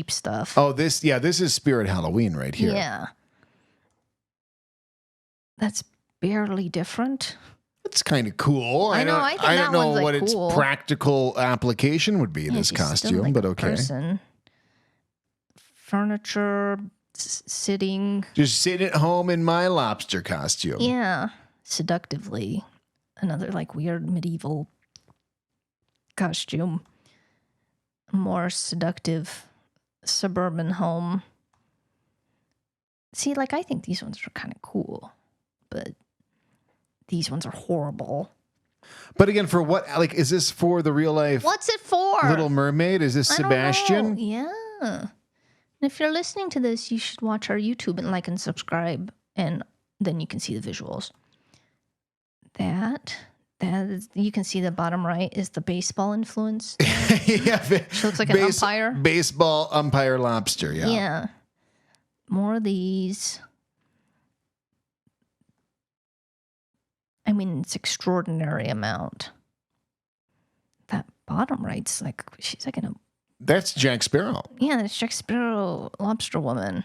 stuff. Oh, this is Spirit Halloween right here. Yeah. That's barely different. It's kind of cool. I know. I think I that don't know one's, like, what cool. its practical application would be, this she's still, costume, like, but a okay. person. Furniture, sitting. Just sitting at home in my lobster costume. Yeah. Seductively. Another like weird medieval costume. More seductive suburban home. See, like, I think these ones are kind of cool, but these ones are horrible. But again, for what, like, is this for the real life? What's it for? Little Mermaid? Is this Sebastian? Yeah. And if you're listening to this, you should watch our YouTube and like and subscribe, and then you can see the visuals. That is, you can see the bottom right is the baseball influence. Yeah. So it's like an umpire. Baseball umpire lobster, yeah. Yeah. More of these. I mean, it's extraordinary amount. That bottom right's like, she's like in a... That's Jack Sparrow. Yeah, that's Jack Sparrow, Lobster Woman.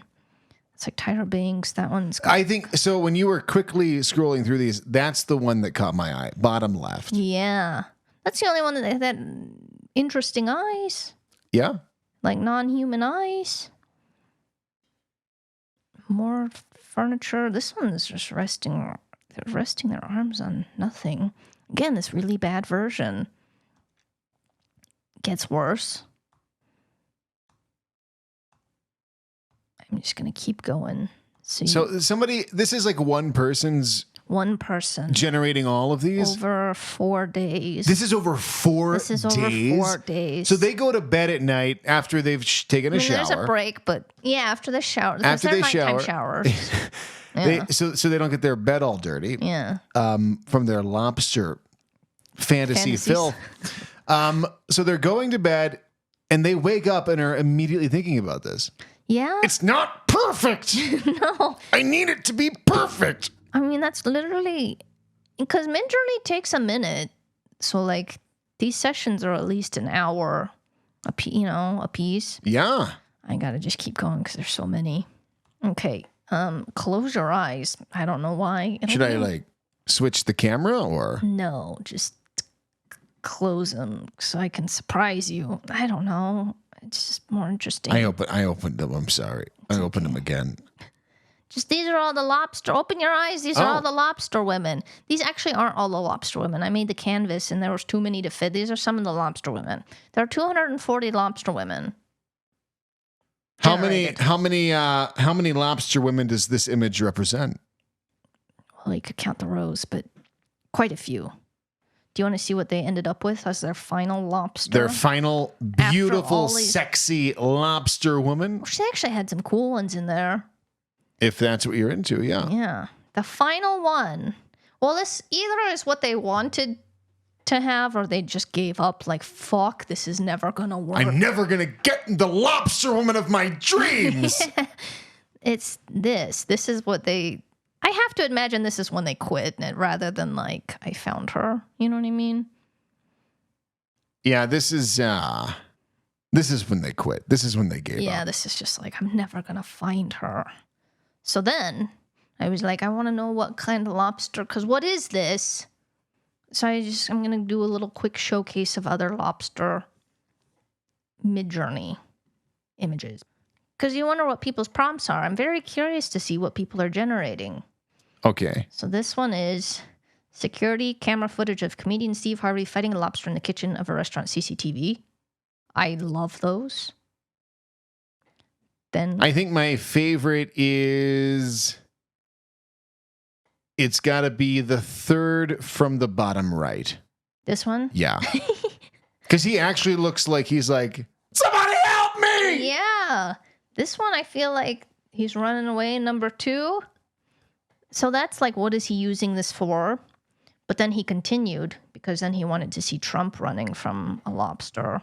It's like Tyra Banks. That one's... I think, so when you were quickly scrolling through these, that's the one that caught my eye. Bottom left. Yeah. That's the only one that had interesting eyes. Yeah. Like non-human eyes. More furniture. This one is just resting. They're resting their arms on nothing. Again, this really bad version gets worse. I'm just going to keep going. So somebody, this is like one person generating all of these? Over 4 days. This is over 4 days? This is over 4 days. So they go to bed at night after they've taken a shower. There's a break, but yeah, after the shower. After they shower. Showers. Yeah. So they don't get their bed all dirty. Yeah. From their lobster fantasy filth. So they're going to bed and they wake up and are immediately thinking about this. Yeah. It's not perfect. No. I need it to be perfect. I mean, that's literally because MidJourney takes a minute. So like these sessions are at least an hour a piece. Yeah. I got to just keep going because there's so many. Okay. Close your eyes. I don't know why. Should I like switch the camera or? No, just close them so I can surprise you. I don't know. It's just more interesting. I opened them. I'm sorry. I opened them again. Just these are all the lobster. Open your eyes. These are all the lobster women. These actually aren't all the lobster women. I made the canvas and there was too many to fit. These are some of the lobster women. There are 240 lobster women. How many lobster women does this image represent? Well, you could count the rows, but quite a few. Do you want to see what they ended up with as their final lobster? Their final beautiful, sexy lobster woman? She actually had some cool ones in there. If that's what you're into, yeah. Yeah. The final one. Well, this either is what they wanted to have or they just gave up. Like, fuck, this is never going to work. I'm never going to get the lobster woman of my dreams. It's this. This is what they... I have to imagine this is when they quit rather than like, I found her. You know what I mean? Yeah, this is when they quit. This is when they gave up. Yeah, this is just like, I'm never going to find her. So then I was like, I want to know what kind of lobster, because what is this? So I'm going to do a little quick showcase of other lobster MidJourney images. Because you wonder what people's prompts are. I'm very curious to see what people are generating. Okay. So this one is security camera footage of comedian Steve Harvey fighting a lobster in the kitchen of a restaurant CCTV. I love those. Then I think my favorite is... It's got to be the third from the bottom right. This one? Yeah. Because he actually looks like he's like, somebody help me! Yeah. This one, I feel like he's running away, number 2. So that's like, what is he using this for? But then he continued because then he wanted to see Trump running from a lobster.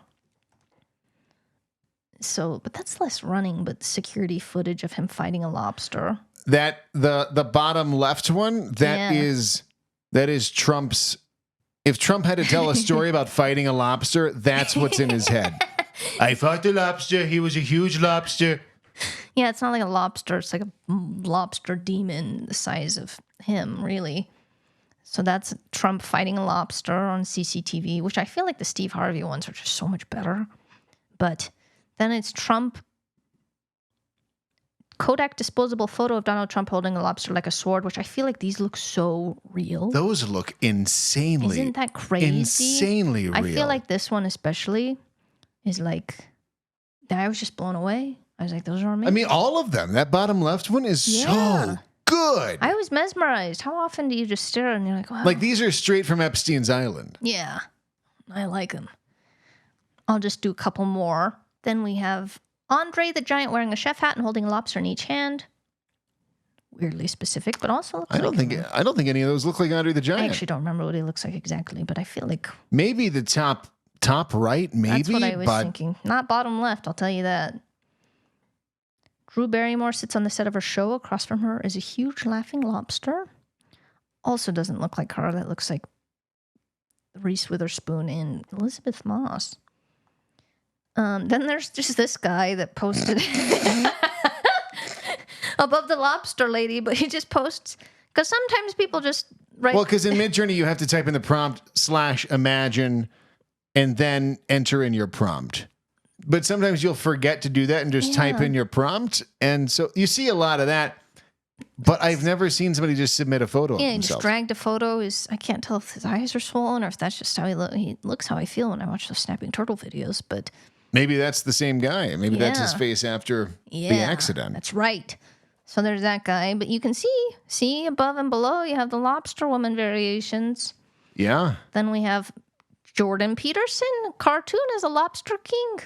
So, but that's less running, but security footage of him fighting a lobster. That the bottom left one, that is Trump's. If Trump had to tell a story about fighting a lobster, that's what's in his head. I fought the lobster. He was a huge lobster. Yeah, it's not like a lobster. It's like a lobster demon the size of him, really. So that's Trump fighting a lobster on CCTV, which I feel like the Steve Harvey ones are just so much better. But then it's Trump. Kodak disposable photo of Donald Trump holding a lobster like a sword, which I feel like these look so real. Those look insanely. Isn't that crazy? Insanely real. I feel like this one especially is like, I was just blown away. I was like, those are amazing. I mean, all of them. That bottom left one is so good. I was mesmerized. How often do you just stare and you're like, wow. Like, these are straight from Epstein's Island. Yeah, I like them. I'll just do a couple more. Then we have Andre the Giant wearing a chef hat and holding a lobster in each hand. Weirdly specific, but also looks I don't think any of those look like Andre the Giant. I actually don't remember what he looks like exactly, but I feel like maybe the top right, maybe. That's what I was thinking. Not bottom left, I'll tell you that. Drew Barrymore sits on the set of her show. Across from her is a huge laughing lobster. Also doesn't look like her. That looks like Reese Witherspoon and Elizabeth Moss. Then there's just this guy that posted above the lobster lady, but he just posts, because sometimes people just write. Well, because in MidJourney you have to type in the prompt /imagine and then enter in your prompt. But sometimes you'll forget to do that and just type in your prompt. And so you see a lot of that. But I've never seen somebody just submit a photo of himself. himself. Just dragged a photo. I can't tell if his eyes are swollen or if that's just how he looks, how I feel when I watch those snapping turtle videos. But maybe that's the same guy. Maybe that's his face after the accident. That's right. So there's that guy. But you can see above and below, you have the lobster woman variations. Yeah. Then we have Jordan Peterson, cartoon as a lobster king.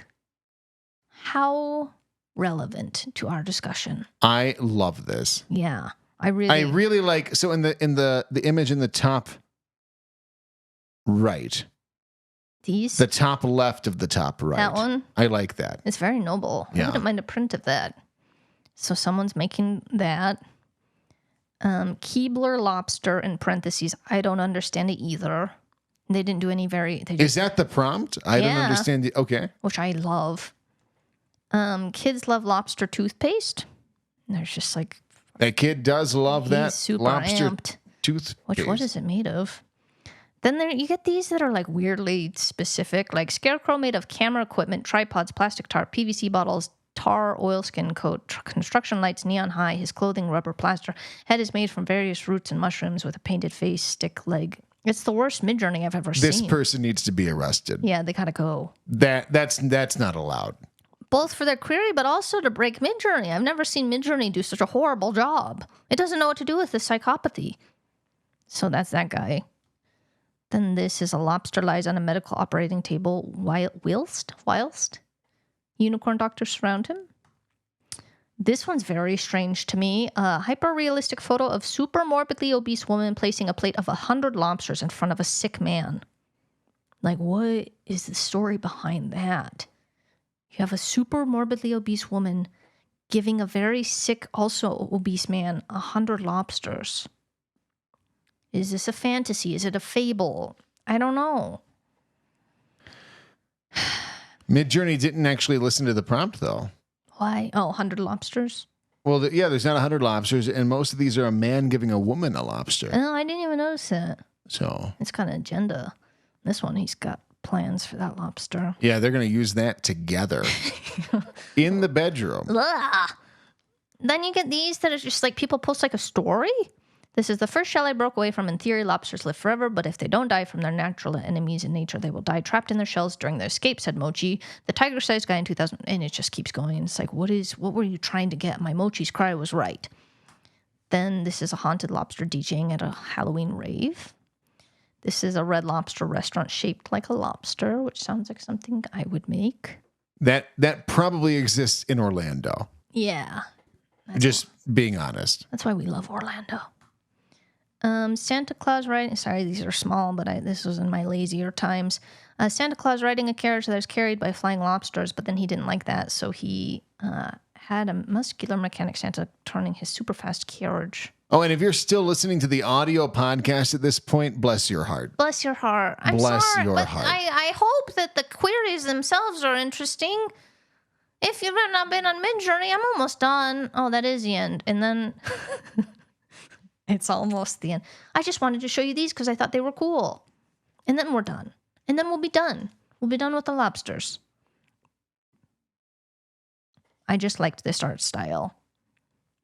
How relevant to our discussion. I love this. Yeah. I really like, so in the image in the top right. The top left of the top right. That one? I like that. It's very noble. Yeah. I wouldn't mind a print of that. So someone's making that. Keebler lobster in parentheses. I don't understand it either. They didn't do any Is that the prompt? I don't understand. Okay. Which I love. Kids love lobster toothpaste. And there's just like That kid does love that He's super lobster amped. toothpaste. What is it made of? Then you get these that are like weirdly specific, like scarecrow made of camera equipment, tripods, plastic tarp, PVC bottles, tar, oilskin coat, construction lights, neon high, his clothing, rubber plaster. Head is made from various roots and mushrooms with a painted face, stick, leg. It's the worst MidJourney I've ever seen. This person needs to be arrested. Yeah, they gotta go. That's not allowed. Both for their query, but also to break MidJourney. I've never seen MidJourney do such a horrible job. It doesn't know what to do with this psychopathy. So that's that guy. Then this is a lobster lies on a medical operating table whilst unicorn doctors surround him. This one's very strange to me. A hyper-realistic photo of super morbidly obese woman placing a plate of 100 lobsters in front of a sick man. Like, what is the story behind that? You have a super morbidly obese woman giving a very sick, also obese man 100 lobsters. Is this a fantasy? Is it a fable? I don't know. MidJourney didn't actually listen to the prompt, though. Why? Oh, 100 lobsters? Well, there's not 100 lobsters, and most of these are a man giving a woman a lobster. Oh, I didn't even notice that. So it's got an agenda. This one, he's got plans for that lobster. Yeah, they're going to use that together in the bedroom. Ugh. Then you get these that are just like people post like a story. This is the first shell I broke away from. In theory, lobsters live forever, but if they don't die from their natural enemies in nature, they will die trapped in their shells during their escape, said Mochi. The tiger-sized guy in 2000, and it just keeps going. It's like, what were you trying to get? My Mochi's cry was right. Then this is a haunted lobster DJing at a Halloween rave. This is a Red Lobster restaurant shaped like a lobster, which sounds like something I would make. That probably exists in Orlando. Yeah. Just being honest. That's why we love Orlando. Santa Claus riding... Sorry, these are small, but this was in my lazier times. Santa Claus riding a carriage that is carried by flying lobsters, but then he didn't like that, so he had a muscular mechanic Santa turning his super fast carriage. Oh, and if you're still listening to the audio podcast at this point, bless your heart. Bless your heart. I'm bless sorry, your but heart. I hope that the queries themselves are interesting. If you've not been on MidJourney, I'm almost done. Oh, that is the end. And then... It's almost the end. I just wanted to show you these because I thought they were cool. And then we're done. And then we'll be done. We'll be done with the lobsters. I just liked this art style.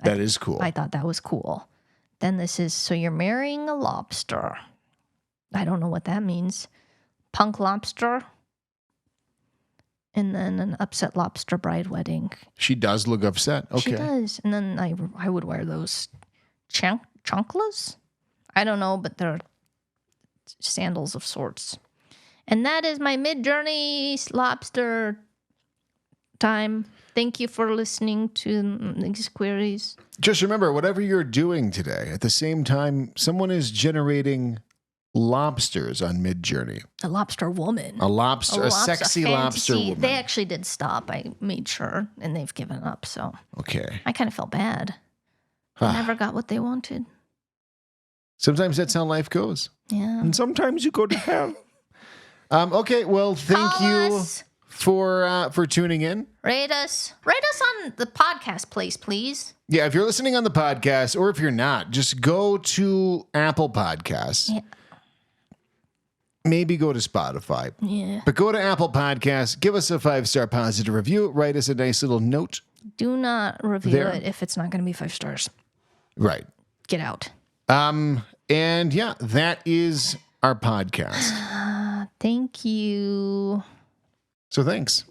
That is cool. I thought that was cool. Then this is, so you're marrying a lobster. I don't know what that means. Punk lobster. And then an upset lobster bride wedding. She does look upset. Okay. She does. And then I would wear those chanclas? I don't know, but they're sandals of sorts. And that is my MidJourney lobster time. Thank you for listening to these queries. Just remember, whatever you're doing today, at the same time, someone is generating lobsters on MidJourney. A lobster woman. A sexy lobster woman. They actually did stop. I made sure, and they've given up, so. Okay. I kind of felt bad. They never got what they wanted. Sometimes that's how life goes. Yeah. And sometimes you go to hell. Okay, well, thank you for tuning in. Rate us on the podcast place, please. Yeah, if you're listening on the podcast, or if you're not, just go to Apple Podcasts. Yeah. Maybe go to Spotify. Yeah. But go to Apple Podcasts, give us a 5-star positive review, write us a nice little note. Do not review it if it's not going to be 5 stars. Right. Get out. And yeah, that is our podcast. Thank you. So thanks.